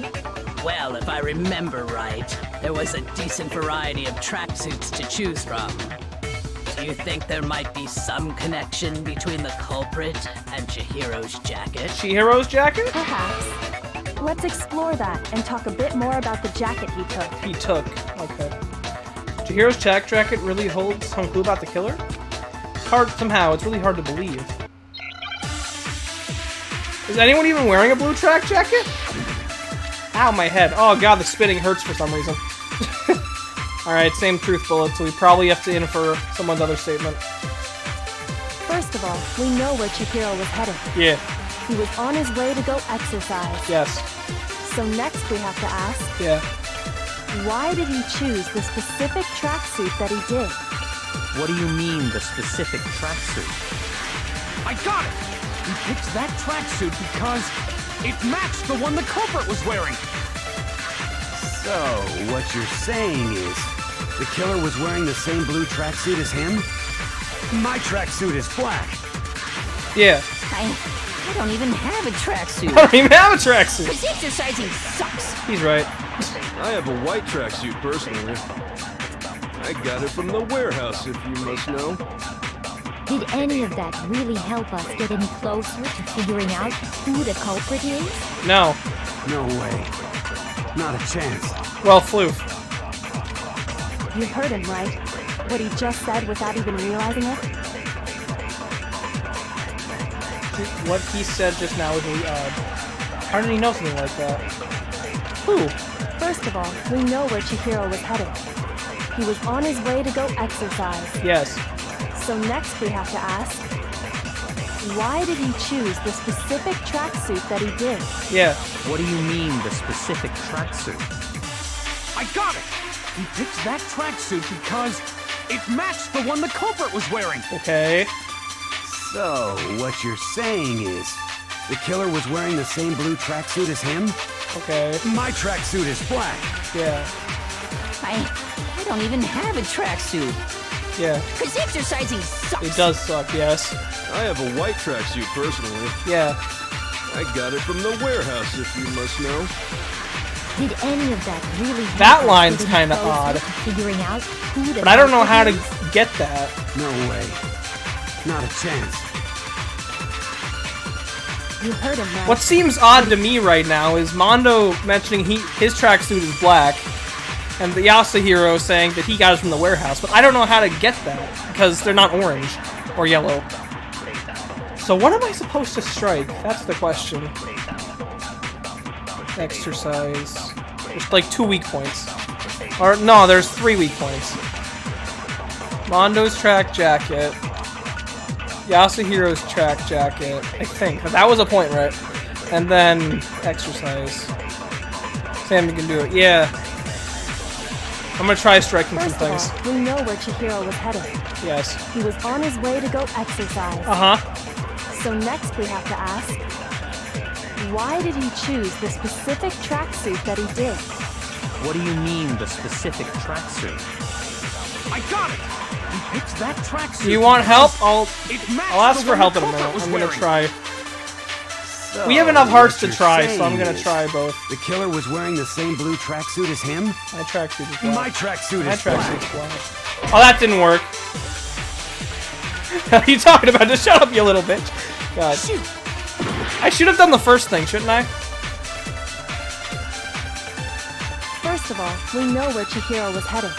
Well, if I remember right, there was a decent variety of tracksuits to choose from. Do you think there might be some connection between the culprit and Chihiro's jacket? Chihiro's jacket? Perhaps. Let's explore that and talk a bit more about the jacket he took. He took. Okay. Chihiro's track jacket really holds some clue about the killer? It's hard, somehow, it's really hard to believe. Is anyone even wearing a blue track jacket? Ow, my head. Oh god, the spitting hurts for some reason. Alright, same truth bullet, so we probably have to infer someone's other statement. First of all, we know where Chihiro was headed. Yeah. He was on his way to go exercise. Yes. So next we have to ask, Yeah. why did he choose the specific tracksuit that he did? What do you mean, the specific tracksuit? I got it! He picked that tracksuit because it matched the one the culprit was wearing. So, what you're saying is, the killer was wearing the same blue tracksuit as him? My tracksuit is black. Yeah. I don't even have a tracksuit. I don't even have a tracksuit. This exercising sucks. He's right. I have a white tracksuit personally. I got it from the warehouse, if you must know. Did any of that really help us get any closer to figuring out who the culprit is? No. No way. Not a chance. Well, Floof. You heard him, right? What he just said without even realizing it? What he said just now was really odd. How did he know something like that? Who? First of all, we know where Chihiro was headed. He was on his way to go exercise. Yes. So next we have to ask, why did he choose the specific tracksuit that he did? Yeah. What do you mean, the specific tracksuit? I got it! He picked that tracksuit because it matched the one the culprit was wearing. Okay. So, what you're saying is, the killer was wearing the same blue tracksuit as him? Okay. My tracksuit is black. Yeah. I don't even have a tracksuit. Yeah. Because exercising sucks. It does suck, yes. I have a white tracksuit personally. Yeah. I got it from the warehouse, if you must know. Did any of that really help That us line's get kind of any closer odd. to figuring out who the But I don't know how to culprit is? get that. No way. Not a chance. You heard him, right? What seems odd to me right now is Mondo mentioning his tracksuit is black, and the Yasuhiro saying that he got it from the warehouse, but I don't know how to get that, because they're not orange or yellow. So what am I supposed to strike? That's the question. Exercise. There's like 2 weak points. Or, no, there's 3 weak points. Mondo's track jacket. Yasuhiro's track jacket. I think. That was a point, right? And then exercise. Sammy can do it. Yeah. I'm gonna try striking some things. First of all, we know where Chihiro was headed. Yes. He was on his way to go exercise. Uh-huh. So next we have to ask, why did he choose the specific tracksuit that he did? What do you mean, the specific tracksuit? I got it! He picked that tracksuit. Do you want help? I'll matched ask the for one help the in a minute. culprit was I'm gonna wearing. try. So, We have enough hearts what to you're try, so I'm saying gonna is, try both. The killer was wearing the same blue tracksuit as him? My tracksuit is black. My tracksuit My is black. tracksuit's black. Oh, that didn't work. What are you talking about? Just shut up, you little bitch. God. Shoot. I should have done the first thing, shouldn't I? First of all, we know where Chihiro was headed.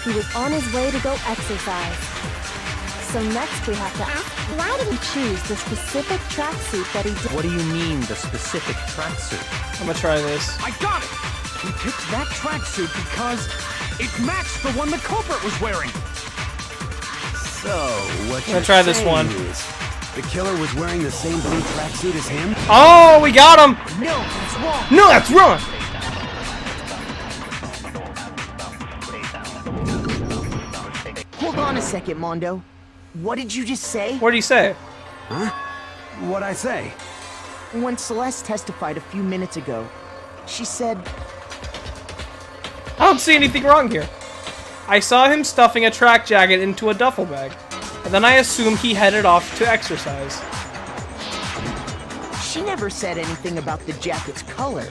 He was on his way to go exercise. So next we have to ask, why did he choose the specific tracksuit that he did? What do you mean, the specific tracksuit? I'm gonna try this. I got it! He picked that tracksuit because it matched the one the culprit was wearing. So, what I'm you're gonna try this saying one. is, the killer was wearing the same blue tracksuit as him? Oh, we got him! No, that's wrong. No, that's wrong! Hold on a second, Mondo. What did you just say? What did he say? Huh? What'd I say? When Celeste testified a few minutes ago, she said, I don't see anything wrong here. I saw him stuffing a track jacket into a duffel bag, and then I assumed he headed off to exercise. she never said anything about the jacket's color.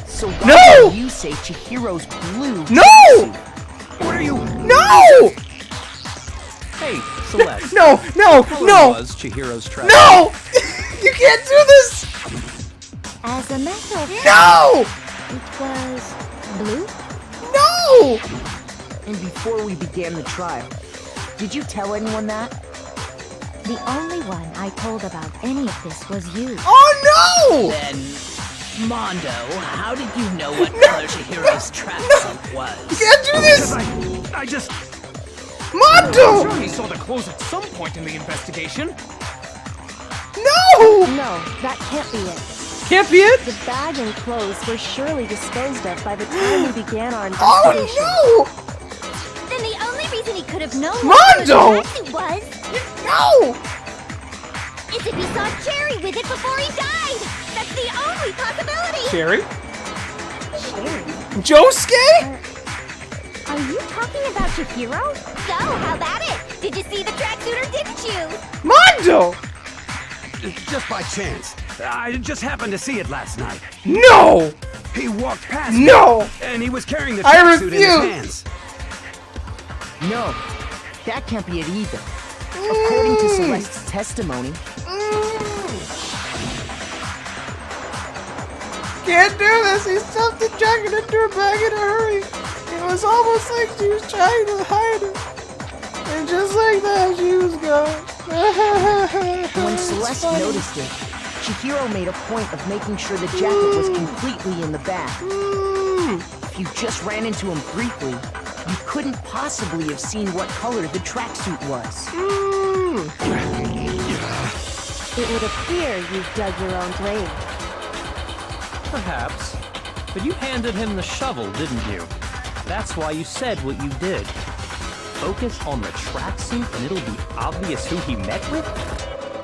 So why No! did you say Chihiro's blue? No! What are you? No! Hey, Celeste. No, no, Color no! was Chihiro's tracksuit. No! You can't do this! As a matter of fact, No! it was blue? No! And before we began the trial, did you tell anyone that? The only one I told about any of this was you. Oh no! Then, Mondo, how did you know what color Chihiro's tracksuit was? You can't do this! I just... Mondo! Sure, he saw the clothes at some point in the investigation. No! No, that can't be it. Can't be it? The bag and clothes were surely disposed of by the time we began our investigation. Oh Then the only reason he could have known Mondo! what the tracksuit was no! is if he saw Cherry with it before he died. That's the only possibility. Cherry? Sherry, Josuke? Are you talking about Chihiro? So, how about it? Did you see the tracksuit or didn't you? Mondo! Just by chance. I just happened to see it last night. No! He walked past me, No! and he was carrying the I tracksuit in his refuse. hands. No, that can't be it either. According to Celeste's testimony. Can't do this. He stuffed the jacket into her bag in a hurry. It was almost like she was trying to hide it. And just like that, she was gone. When Celeste noticed it, Chihiro made a point of making sure the jacket was completely in the bag. If you just ran into him briefly, you couldn't possibly have seen what color the tracksuit was. It would appear you've dug your own grave. Perhaps. But you handed him the shovel, didn't you? That's why you said what you did. Focus on the tracksuit and it'll be obvious who he met with?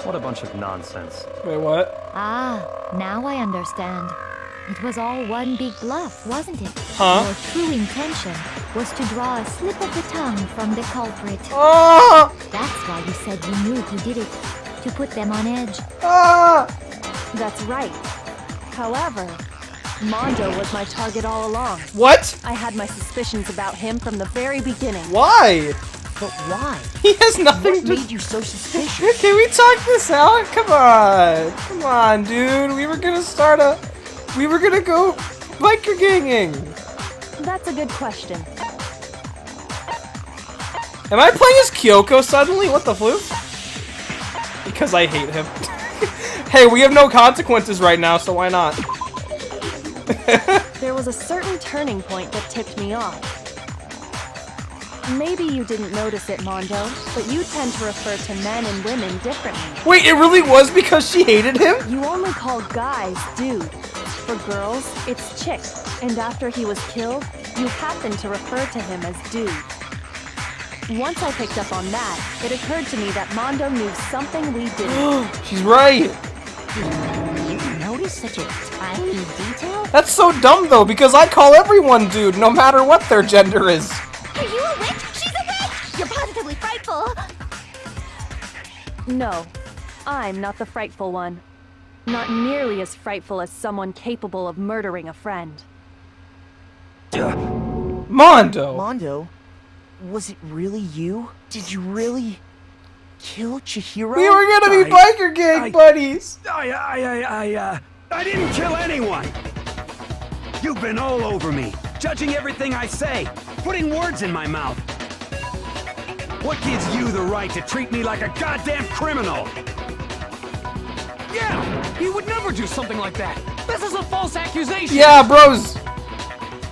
What a bunch of nonsense. Wait, what? Ah, now I understand. It was all one big bluff, wasn't it? Huh? Your true intention was to draw a slip of the tongue from the culprit. Oh! That's why you said you knew who did it, to put them on edge. Ah! That's right. However, Mondo was my target all along. What? I had my suspicions about him from the very beginning. Why? But why? He has nothing What made you so suspicious? Can we talk this out? Come on. Come on, dude. We were gonna go biker ganging. That's a good question. Am I playing as Kyoko suddenly? What the floof? Because I hate him. Hey, we have no consequences right now, so why not? There was a certain turning point that tipped me off. Maybe you didn't notice it, Mondo, but you tend to refer to men and women differently. Wait, it really was because she hated him? You only call guys dude. For girls, it's chick. And after he was killed, you happen to refer to him as dude. Once I picked up on that, it occurred to me that Mondo knew something we didn't. She's right. You noticed such a tiny detail? That's so dumb, though, because I call everyone dude, no matter what their gender is. Are you a witch? She's a witch! You're positively frightful. No, I'm not the frightful one. Not nearly as frightful as someone capable of murdering a friend. Mondo! Mondo? Was it really you? Did you really kill Chihiro? We were gonna be biker gang buddies! I didn't kill anyone! You've been all over me, judging everything I say, putting words in my mouth. What gives you the right to treat me like a goddamn criminal? Yeah! He would never do something like that! This is a false accusation! Yeah, bros!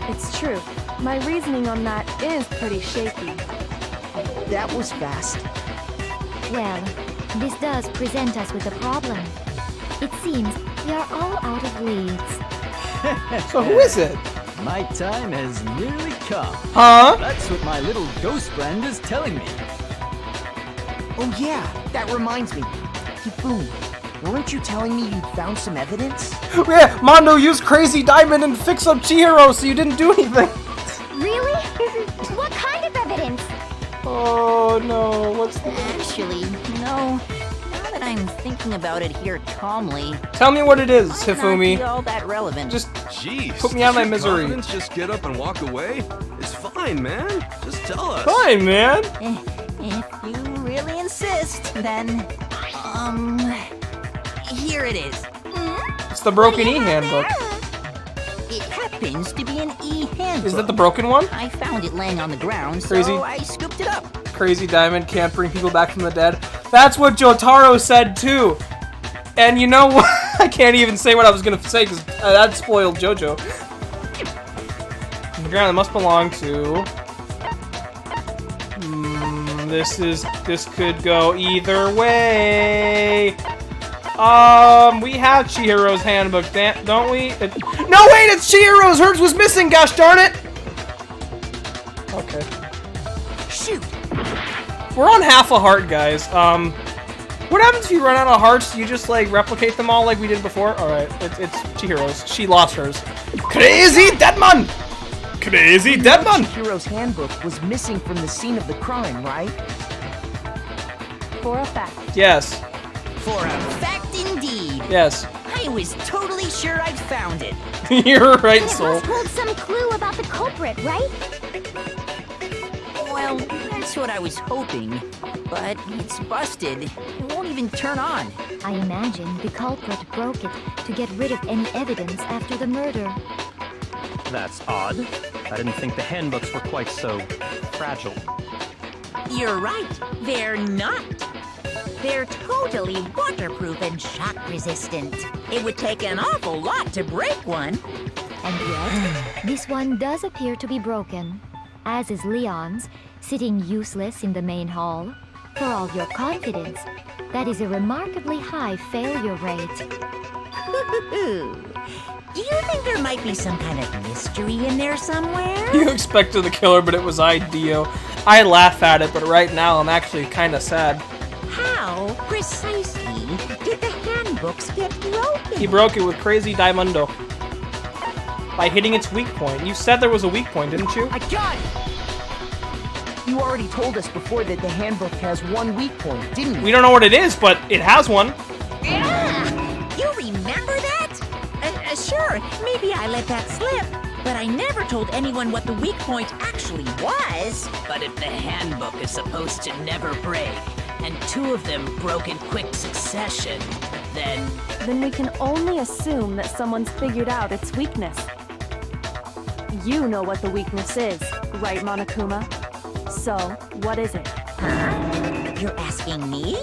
It's true. My reasoning on that is pretty shaky. That was fast. Well, this does present us with a problem. It seems we are all out of leads. So who is it? My time has nearly come. Huh? That's what my little ghost friend is telling me. Oh yeah, that reminds me. Hifumi, weren't you telling me you'd found some evidence? Yeah, Mondo used Crazy Diamond and fixed up Chihiro, so you didn't do anything. Really? What kind of evidence? Oh no, what's the... Actually, no. Now that I'm thinking about it here calmly, Tell me what it is, might not Hifumi. be all that relevant. Just Jeez. put me out of my does your misery. confidence just get up and walk away? It's fine, man. Just tell us. Fine, man. If you really insist, then, here it is. It's the Broken E handbook. It happens to be an E-handbook. Is that the broken one? I found it laying on the ground, Crazy. so I scooped it up. Crazy Diamond can't bring people back from the dead. That's what Jotaro said too. And you know what? I can't even say what I was gonna say because that spoiled JoJo. The ground that must belong to. This could go either way. We have Chihiro's handbook, don't we? No, wait, it's Chihiro's. Hers was missing. Gosh darn it. Okay. Shoot. We're on half a heart, guys. What happens if you run out of hearts? You just like replicate them all like we did before? Alright, it's Chihiro's. She lost hers. Crazy Deadman! Crazy Deadman! Chihiro's handbook was missing from the scene of the crime, right? For a fact. Yes. For a fact indeed. Yes. I was totally sure I'd found it. You're right, And it Soul. must hold some clue about the culprit, right? Well, that's what I was hoping. but it's busted. It won't even turn on. I imagine the culprit broke it to get rid of any evidence after the murder. That's odd. I didn't think the handbooks were quite so fragile. You're right. They're not. They're totally waterproof and shock resistant. It would take an awful lot to break one. And yet, this one does appear to be broken, as is Leon's, sitting useless in the main hall. For all your confidence, that is a remarkably high failure rate. Do you think there might be some kind of mystery in there somewhere? You expected the killer, but it was Dio. I laugh at it, but right now I'm actually kind of sad. How precisely did the handbooks get broken? He broke it with Crazy Diamondo. By hitting its weak point. You said there was a weak point, didn't you? I got it! You already told us before that the handbook has one weak point, didn't you? We don't know what it is, but it has one. Yeah! You remember that? Sure, maybe I let that slip, but I never told anyone what the weak point actually was. But if the handbook is supposed to never break, and two of them broke in quick succession, then we can only assume that someone's figured out its weakness. You know what the weakness is, right, Monokuma? So, what is it? Huh? You're asking me?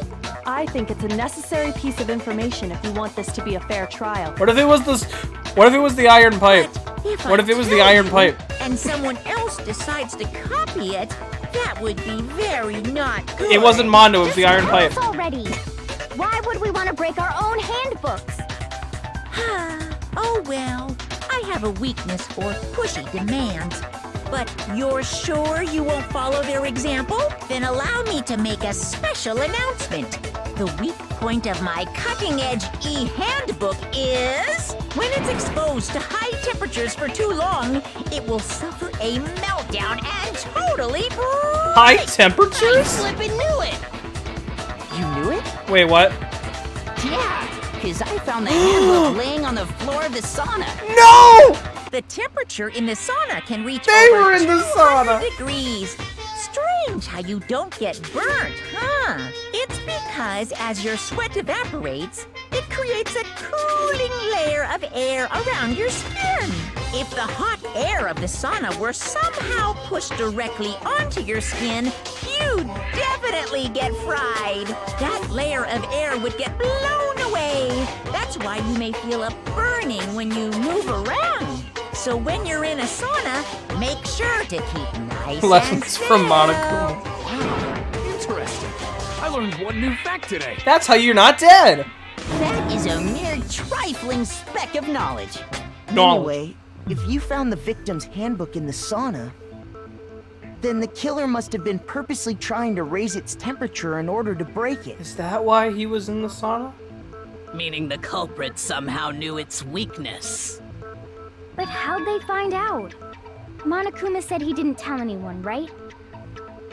I think it's a necessary piece of information if you want this to be a fair trial. What if it was this? What if it was the iron pipe? What if it was the iron pipe? And someone else decides to copy it, that would be very not good. It wasn't Mondo, it was the iron pipe. Already. Why would we want to break our own handbooks? Oh well, I have a weakness for pushy demands. But you're sure you won't follow their example? Then allow me to make a special announcement. The weak point of my cutting-edge e-handbook is... when it's exposed to high temperatures for too long, it will suffer a meltdown and totally break. High temperatures? I flippin' knew it! You knew it? Wait, what? Yeah, because I found the handbook laying on the floor of the sauna. No! The temperature in the sauna can reach They over were in the 200 sauna. degrees. Strange how you don't get burnt, huh? It's because as your sweat evaporates, it creates a cooling layer of air around your skin. If the hot air of the sauna were somehow pushed directly onto your skin, you'd definitely get fried. That layer of air would get blown away. That's why you may feel a burning when you move around. So when you're in a sauna, make sure to keep nice Lessons and still. from Monokuma. Interesting. I learned one new fact today. That's how you're not dead. That is a mere trifling speck of knowledge. Anyway, if you found the victim's handbook in the sauna, then the killer must have been purposely trying to raise its temperature in order to break it. Is that why he was in the sauna? meaning the culprit somehow knew its weakness. But how'd they find out? Monokuma said he didn't tell anyone, right?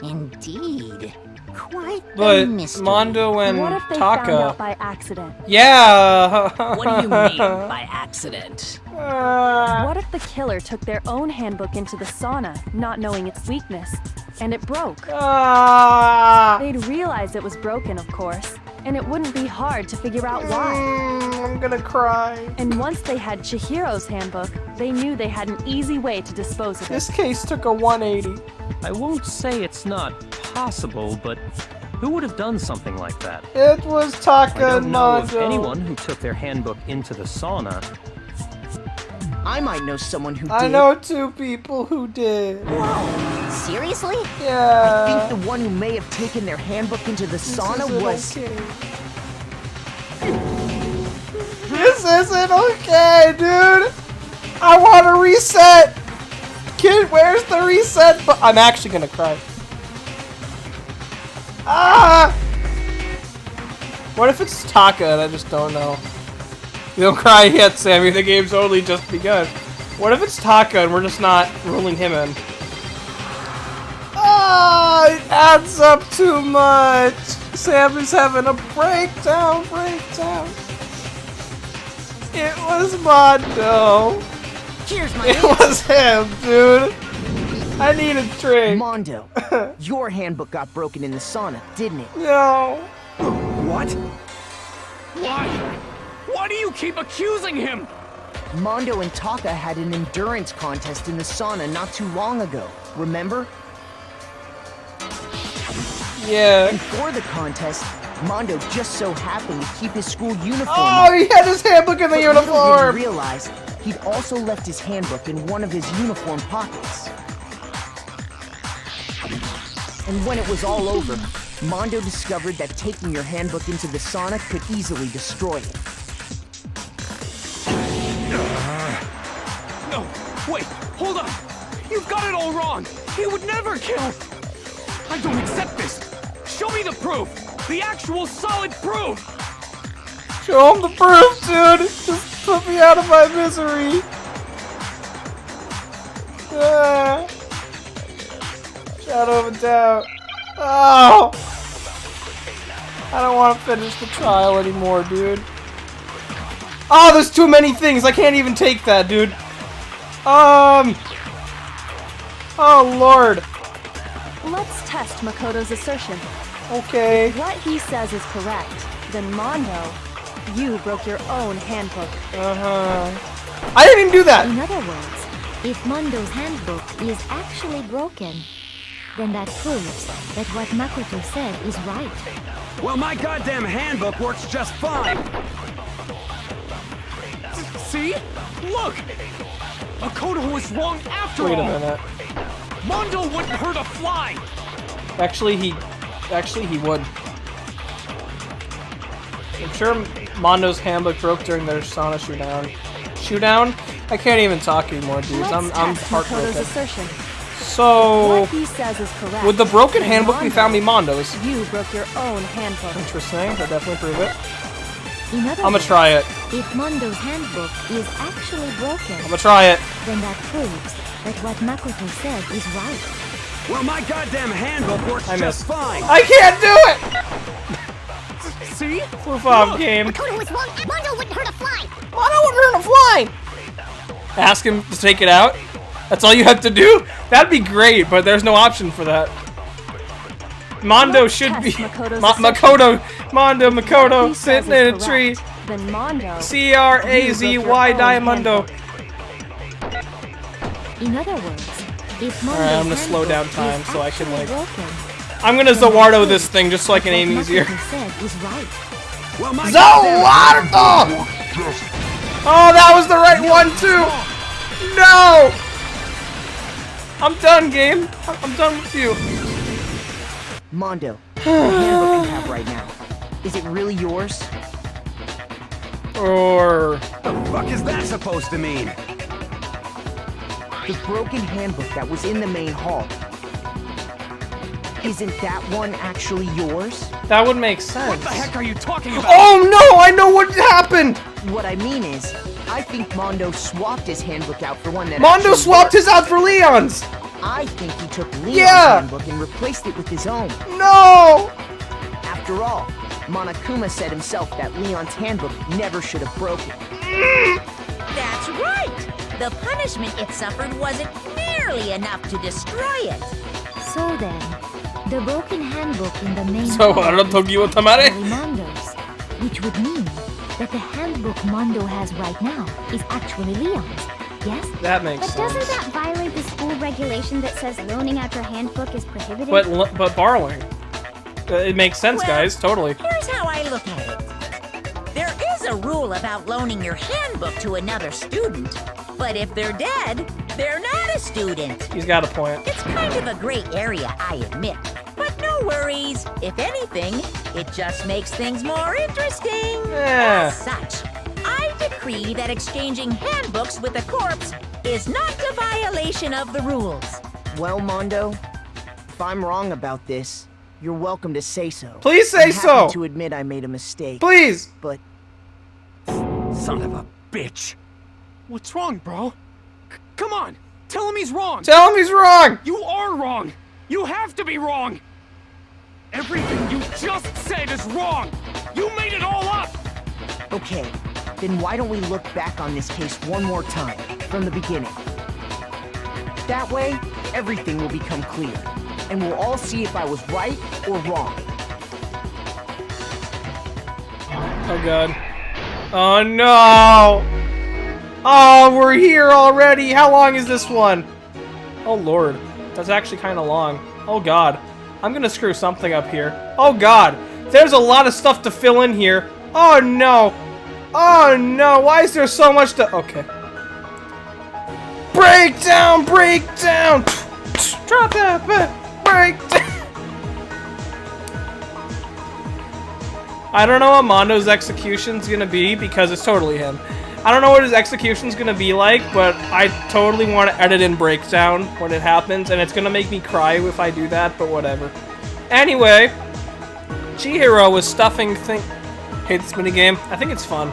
Indeed. Quite But mystery. Mondo and What if they Taka. found out by accident? Yeah. What do you mean by accident? What if the killer took their own handbook into the sauna, not knowing its weakness, and it broke? They'd realize it was broken, of course, and it wouldn't be hard to figure out why. I'm gonna cry. And once they had Chihiro's handbook, they knew they had an easy way to dispose of it. This case took a 180. I won't say it's not possible, but who would have done something like that? It was Taka I don't and know of Mondo. anyone who took their handbook into the sauna. I might know someone who did. I know 2 people who did. Whoa, seriously? Yeah. I think the one who may have taken their handbook into the sauna was... This isn't okay, dude. I want to reset. Kid, where's the reset? But I'm actually gonna cry. Ah! What if it's Taka and I just don't know? You don't cry yet, Sammy. The game's only just begun. What if it's Taka and we're just not ruling him in? Ah! It adds up too much. Sammy's having a breakdown. It was Mondo. Here's my It was him, dude. I need a drink. Mondo, your handbook got broken in the sauna, didn't it? No. What? Why? Why do you keep accusing him? Mondo and Taka had an endurance contest in the sauna not too long ago, remember? Yeah. And for the contest, Mondo just so happened to keep his school uniform Oh, on. he had his handbook in the But little did uniform. he realize he'd also left his handbook in one of his uniform pockets. And when it was all over, Mondo discovered that taking your handbook into the sauna could easily destroy it. No, wait, hold on. You've got it all wrong. He would never kill. I don't accept this. Show me the proof. The actual solid proof. Show him the proof, dude. Just put me out of my misery. Ah. Shadow of a doubt. Oh. I don't want to finish the trial anymore, dude. Oh, there's too many things. I can't even take that, dude. Oh, Lord. Let's test Makoto's assertion. Okay. If what he says is correct, then Mondo, you broke your own handbook. I didn't even do that. In other words, if Mondo's handbook is actually broken, then that proves that what Makoto said is right. Well, my goddamn handbook works just fine. See? Look! Makoto was wrong after all! Wait a minute. Mondo wouldn't hurt a fly! Actually, he would. I'm sure Mondo's handbook broke during their sauna showdown. Showdown? I can't even talk anymore, dudes. Let's I'm test Makoto's heartbroken. assertion. So, What he says is correct. with the broken then handbook, we Mondo, found me Mondo's. You broke your own handbook. Interesting. They'll definitely prove it. In other I'm gonna words, try it. if Mondo's handbook is actually broken, I'm gonna try it. then that proves that what Makoto said is right. Well, my goddamn handbook works I just missed. fine. I can't do it! See? Floof off game. Makoto was wrong. Mondo wouldn't hurt a fly. Mondo wouldn't hurt a fly! Ask him to take it out? That's all you have to do? That'd be great, but there's no option for that. Mondo should be... Makoto sitting in a tree. Then Mondo, C-R-A-Z-Y Diamondo. In other words, if Mondo's Alright, I'm gonna slow down handbook time is so I can, actually like... broken, I'm gonna then that Zawardo proves this thing just so I can that aim what easier. Makoto said is right. Well, my Zawardo! Oh, that was the right one, too! No! I'm done, game. I'm done with you. Mondo, the handbook you have right now, is it really yours? Or... The fuck is that supposed to mean? The broken handbook that was in the main hall. Isn't that one actually yours? That would make sense. What the heck are you talking about? Oh no! I know what happened! What I mean is, I think Mondo swapped his handbook out for one that Mondo actually swapped works. his out for Leon's! I think he took Leon's Yeah! handbook and replaced it with his own. No! After all, Monokuma said himself that Leon's handbook never should have broken. That's right! The punishment it suffered wasn't nearly enough to destroy it. So then, the broken handbook in the main So, hall I don't know, you is Tamare? actually Mondo's, which would mean that the handbook Mondo has right now is actually Leon's. Yes? That makes But doesn't sense. that violate the school regulation that says loaning out your handbook is prohibited? But borrowing. It makes sense, Well, guys. Totally. Here's how I look at it. There is a rule about loaning your handbook to another student, but if they're dead, they're not a student. He's got a point. It's kind of a gray area, I admit. But no worries. If anything, it just makes things more interesting. Yeah. As such, I decree that exchanging handbooks with a corpse is not a violation of the rules. Well, Mondo, if I'm wrong about this, you're welcome to say so. Please say I'm so. happy to admit I made a mistake. Please! But Son of a bitch. What's wrong, bro? Come on, tell him he's wrong. Tell him he's wrong! You are wrong. You have to be wrong. Everything you just said is wrong. You made it all up. okay, then why don't we look back on this case one more time, from the beginning? That way, everything will become clear. And we'll all see if I was right or wrong. Oh god. Oh no! Oh, we're here already! How long is this one? Oh lord. That's actually kind of long. Oh god. I'm gonna screw something up here. Oh god. There's a lot of stuff to fill in here. Oh no. Oh no. Why is there so much to... Okay. Breakdown! Breakdown! Drop that! Breakdown! I don't know what Mondo's execution's gonna be, because it's totally him. I don't know what his execution's gonna be like, but I totally want to edit in breakdown when it happens, and it's gonna make me cry if I do that, but whatever. Anyway, Chihiro was stuffing Hate this minigame. I think it's fun.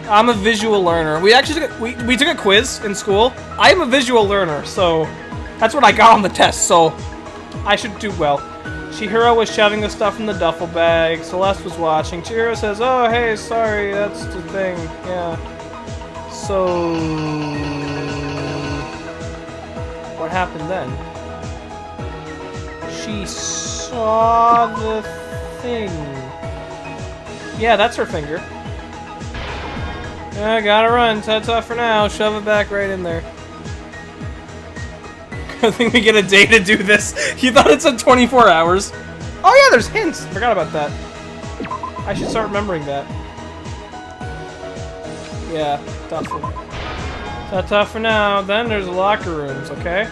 I'm a visual learner. We actually we took a quiz in school. I am a visual learner, so that's what I got on the test, so I should do well. Chihiro was shoving the stuff in the duffel bag. Celeste was watching. Chihiro says, "Oh, hey, sorry, that's the thing." Yeah. So... what happened then? She saw the thing. Yeah, that's her finger. Yeah, gotta run. Ta-ta for now. Shove it back right in there. I think we get a day to do this. You thought it said 24 hours? Oh yeah, there's hints. Forgot about that. I should start remembering that. Yeah, duffel. Ta-ta for now. Then there's locker rooms, okay?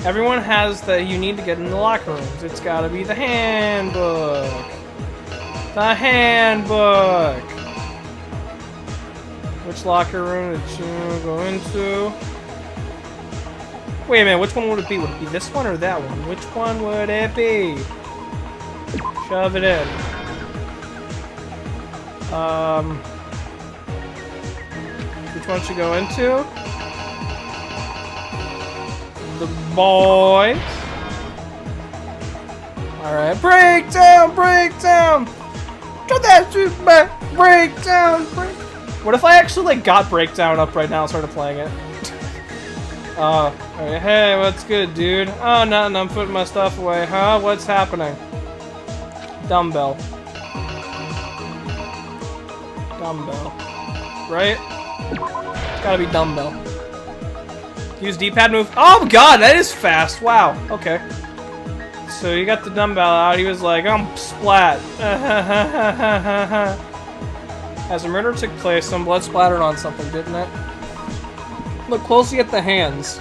Everyone has that you need to get in the locker rooms. It's gotta be the handbook. The handbook. Which locker room did you go into? Wait a minute, which one would it be? Would it be this one or that one? Which one would it be? Shove it in. Which one should go into? The boys. Alright, breakdown, breakdown! Got that shit back! Breakdown, break. What if I actually like got breakdown up right now and started playing it? Alright, hey, what's good, dude? Oh, nothing, I'm putting my stuff away. Huh? What's happening? Dumbbell. Dumbbell. Right? It's gotta be dumbbell. Use D-pad move. Oh god, that is fast. Wow. Okay. So you got the dumbbell out. He was like, I'm splat. As a murder took place, some blood splattered on something, didn't it? Look closely at the hands.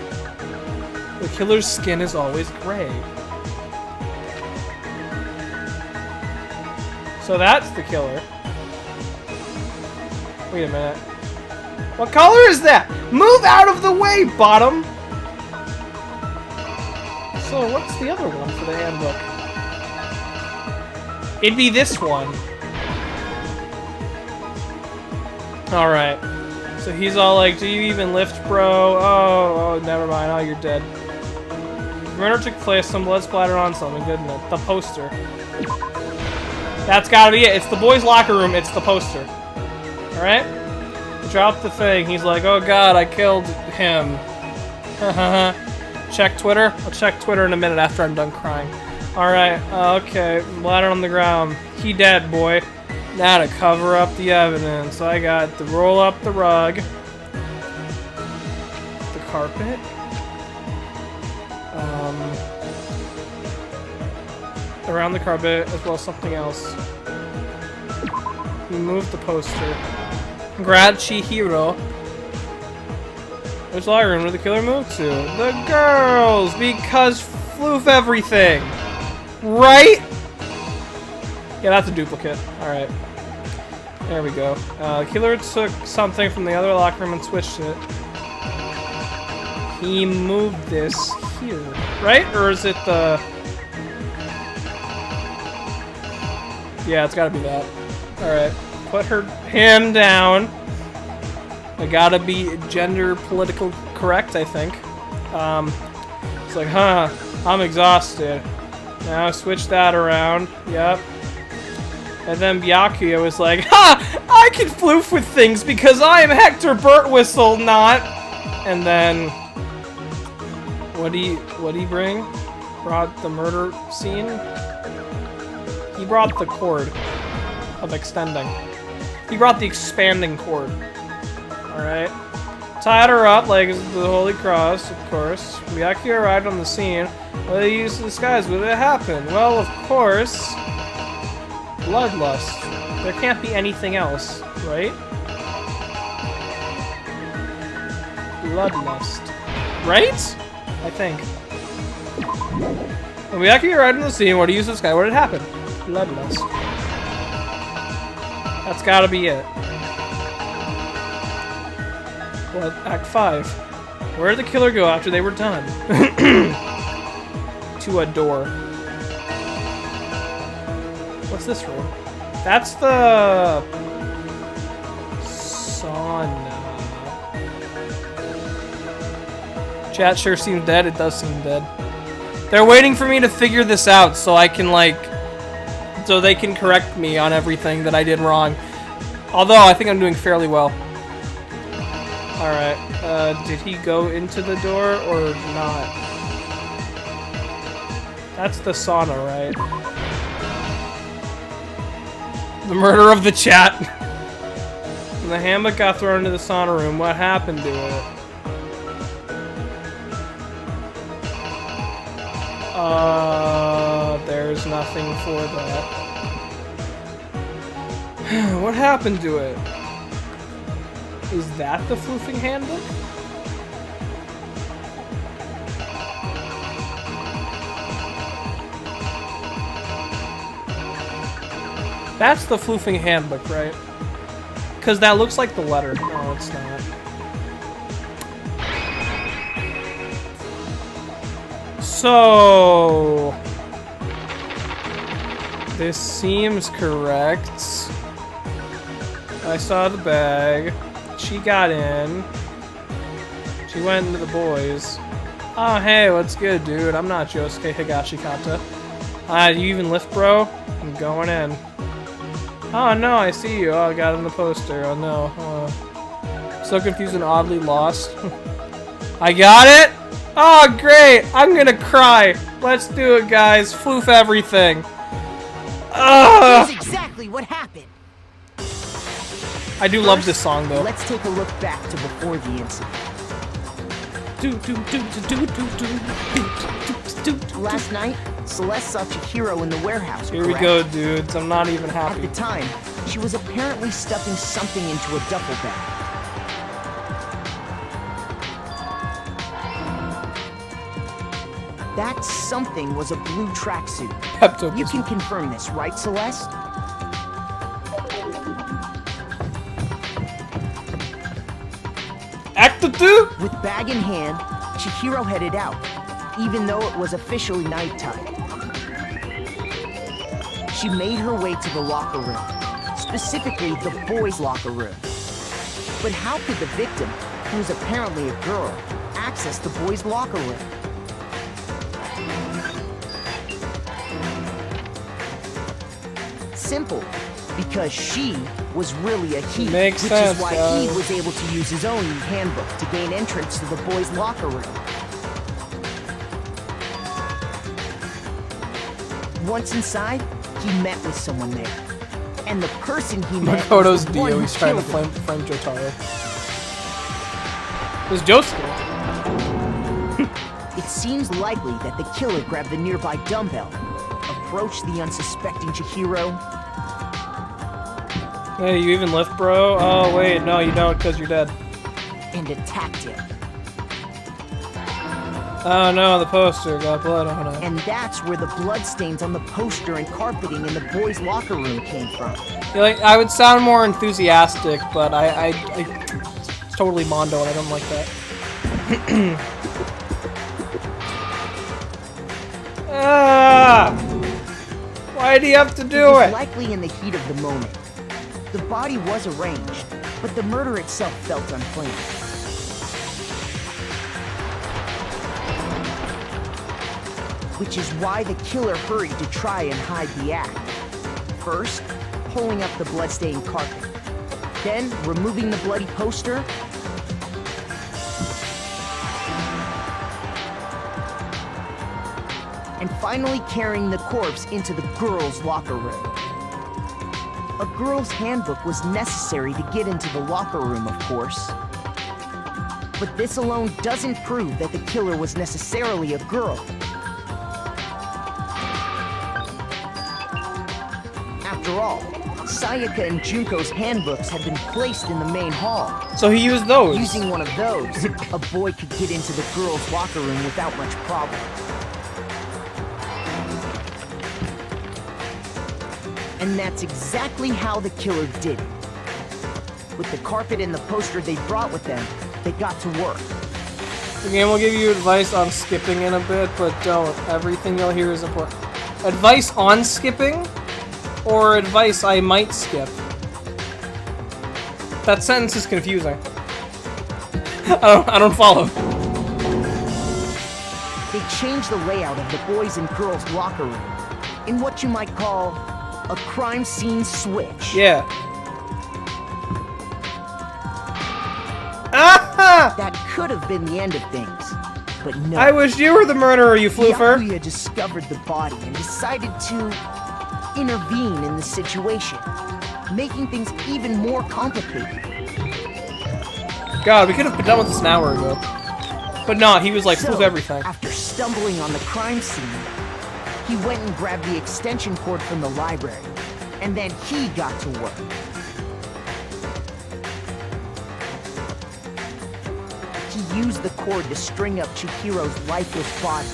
The killer's skin is always gray. So that's the killer. Wait a minute. What color is that? Move out of the way, bottom! So what's the other one for the handbook? It'd be this one. Alright. So he's all like, do you even lift, bro? Oh, never mind. Oh, you're dead. Murder took place, some blood splattered on something, didn't it? The poster. That's gotta be it. It's the boys' locker room. It's the poster. Alright? Drop the thing. He's like, oh god, I killed him. Check Twitter? I'll check Twitter in a minute after I'm done crying. Alright, okay. Bladder on the ground. He dead, boy. Now to cover up the evidence, I got to roll up the rug. The carpet. Around the carpet, as well as something else. We moved the poster. Grab Chihiro. Which locker room did the killer move to? The girls! Because floof everything! Right? Yeah, that's a duplicate. Alright. There we go. The killer took something from the other locker room and switched it. He moved this here. Right? Or is it the... Yeah, it's gotta be that. Alright. Put him down. I gotta be gender political correct, I think. It's like, huh, I'm exhausted. Now switch that around. Yep. And then Byakuya was like, ha! I can floof with things because I am Hector Birtwhistle, not... And then... What'd he bring? Brought the murder scene? He brought the cord of extending. He brought the expanding cord. Alright. Tied her up like the Holy Cross, of course. Miyaki arrived on the scene. What did he use to disguise? What did it happen? Well, of course, bloodlust. There can't be anything else, right? Bloodlust. Right? I think. When Miyaki arrived on the scene, what did he use to disguise? What did happen? Bloodlust. That's gotta be it. Blood, Act 5. Where did the killer go after they were done? To a door. What's this room? That's the sauna. Chat sure seems dead. It does seem dead. They're waiting for me to figure this out so I can so they can correct me on everything that I did wrong. Although I think I'm doing fairly well. Alright, did he go into the door or not? That's the sauna, right? The murder of the chat. When the hammock got thrown into the sauna room, what happened to it? There's nothing for that. What happened to it? Is that the floofing handbook? That's the floofing handbook, right? Because that looks like the letter. No, it's not. So... this seems correct. I saw the bag. She got in. She went into the boys. Oh, hey, what's good, dude? I'm not Josuke Higashikata. You even lift, bro? I'm going in. Oh, no, I see you. Oh, I got in the poster. Oh, no. So confused and oddly lost. I got it? Oh, great. I'm gonna cry. Let's do it, guys. Floof everything. That's exactly what happened. I do love this song, though. Let's take a look back to before the incident. Last night, Celeste saw Chihiro in the warehouse. Here we go, dudes. I'm not even happy. At the time, she was apparently stuffing something into a duffel bag. That something was a blue tracksuit. You can confirm this, right, Celeste? Act 2? With bag in hand, Chihiro headed out, even though it was officially nighttime. She made her way to the locker room, specifically the boys' locker room. But how could the victim, who was apparently a girl, access the boys' locker room? Simple, because she was really a he, Makes which sense, is why guys. he was able to use his own handbook to gain entrance to the boys' locker room. Once inside, he met with someone there. And the person he met Makoto's was the one Dio. who He's trying to killed him. frame Jotaro. It was Josuke. It seems likely that the killer grabbed the nearby dumbbell, approached the unsuspecting Chihiro. Hey, you even lift, bro? Oh, wait, no, you don't, because you're dead. And attacked him. Oh no, the poster got blood on it. And that's where the bloodstains on the poster and carpeting in the boys' locker room came from. Yeah, like, I would sound more enthusiastic, but it's totally Mondo, and I don't like that. Why do you have to do it? Likely in the heat of the moment. The body was arranged, but the murder itself felt unplanned. Which is why the killer hurried to try and hide the act. First, pulling up the bloodstained carpet. Then, removing the bloody poster. and finally carrying the corpse into the girls' locker room. A girl's handbook was necessary to get into the locker room, of course. But this alone doesn't prove that the killer was necessarily a girl. After all, Sayaka and Junko's handbooks had been placed in the main hall. So he used those. Using one of those, a boy could get into the girls' locker room without much problem. And that's exactly how the killer did it. With the carpet and the poster they brought with them, they got to work. The game will give you advice on skipping in a bit, but don't. Everything you'll hear is important. Advice on skipping? Or advice I might skip? That sentence is confusing. I don't follow. They changed the layout of the boys' and girls' locker room in what you might call a crime scene switch. Yeah. Ah! That could have been the end of things, but no. I wish you were the murderer, you floofer. Yakuya discovered the body and decided to intervene in the situation, making things even more complicated. God, we could have been done with this an hour ago. But no, he was like, smooth everything. After stumbling on the crime scene, he went and grabbed the extension cord from the library, and then he got to work. He used the cord to string up Chihiro's lifeless body.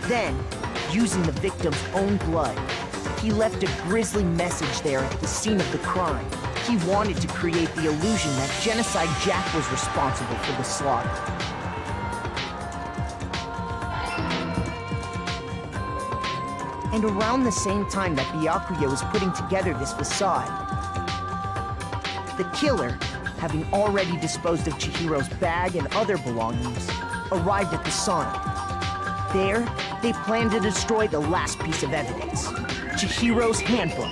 Then, using the victim's own blood, he left a grisly message there at the scene of the crime. He wanted to create the illusion that Genocide Jack was responsible for the slaughter. And around the same time that Byakuya was putting together this facade, the killer, having already disposed of Chihiro's bag and other belongings, arrived at the sauna. There, they planned to destroy the last piece of evidence, Chihiro's handbook.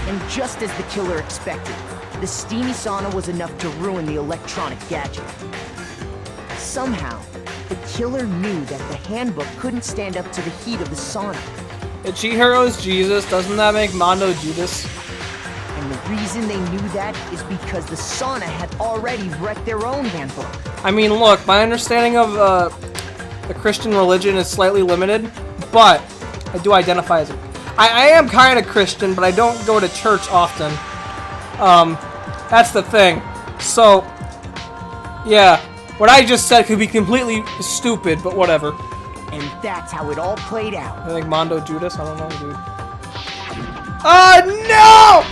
And just as the killer expected, the steamy sauna was enough to ruin the electronic gadget. Somehow, the killer knew that the handbook couldn't stand up to the heat of the sauna. If Chihiro's Jesus, doesn't that make Mondo Judas? And the reason they knew that is because the sauna had already wrecked their own handbook. I mean, look, my understanding of the Christian religion is slightly limited, but I do identify as a... I am kind of Christian, but I don't go to church often. That's the thing. So, yeah, what I just said could be completely stupid, but whatever. And that's how it all played out. I think Mondo Judas, I don't know, dude. No!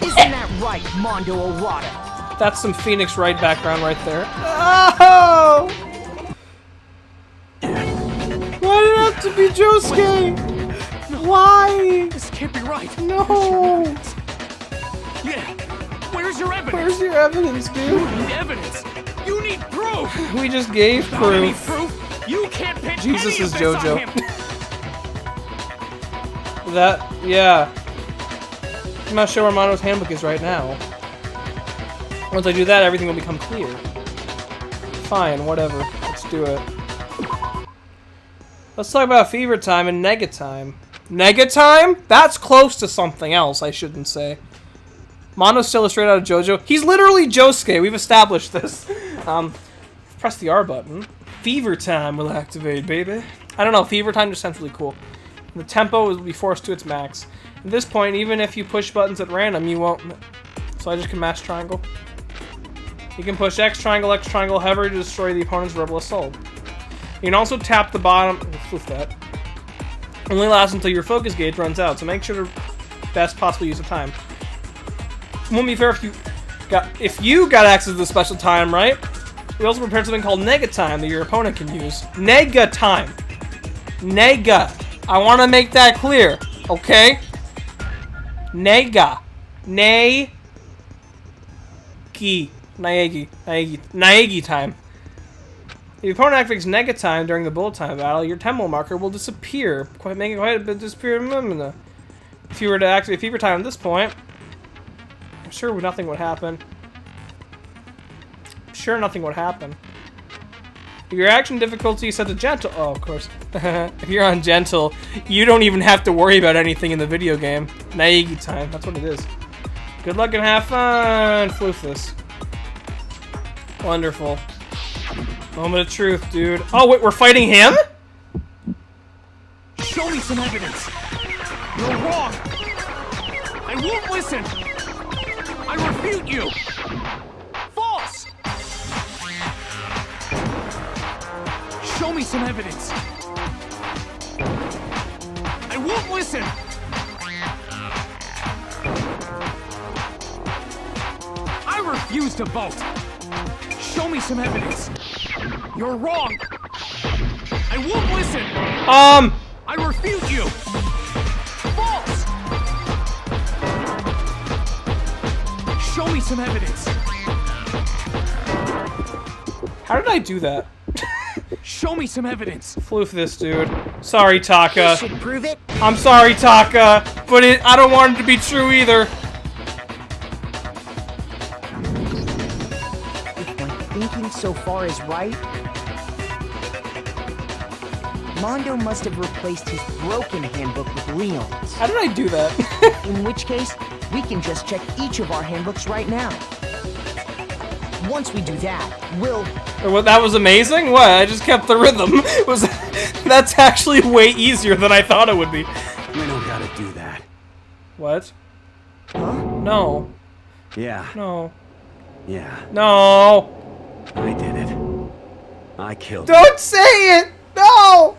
Isn't that right, Mondo Owada? That's some Phoenix Wright background right there. Oh! Why did it have to be Josuke? No. Why? This can't be right. No. Yeah. Where's your evidence? Where's your evidence, dude? You need evidence. You need proof. We just gave Without any proof. proof. You can't pin Jesus any is of this on JoJo. him. That, yeah. I'm not sure where Mondo's handbook is right now. Once I do that, everything will become clear. Fine, whatever. Let's do it. Let's talk about Fever Time and Nega Time. Nega Time? That's close to something else, I shouldn't say. Mondo's still straight out of JoJo. He's literally Josuke. We've established this. Press the R button. Fever Time will activate, baby. I don't know. Fever Time just sounds really cool. The tempo will be forced to its max. At this point, even if you push buttons at random, you won't... So I just can mash triangle. You can push X triangle, however to destroy the opponent's rebel assault. You can also tap the bottom... With that. Only lasts until your focus gauge runs out, so make sure to best possible use of time. It won't be fair if you got access to the special time, right? We also prepared something called Nega Time that your opponent can use. Nega Time. Nega. I want to make that clear, okay? Nega. Naegi time. If the opponent activates Nega Time during the bullet time battle, your tempo marker will disappear, making it quite a bit disappear. If you were to activate Fever Time at this point, I'm sure nothing would happen. If your action difficulty is set to gentle, oh, of course. If you're on gentle, you don't even have to worry about anything in the video game. Naegi time, that's what it is. Good luck and have fun, Floofless. Wonderful. Moment of truth, dude. Oh, wait, we're fighting him? Show me some evidence. You're wrong. I won't listen. I refute you. False. Show me some evidence. I won't listen. I refuse to vote. Show me some evidence. You're wrong. I won't listen. I refute you. False. Show me some evidence. How did I do that? Show me some evidence. Floof this, dude. Sorry, Taka. This should prove it. I'm sorry, Taka, but I don't want it to be true either. If my thinking so far is right, Mondo must have replaced his broken handbook with Leon's. How did I do that? In which case, we can just check each of our handbooks right now. Once we do that, we'll... Well, that was amazing? What? I just kept the rhythm. That's actually way easier than I thought it would be. We don't gotta do that. What? Huh? No. Yeah. No. Yeah. No. I did it. I killed Don't say it! No!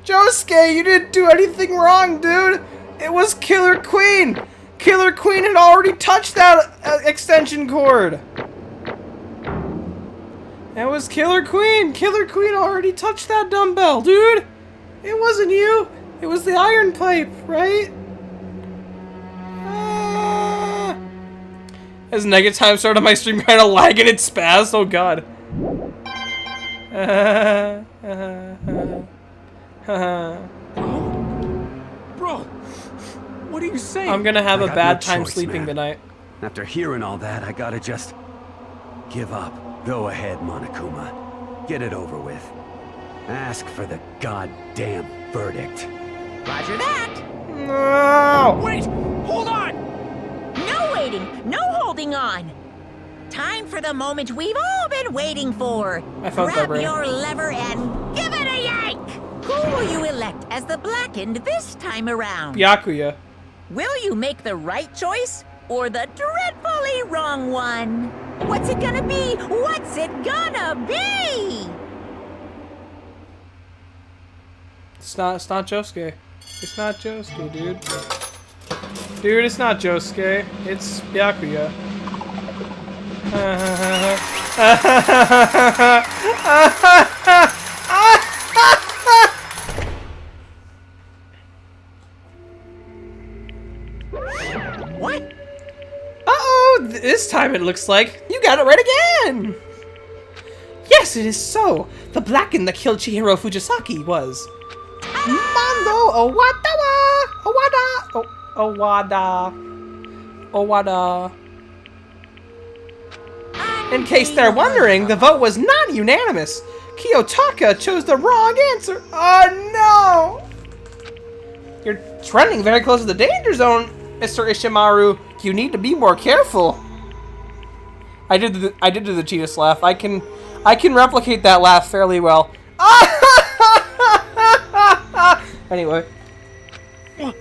Josuke, you didn't do anything wrong, dude! It was Killer Queen! Killer Queen had already touched that extension cord! It was Killer Queen! Killer Queen already touched that dumbbell, dude! It wasn't you! It was the iron pipe, right? As Nega Time started my stream kind of lagging and spaz, oh god. Bro, what are you saying? I'm gonna have a got bad no time choice, sleeping man. tonight. After hearing all that, I gotta just give up. Go ahead, Monokuma. Get it over with. Ask for the goddamn verdict. Roger that. No! Wait! Hold on! No waiting, no holding on. Time for the moment we've all been waiting for. I felt that, Grab Ray. your lever and give it a yank! Who will you elect as the Blackened this time around? Byakuya. Will you make the right choice or the dreadfully wrong one? What's it gonna be? What's it gonna be? It's not Josuke. It's not Josuke, dude. Dude, it's not Josuke. It's Byakuya. What? Uh-oh, this time it looks like you got it right again! Yes, it is so! The Blackened that killed Chihiro Fujisaki was Mondo Owada. In case they're wondering, the vote was not unanimous. Kiyotaka chose the wrong answer. Oh no! You're trending very close to the danger zone, Mr. Ishimaru. You need to be more careful. I did do the cheetah laugh. I can replicate that laugh fairly well. Anyway, I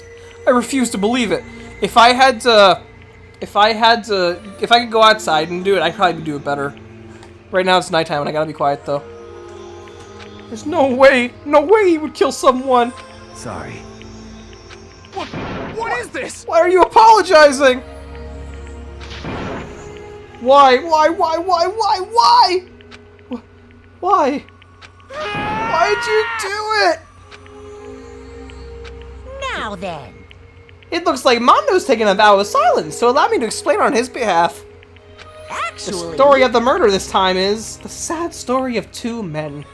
refuse to believe it. If I could go outside and do it, I'd probably do it better. Right now it's nighttime and I gotta be quiet though. There's no way he would kill someone. Sorry. What is this? Why are you apologizing? Why? Why? Why'd you do it? Now then. It looks like Mondo's taking a vow of silence, so allow me to explain on his behalf. actually... The story of the murder this time is the sad story of two men.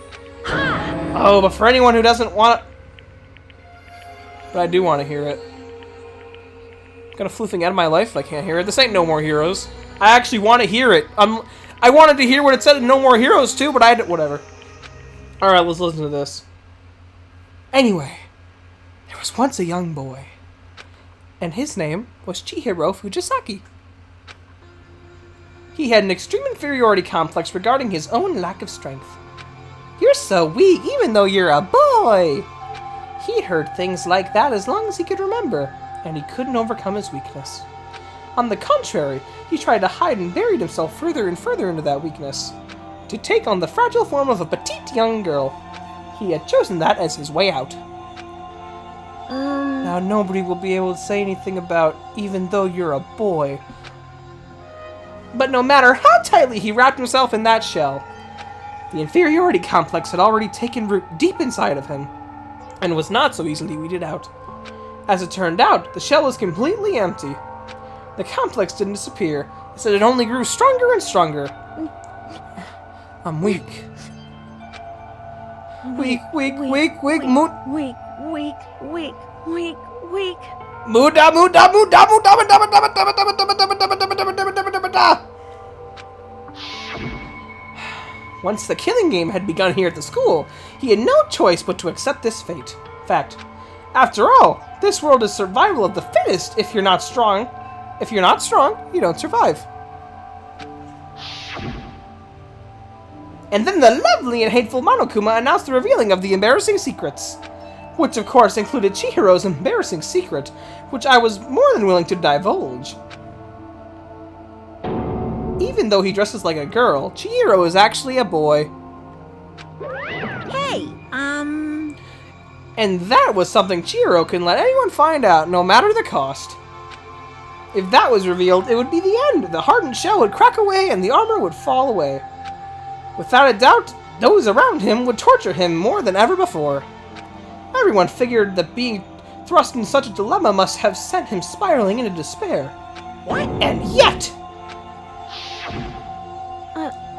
Oh, but for anyone who doesn't want it... But I do want to hear it. I'm gonna floofing out of my life if I can't hear it. This ain't No More Heroes. I actually want to hear it. I wanted to hear what it said in No More Heroes too, but whatever. Alright, let's listen to this. Anyway, there was once a young boy, and his name was Chihiro Fujisaki. He had an extreme inferiority complex regarding his own lack of strength. You're so weak, even though you're a boy! He'd heard things like that as long as he could remember, and he couldn't overcome his weakness. On the contrary, he tried to hide and buried himself further and further into that weakness, to take on the fragile form of a petite young girl. He had chosen that as his way out. Now nobody will be able to say anything about even though you're a boy. But no matter how tightly he wrapped himself in that shell, the inferiority complex had already taken root deep inside of him, and was not so easily weeded out. As it turned out, the shell was completely empty. The complex didn't disappear, instead it only grew stronger and stronger. I'm weak. Weak, mood. Weak. Muda. Once the killing game had begun here at the school, he had no choice but to accept this fact. After all, this world is survival of the fittest if you're not strong. If you're not strong, you don't survive. And then the lovely and hateful Monokuma announced the revealing of the embarrassing secrets. Which of course included Chihiro's embarrassing secret, which I was more than willing to divulge. Even though he dresses like a girl, Chihiro is actually a boy. Hey, And that was something Chihiro couldn't let anyone find out, no matter the cost. If that was revealed, it would be the end. The hardened shell would crack away and the armor would fall away. Without a doubt, those around him would torture him more than ever before. Everyone figured that being thrust in such a dilemma must have sent him spiraling into despair. What? And yet!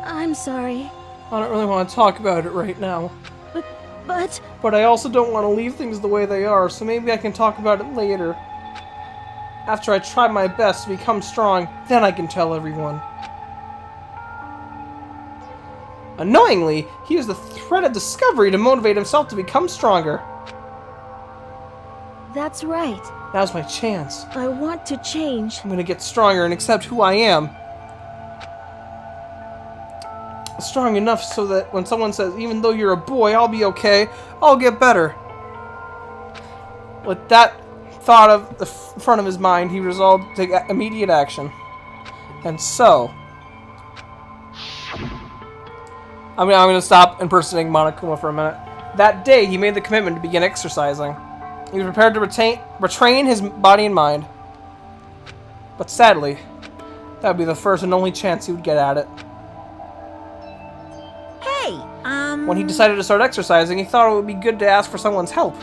I'm sorry. I don't really want to talk about it right now. But... But I also don't want to leave things the way they are, so maybe I can talk about it later. After I try my best to become strong, then I can tell everyone. Annoyingly, he used the threat of discovery to motivate himself to become stronger. That's right. Now's my chance. I want to change. I'm gonna get stronger and accept who I am. Strong enough so that when someone says, even though you're a boy, I'll be okay, I'll get better. With that thought of the front of his mind, he resolved to take immediate action. And so... I'm going to stop impersonating Monokuma for a minute. That day, he made the commitment to begin exercising. He was prepared to retrain his body and mind. But sadly, that would be the first and only chance he would get at it. Hey, When he decided to start exercising, he thought it would be good to ask for someone's help.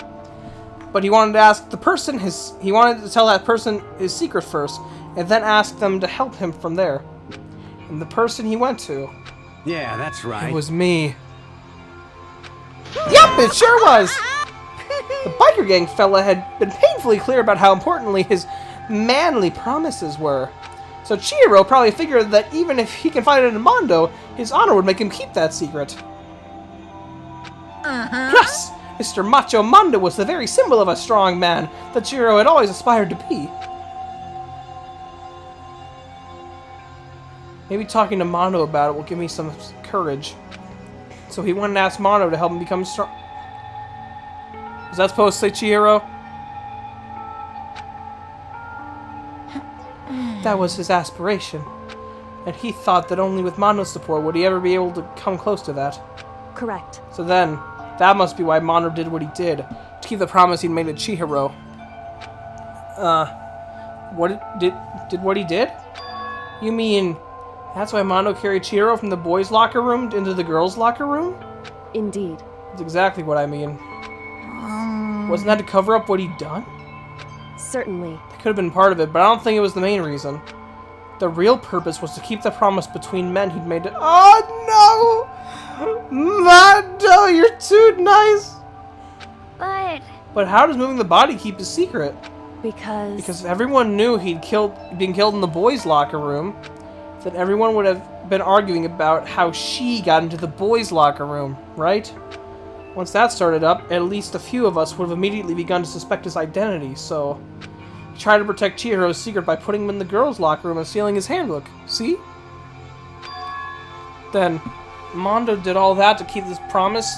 But he wanted to ask the person he wanted to tell that person his secret first, and then ask them to help him from there. And the person he went to... Yeah, that's right. It was me. Yep, it sure was! The biker gang fella had been painfully clear about how importantly his manly promises were. So Chihiro probably figured that even if he confided in Mondo, his honor would make him keep that secret. Plus, Mr. Macho Mondo was the very symbol of a strong man that Chihiro had always aspired to be. Maybe talking to Mondo about it will give me some courage. So he went and asked Mondo to help him become strong. Was that supposed to say Chihiro? That was his aspiration. And he thought that only with Mondo's support would he ever be able to come close to that. Correct. So then, that must be why Mondo did what he did, to keep the promise he'd made to Chihiro. What he did? You mean, that's why Mondo carried Chihiro from the boys' locker room into the girls' locker room? Indeed. That's exactly what I mean. Wasn't that to cover up what he'd done? Certainly. That could have been part of it, but I don't think it was the main reason. The real purpose was to keep the promise between men he'd made to— Oh no! Mondo, you're too nice! But how does moving the body keep his secret? Because everyone knew he'd been killed in the boys' locker room. Then everyone would have been arguing about how she got into the boys' locker room, right? Once that started up, at least a few of us would have immediately begun to suspect his identity, so he tried to protect Chihiro's secret by putting him in the girls' locker room and stealing his handbook. See? Then Mondo did all that to keep this promise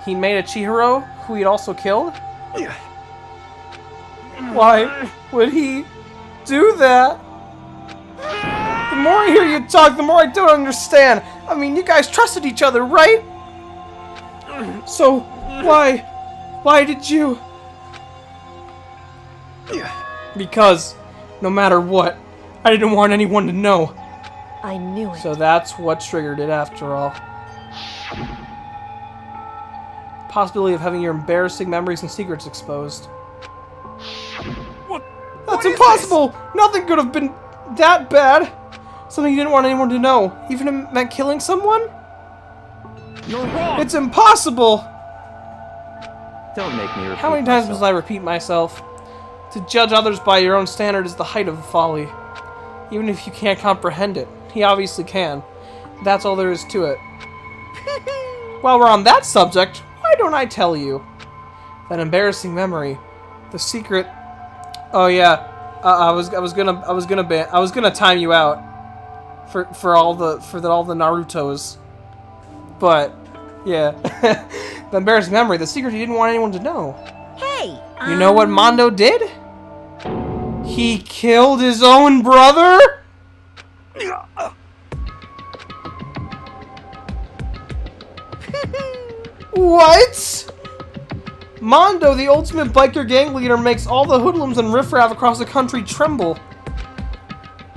he made to Chihiro, who he'd also killed? Why would he do that? The more I hear you talk, the more I don't understand. I mean, you guys trusted each other, right? So, why did you? Because, no matter what, I didn't want anyone to know. I knew it. So that's what triggered it after all. Possibility of having your embarrassing memories and secrets exposed. That's impossible! Nothing could have been that bad! Something you didn't want anyone to know. Even if it meant killing someone? You're wrong! It's impossible! Don't make me repeat How many times myself. must I repeat myself? To judge others by your own standard is the height of folly. Even if you can't comprehend it. He obviously can. That's all there is to it. While we're on that subject, why don't I tell you? That embarrassing memory. The secret... Oh yeah. I was gonna time you out for all the Narutos. But yeah. The embarrassing memory, the secret he didn't want anyone to know. Hey, You know what Mondo did? He killed his own brother? What? Mondo, the ultimate biker gang leader, makes all the hoodlums and riffraff across the country tremble.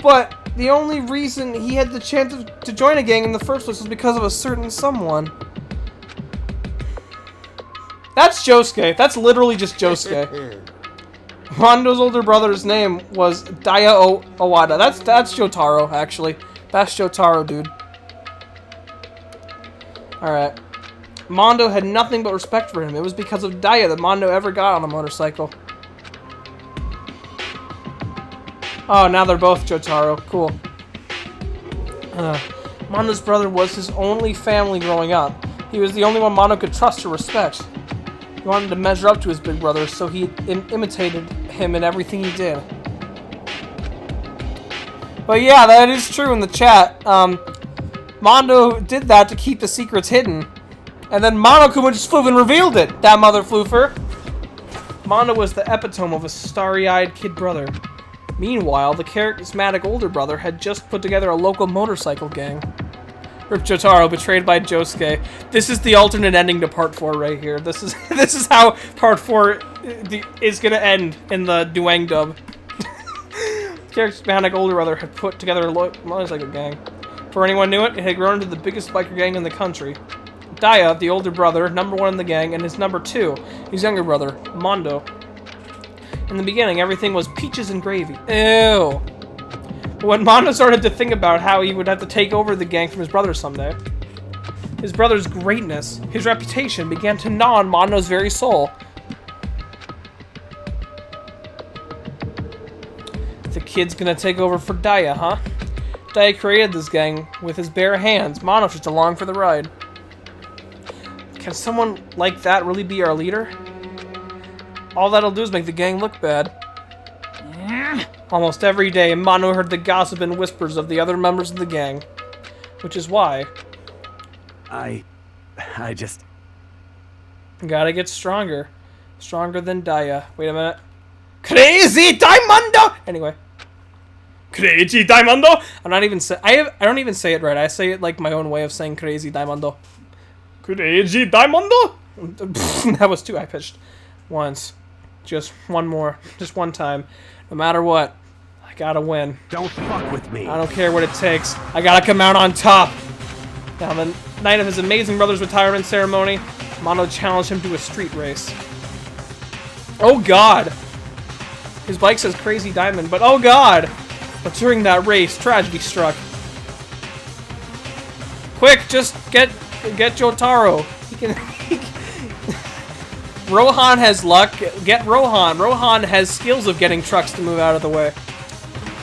But the only reason he had the chance to join a gang in the first place was because of a certain someone. That's Josuke. That's literally just Josuke. Mondo's older brother's name was Daya Owada. That's Jotaro, actually. That's Jotaro, dude. Alright. Mondo had nothing but respect for him. It was because of Daya that Mondo ever got on a motorcycle. Oh, now they're both Jotaro. Cool. Mondo's brother was his only family growing up. He was the only one Mondo could trust or respect. He wanted to measure up to his big brother, so he imitated him in everything he did. But yeah, that is true in the chat. Mondo did that to keep the secrets hidden. And then Monokuma just flew and revealed it, that mother floofer. Mondo was the epitome of a starry-eyed kid brother. Meanwhile, the charismatic older brother had just put together a local motorcycle gang. Rip Jotaro, betrayed by Josuke. This is the alternate ending to Part 4 right here. This is how Part 4 is gonna end in the Duang dub. Charismatic older brother had put together a motorcycle gang. Before anyone knew it, it had grown into the biggest biker gang in the country. Daya, the older brother, #1 in the gang, and his #2, his younger brother, Mondo. In the beginning, everything was peaches and gravy. Ew. But when Mondo started to think about how he would have to take over the gang from his brother someday, his brother's greatness, his reputation, began to gnaw on Mondo's very soul. The kid's gonna take over for Daya, huh? Daya created this gang with his bare hands. Mondo's just along for the ride. Can someone like that really be our leader? All that'll do is make the gang look bad. Almost every day, Mondo heard the gossip and whispers of the other members of the gang. Which is why... I just... Gotta get stronger. Stronger than Daya. Wait a minute. Crazy Diamondo! Anyway. Crazy Diamondo! I don't even say it right. I say it like my own way of saying Crazy Diamondo. Crazy Diamondo! That was too high-pitched. Once. Just one more. Just one time. No matter what, I gotta win. Don't fuck with me. I don't care what it takes. I gotta come out on top. Now, the night of his amazing brother's retirement ceremony, Mondo challenged him to a street race. Oh god! His bike says Crazy Diamond, but oh god! But during that race, tragedy struck. Quick, just get Jotaro. Rohan has luck. Get Rohan. Rohan has skills of getting trucks to move out of the way.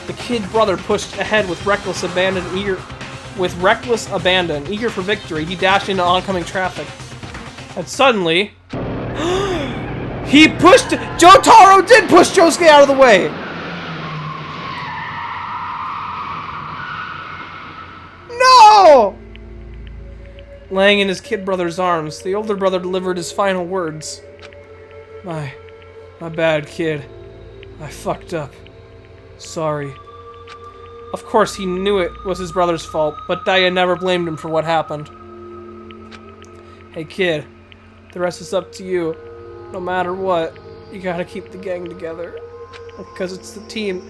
The kid brother pushed ahead with reckless abandon, eager for victory. He dashed into oncoming traffic. And suddenly, Jotaro did push Josuke out of the way! No! Laying in his kid brother's arms, the older brother delivered his final words. My bad, kid. I fucked up. Sorry. Of course, he knew it was his brother's fault, but Daya never blamed him for what happened. Hey, kid. The rest is up to you. No matter what, you gotta keep the gang together. Because it's the team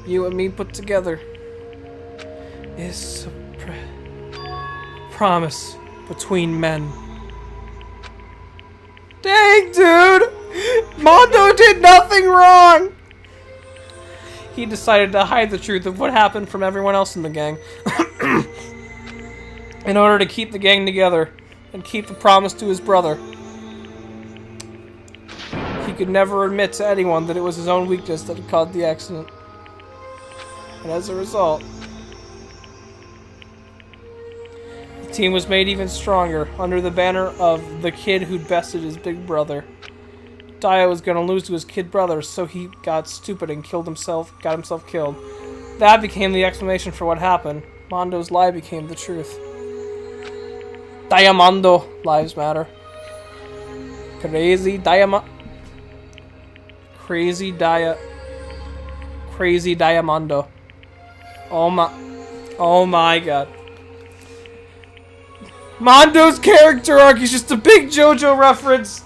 you and me put together. Is a promise between men. Dang, dude! Mondo did nothing wrong! He decided to hide the truth of what happened from everyone else in the gang. In order to keep the gang together and keep the promise to his brother. He could never admit to anyone that it was his own weakness that had caused the accident. And as a result, the team was made even stronger under the banner of the kid who'd bested his big brother. Daya was gonna lose to his kid brother, so he got stupid and got himself killed. That became the explanation for what happened. Mondo's lie became the truth. Diamondo, lives matter. Crazy Diamondo. Oh my god. Mondo's character arc is just a big JoJo reference.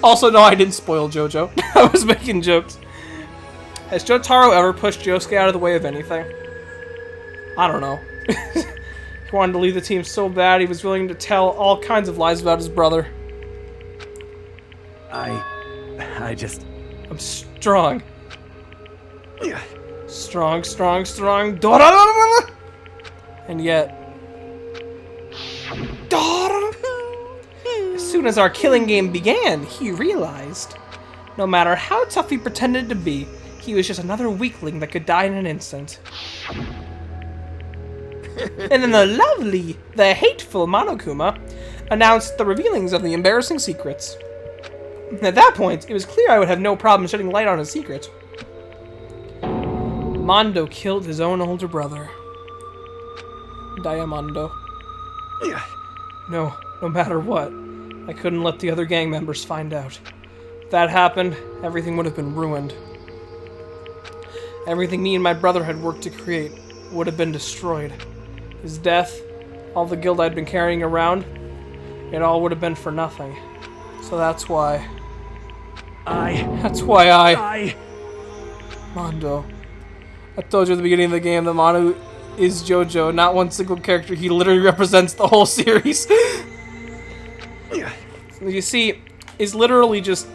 Also, no, I didn't spoil JoJo. I was making jokes. Has Jotaro ever pushed Josuke out of the way of anything? I don't know. He wanted to leave the team so bad he was willing to tell all kinds of lies about his brother. I'm strong. Strong. And yet... As soon as our killing game began, he realized, no matter how tough he pretended to be, he was just another weakling that could die in an instant. And then the hateful Monokuma announced the revealings of the embarrassing secrets. At that point, it was clear I would have no problem shedding light on his secret. Mondo killed his own older brother. Diamondo. No matter what, I couldn't let the other gang members find out. If that happened, everything would have been ruined. Everything me and my brother had worked to create would have been destroyed. His death, all the guilt I'd been carrying around, it all would have been for nothing. So that's why Mondo. I told you at the beginning of the game that Mondo is JoJo, not one single character. He literally represents the whole series. You see, this is literally just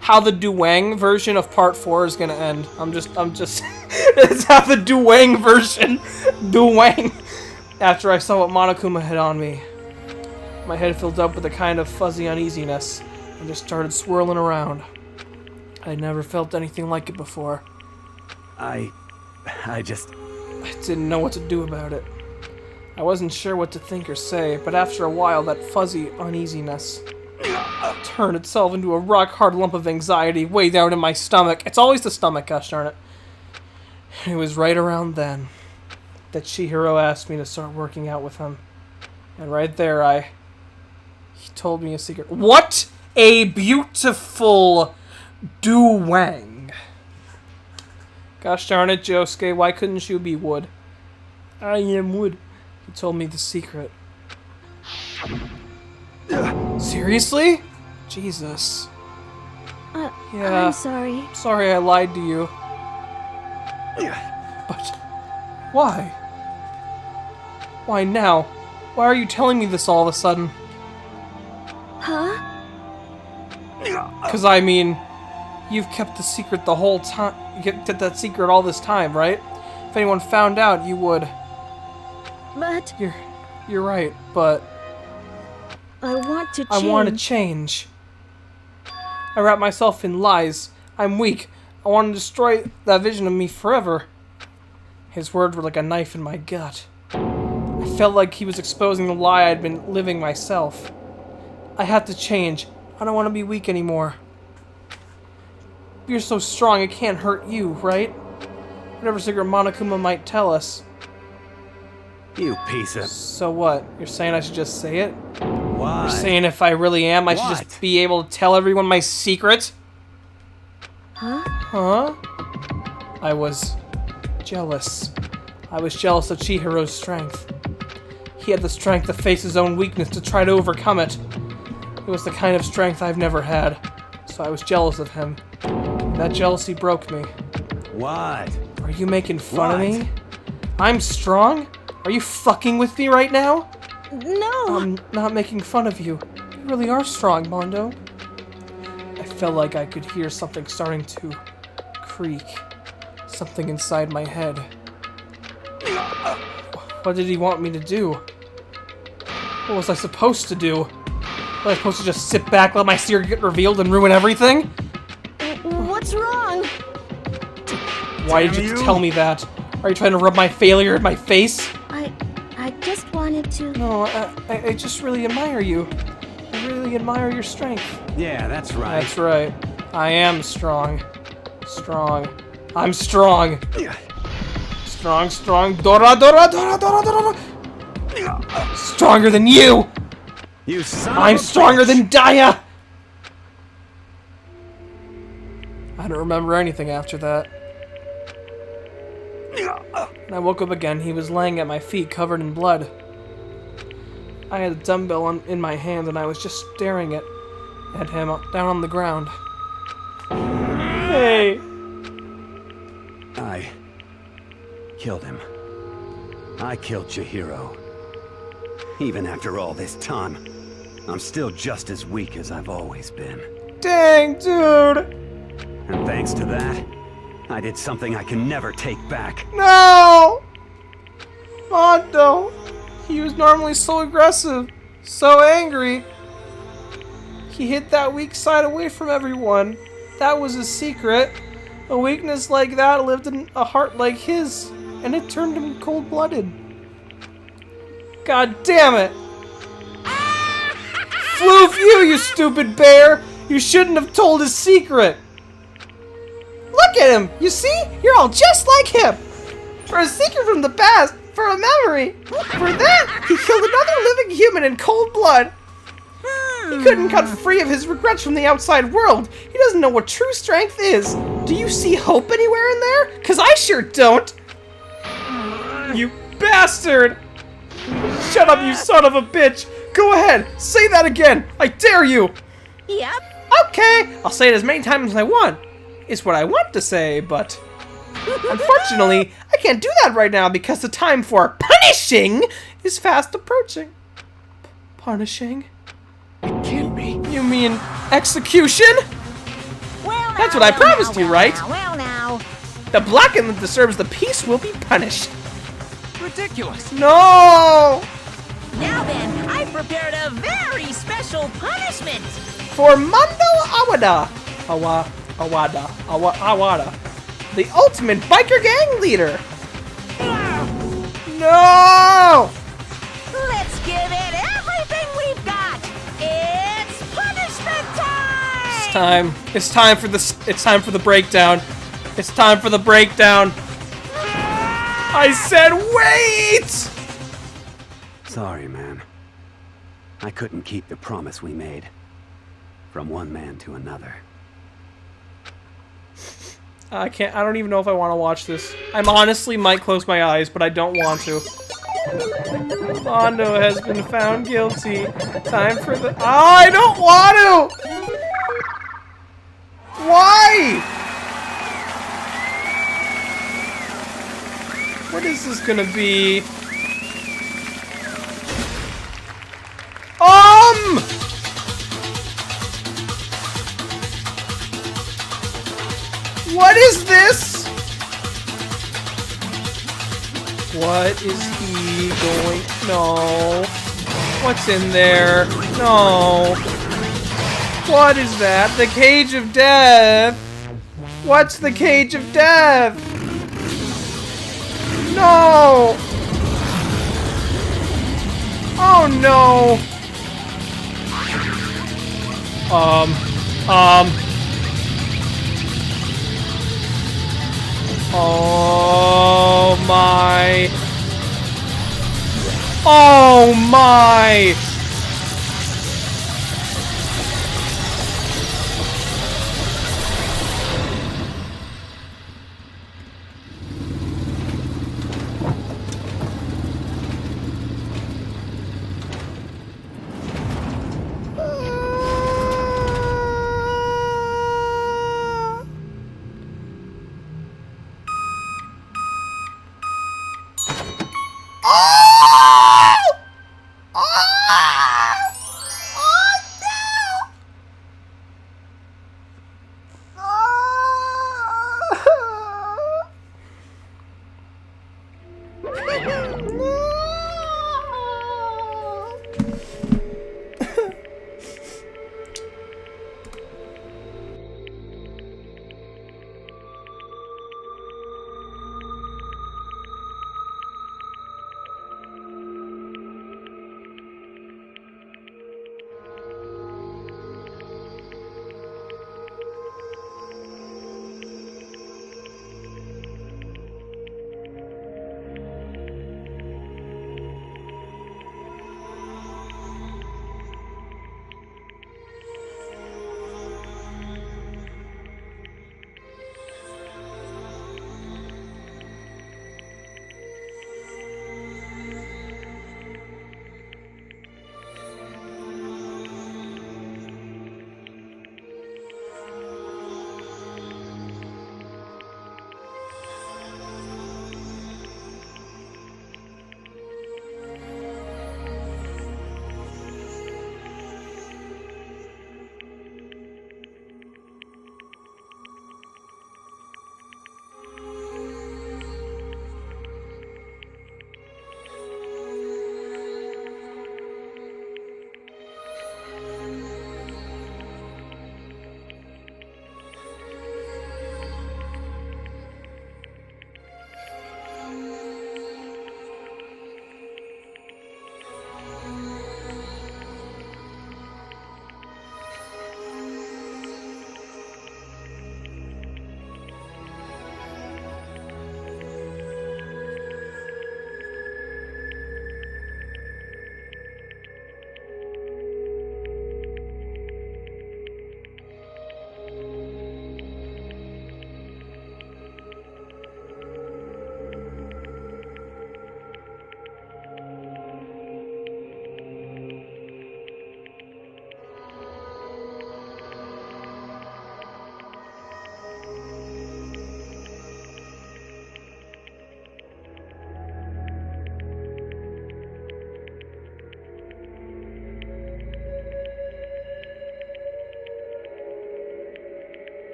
how the Duwang version of Part 4 is gonna end. It's how the Duwang version, after I saw what Monokuma had on me. My head filled up with a kind of fuzzy uneasiness and just started swirling around. I'd never felt anything like it before. I didn't know what to do about it. I wasn't sure what to think or say, but after a while that fuzzy uneasiness turned itself into a rock-hard lump of anxiety way down in my stomach. It's always the stomach, gosh darn it. It was right around then that Chihiro asked me to start working out with him. And right there he told me a secret. What a beautiful Duwang. Gosh darn it, Josuke, why couldn't you be wood? I am wood. He told me the secret. Seriously? Jesus. Yeah. I'm sorry. Sorry I lied to you. But why? Why now? Why are you telling me this all of a sudden? Huh? 'Cause I mean, You've kept the secret the whole time. You kept that secret all this time, right? If anyone found out, you would. But You're right, but I want to change. I want to change. I wrap myself in lies. I'm weak. I want to destroy that vision of me forever. His words were like a knife in my gut. I felt like he was exposing the lie I'd been living myself. I had to change. I don't want to be weak anymore. You're so strong, it can't hurt you, right? Whatever secret Monokuma might tell us. You piece of... So what? You're saying I should just say it? Why? You're saying if I really am, I should just be able to tell everyone my secret? Huh? Huh? I was jealous. I was jealous of Chihiro's strength. He had the strength to face his own weakness, to try to overcome it. It was the kind of strength I've never had, so I was jealous of him. That jealousy broke me. What? Are you making fun of me? I'm strong? Are you fucking with me right now? No! I'm not making fun of you. You really are strong, Mondo. I felt like I could hear something starting to creak. Something inside my head. What did he want me to do? What was I supposed to do? Was I supposed to just sit back, let my secret get revealed, and ruin everything? What's wrong? Why did you tell me that? Are you trying to rub my failure in my face? I just wanted to... No, I just really admire you. I really admire your strength. Yeah, that's right. That's right. I am strong. Strong. I'm strong. Strong. Dora. Stronger than you! You son I'm of a stronger bitch. than Daya! I don't remember anything after that. When I woke up again, he was laying at my feet, covered in blood. I had a dumbbell in my hand, and I was just staring at him down on the ground. Hey! I killed him. I killed Chihiro. Even after all this time, I'm still just as weak as I've always been. Dang, dude! And thanks to that, I did something I can never take back. No! Mondo! He was normally so aggressive, so angry. He hid that weak side away from everyone. That was his secret. A weakness like that lived in a heart like his, and it turned him cold-blooded. God damn it! Floof you stupid bear! You shouldn't have told his secret! Look at him! You see? You're all just like him! For a secret from the past, for a memory, for that, he killed another living human in cold blood! He couldn't cut free of his regrets from the outside world. He doesn't know what true strength is. Do you see hope anywhere in there? 'Cause I sure don't! You bastard! Shut up, you son of a bitch! Go ahead, say that again! I dare you! Yep. Okay, I'll say it as many times as I want. It's what I want to say, but... Unfortunately, I can't do that right now because the time for punishing is fast approaching. Punishing? It can't be. You mean execution? Well, That's what I promised you, right? Well, now. The blackened that disturbs the peace will be punished. Ridiculous. No! Now then, I've prepared a very special punishment. For Mondo Awada. Awada. The ultimate biker gang leader. No! Let's give it everything we've got. It's punishment time. It's time for the breakdown. It's time for the breakdown. I said wait! Sorry, man. I couldn't keep the promise we made. From one man to another. I don't even know if I want to watch this. I honestly might close my eyes, but I don't want to. Mondo has been found guilty. Time for the... Oh, I don't want to! Why? What is this gonna be? What is this? What is he going? No. What's in there? No. What is that? The cage of death. What's the cage of death? No. Oh no. Oh my. Oh my.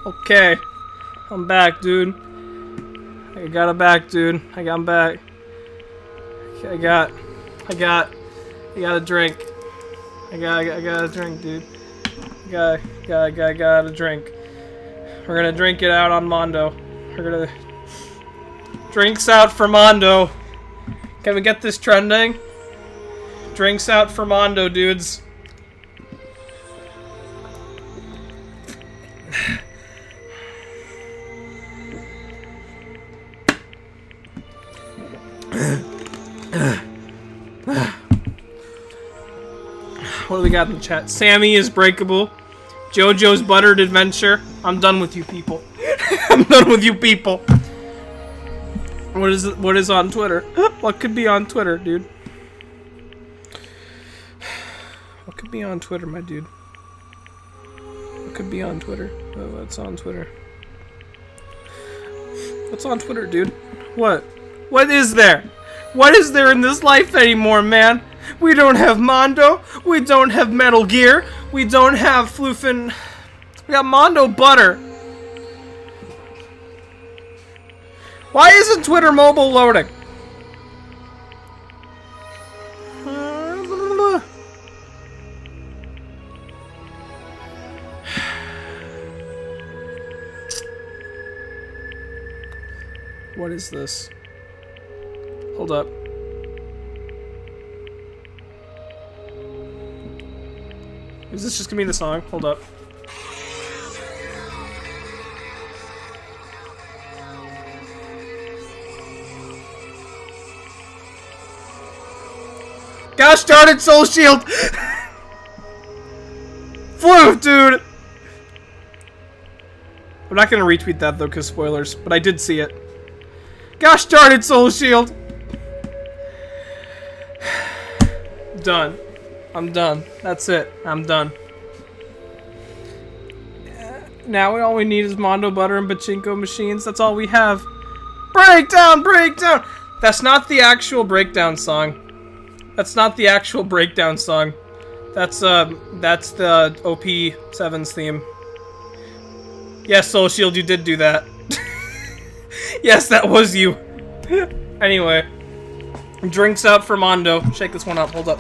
Okay, I'm back, dude. I got it back, dude. I got him back. Okay, I got a drink. I got a drink, dude. Got a drink. We're gonna drink it out on Mondo. We're gonna drinks out for Mondo. Can we get this trending? Drinks out for Mondo, dudes. What do we got in the chat? Sammy is breakable. JoJo's Buttered Adventure. I'm done with you people. I'm done with you people. What is on Twitter? What could be on Twitter, dude? What could be on Twitter, my dude? What could be on Twitter? What's on Twitter? What's on Twitter, dude? What? What is there? What is there in this life anymore, man? We don't have Mondo. We don't have Metal Gear. We don't have Floofin. We got Mondo Butter. Why isn't Twitter mobile loading? What is this? Hold up. Is this just gonna be the song? Hold up. Gosh darn it, Soul Shield! Floof, dude! I'm not gonna retweet that though, because spoilers, but I did see it. Gosh darn it, Soul Shield! Done. I'm done. That's it. I'm done. Now all we need is Mondo Butter and Pachinko machines. That's all we have. Breakdown! Breakdown! That's not the actual breakdown song. That's not the actual breakdown song. That's the OP7's theme. Yes, Soul Shield, you did do that. Yes, that was you. Anyway. Drinks up for Mondo. Shake this one up. Hold up.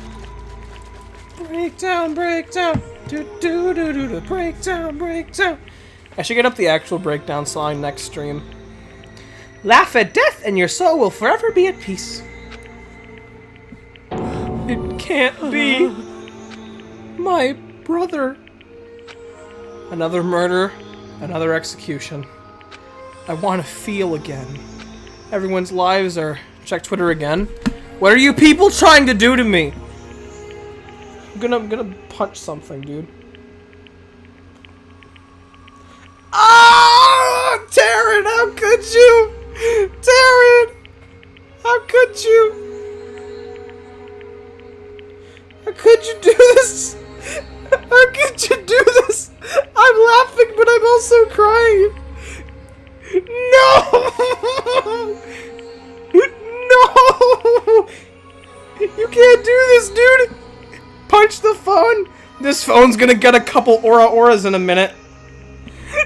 Breakdown, breakdown. Do, breakdown, breakdown. I should get up the actual breakdown song next stream. Laugh at death and your soul will forever be at peace. It can't be. My brother. Another murder. Another execution. I want to feel again. Everyone's lives are... Check Twitter again. What are you people trying to do to me? I'm gonna punch something, dude. Ah, Taryn, how could you? Taryn, how could you? How could you do this? How could you do this? I'm laughing, but I'm also crying. No! No! You can't do this, dude! Punch the phone! This phone's gonna get a couple auras in a minute.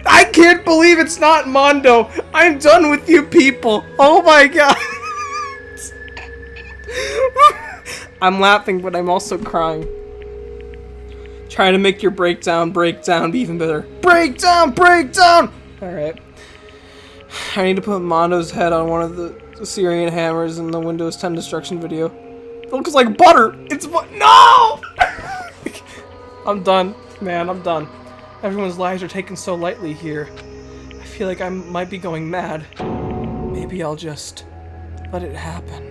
I can't believe it's not Mondo! I'm done with you people! Oh my god! I'm laughing, but I'm also crying. Trying to make your breakdown be even better. Breakdown! Breakdown! Alright. I need to put Mondo's head on one of the Syrian hammers in the Windows 10 destruction video. It looks like butter! It's no! I'm done, man, I'm done. Everyone's lives are taken so lightly here. I feel like I might be going mad. Maybe I'll just let it happen.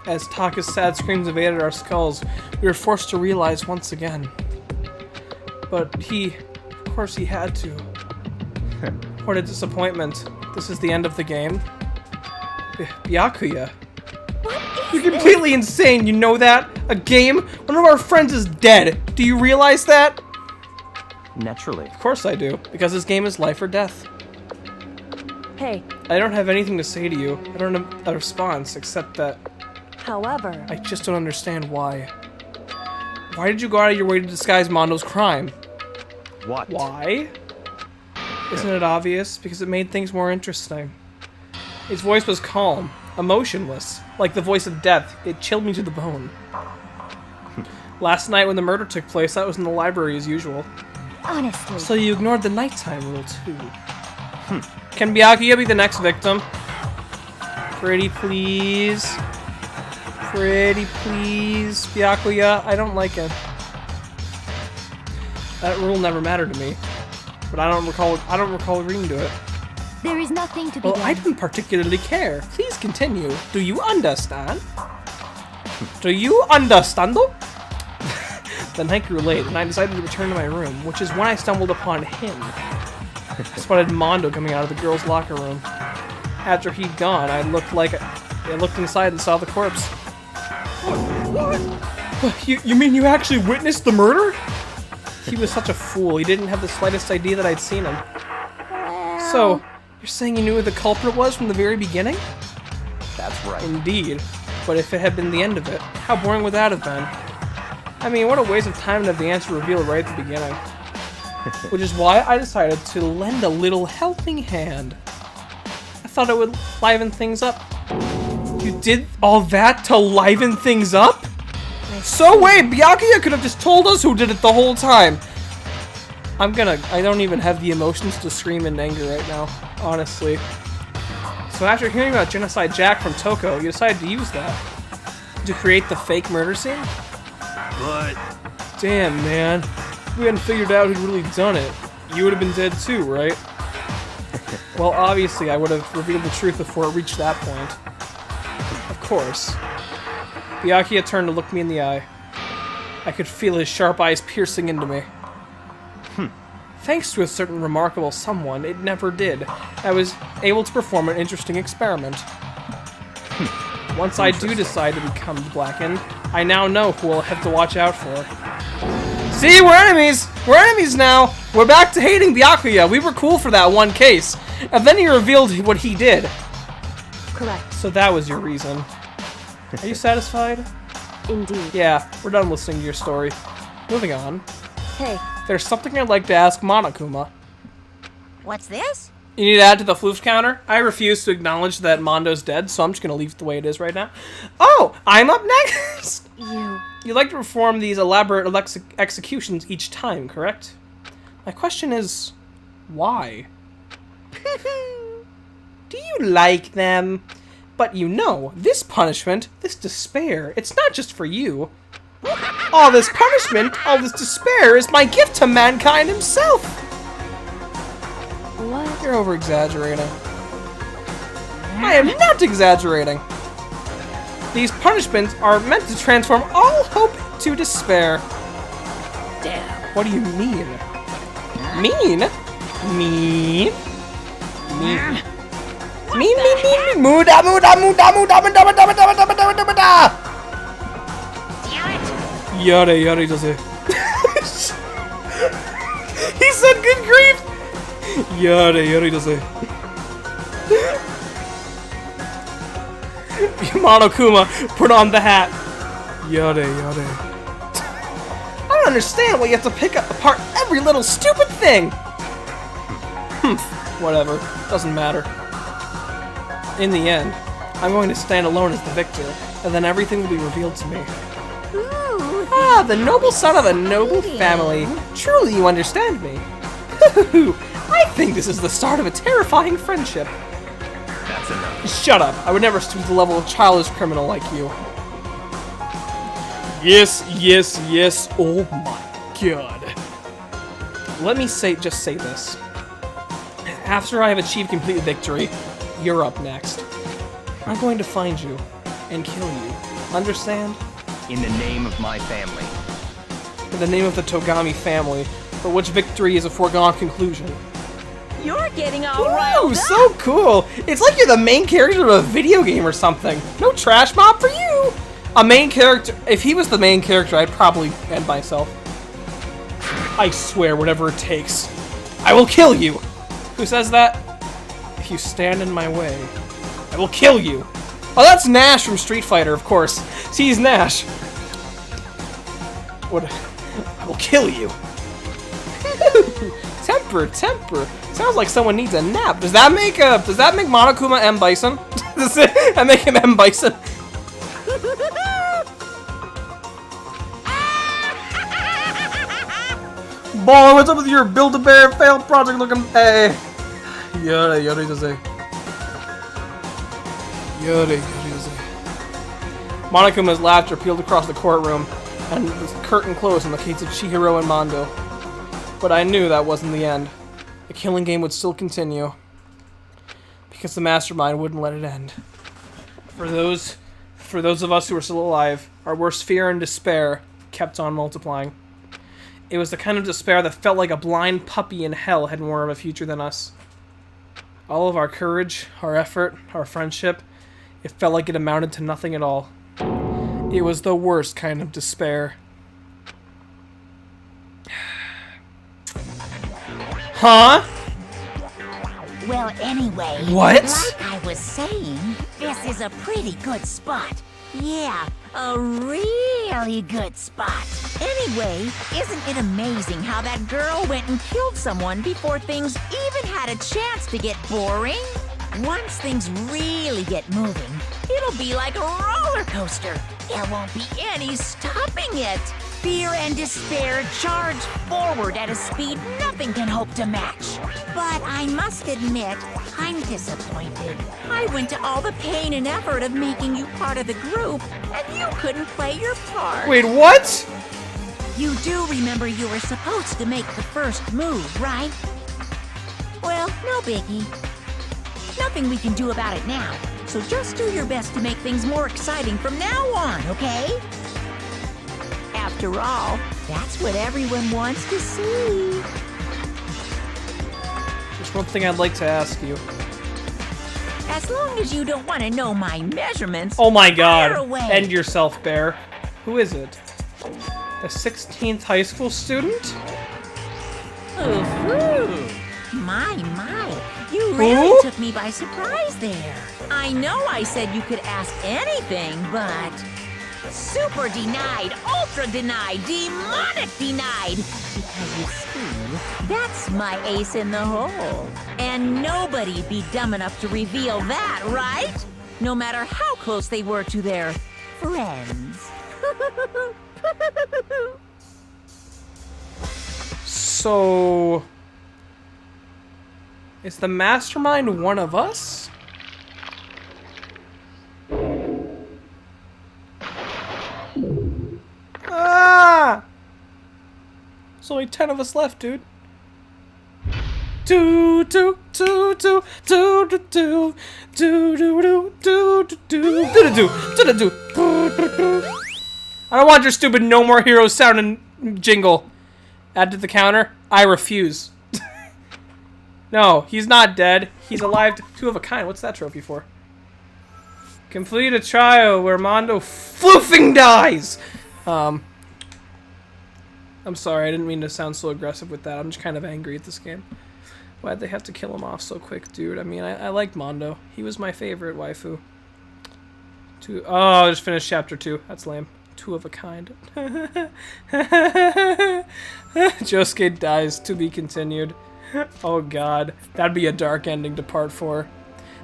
As Taka's sad screams evaded our skulls, we were forced to realize once again. But of course he had to. What a disappointment. This is the end of the game. Byakuya. You're completely insane, you know that? A game? One of our friends is dead. Do you realize that? Naturally. Of course I do, because this game is life or death. Hey. I don't have anything to say to you. I don't have a response, except that... However... I just don't understand why. Why did you go out of your way to disguise Mondo's crime? What? Why? Isn't it obvious? Because it made things more interesting. His voice was calm, emotionless, like the voice of death. It chilled me to the bone. Last night when the murder took place, I was in the library as usual. Honestly. So you ignored the nighttime rule too. Can Byakuya be the next victim? Pretty please. Pretty please, Byakuya. I don't like it. That rule never mattered to me. But I don't recall agreeing to it. There is nothing to be done. Well, I didn't particularly care. Please continue. Do you understand? Do you understand? The night grew late, and I decided to return to my room, which is when I stumbled upon him. I spotted Mondo coming out of the girls' locker room. After he'd gone, I looked inside and saw the corpse. What? You mean you actually witnessed the murder? He was such a fool. He didn't have the slightest idea that I'd seen him. So, you're saying you knew who the culprit was from the very beginning? That's right. Indeed. But if it had been the end of it, how boring would that have been? I mean, what a waste of time to have the answer revealed right at the beginning. Which is why I decided to lend a little helping hand. I thought it would liven things up. You did all that to liven things up? So wait, Byakuya could have just told us who did it the whole time. I don't even have the emotions to scream in anger right now, honestly. So after hearing about Genocide Jack from Toko, you decided to use that to create the fake murder scene? But... Damn, man. If we hadn't figured out who'd really done it, you would have been dead too, right? Well, obviously I would have revealed the truth before it reached that point. Of course. Byakuya turned to look me in the eye. I could feel his sharp eyes piercing into me. Thanks to a certain remarkable someone, it never did. I was able to perform an interesting experiment. Once I do decide to become blackened, I now know who I'll have to watch out for. See, we're enemies! We're enemies now! We're back to hating Byakuya. We were cool for that one case. And then he revealed what he did. Correct. So that was your reason. Are you satisfied? Indeed. Yeah, we're done listening to your story. Moving on. Hey. There's something I'd like to ask Monokuma. What's this? You need to add to the floof counter? I refuse to acknowledge that Mondo's dead, so I'm just going to leave it the way it is right now. Oh, I'm up next! You like to perform these elaborate executions each time, correct? My question is, why? Do you like them? But you know, this punishment, this despair, it's not just for you. All this punishment, all this despair is my gift to mankind himself! What? You're over-exaggerating. I am not exaggerating! These punishments are meant to transform all hope to despair. Damn. What do you mean? Mean? Mean? Mean. Mean. Muda. Yare does it. He said good grief! Yare does it. Monokuma, put on the hat. Yare. I don't understand why you have to pick apart every little stupid thing. Whatever, doesn't matter. In the end, I'm going to stand alone as the victor, and then everything will be revealed to me. Ah, the noble son of a noble family. Truly you understand me. I think this is the start of a terrifying friendship. That's enough. Shut up. I would never stoop to the level of a childish criminal like you. Yes. Oh my god. Let me just say this. After I have achieved complete victory, you're up next. I'm going to find you and kill you. Understand? In the name of my family. In the name of the Togami family, for which victory is a foregone conclusion. You're getting all riled up. So cool! It's like you're the main character of a video game or something. No trash mob for you! A main character... If he was the main character, I'd probably end myself. I swear, whatever it takes. I will kill you! Who says that? If you stand in my way, I will kill you! Oh, that's Nash from Street Fighter, of course. See, he's Nash. What? I will kill you! Temper. Sounds like someone needs a nap. Does that make Monokuma M. Bison? Does that make him M. Bison? Baller, what's up with your Build-A-Bear failed project looking? Hey. Yare does it. Monokuma's laughter peeled across the courtroom, and the curtain closed on the case of Chihiro and Mondo. But I knew that wasn't the end. The killing game would still continue. Because the mastermind wouldn't let it end. For those of us who were still alive, our worst fear and despair kept on multiplying. It was the kind of despair that felt like a blind puppy in hell had more of a future than us. All of our courage, our effort, our friendship, it felt like it amounted to nothing at all. It was the worst kind of despair. Huh? Well, anyway, What? like I was saying, this is a pretty good spot. Yeah, a really good spot. Anyway, isn't it amazing how that girl went and killed someone before things even had a chance to get boring? Once things really get moving, it'll be like a roller coaster. There won't be any stopping it. Fear and despair charge forward at a speed nothing can hope to match. But I must admit, I'm disappointed. I went to all the pain and effort of making you part of the group, and you couldn't play your part. Wait, what? You do remember you were supposed to make the first move, right? Well, no biggie. Nothing we can do about it now, so just do your best to make things more exciting from now on, okay? After all, that's what everyone wants to see. There's one thing I'd like to ask you. As long as you don't want to know my measurements, Oh my god. fire away. End yourself, Bear. Who is it? The 16th high school student? Ooh, my. You really Who? took me by surprise there. I know I said you could ask anything, but... Super denied, ultra denied, demonic denied. Because you see, that's my ace in the hole. And nobody'd be dumb enough to reveal that, right? No matter how close they were to their friends. So... is the mastermind one of us? Ah! There's only 10 of us left, dude. Do do do do do do do do do do do do do do. I don't want your stupid No More Heroes sound and jingle. Add to the counter. I refuse. No, he's not dead. He's alive. Two of a kind. What's that trophy for? Complete a trial where Mondo floofing dies. I'm sorry, I didn't mean to sound so aggressive with that. I'm just kind of angry at this game. Why'd they have to kill him off so quick, dude? I mean, I liked Mondo. He was my favorite waifu. Oh, I just finished chapter 2. That's lame. Two of a kind. Josuke dies, to be continued. Oh god, that'd be a dark ending to part 4.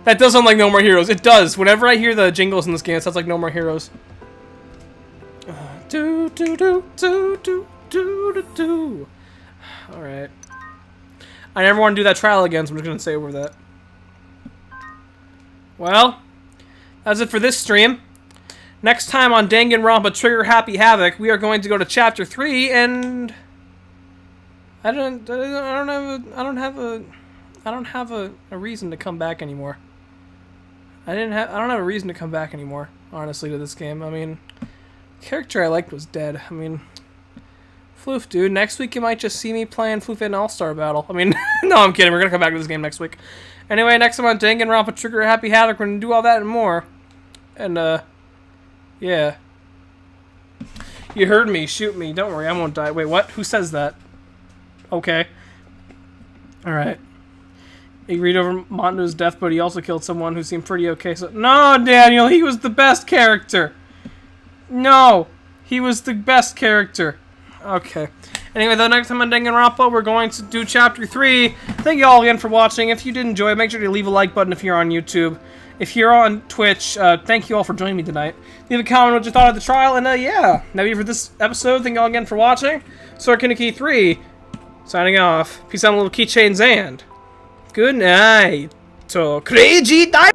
That does sound like No More Heroes. It does. Whenever I hear the jingles in this game, it sounds like No More Heroes. Do do do do do do do do. All right. I never want to do that trial again, so I'm just gonna say over that. Well, that's it for this stream. Next time on Danganronpa Trigger Happy Havoc, we are going to go to chapter 3, and I don't have a reason to come back anymore. I don't have a reason to come back anymore, honestly, to this game. I mean, the character I liked was dead. I mean, Floof, dude. Next week you might just see me playing Floof in All-Star Battle. I mean, no, I'm kidding. We're gonna come back to this game next week. Anyway, next time on Danganronpa Trigger Happy Havoc, we're gonna do all that and more. And yeah. You heard me. Shoot me. Don't worry, I won't die. Wait, what? Who says that? Okay. Alright. He read over Mondo's death, but he also killed someone who seemed pretty okay. So no, Daniel, he was the best character. No, he was the best character. Okay. Anyway, the next time on Danganronpa, we're going to do Chapter 3. Thank you all again for watching. If you did enjoy it, make sure to leave a like button if you're on YouTube. If you're on Twitch, thank you all for joining me tonight. Leave a comment what you thought of the trial, and yeah, that'll be for this episode. Thank you all again for watching. Sorkiniki 3, signing off. Peace out, little keychains, and good night. So, crazy time!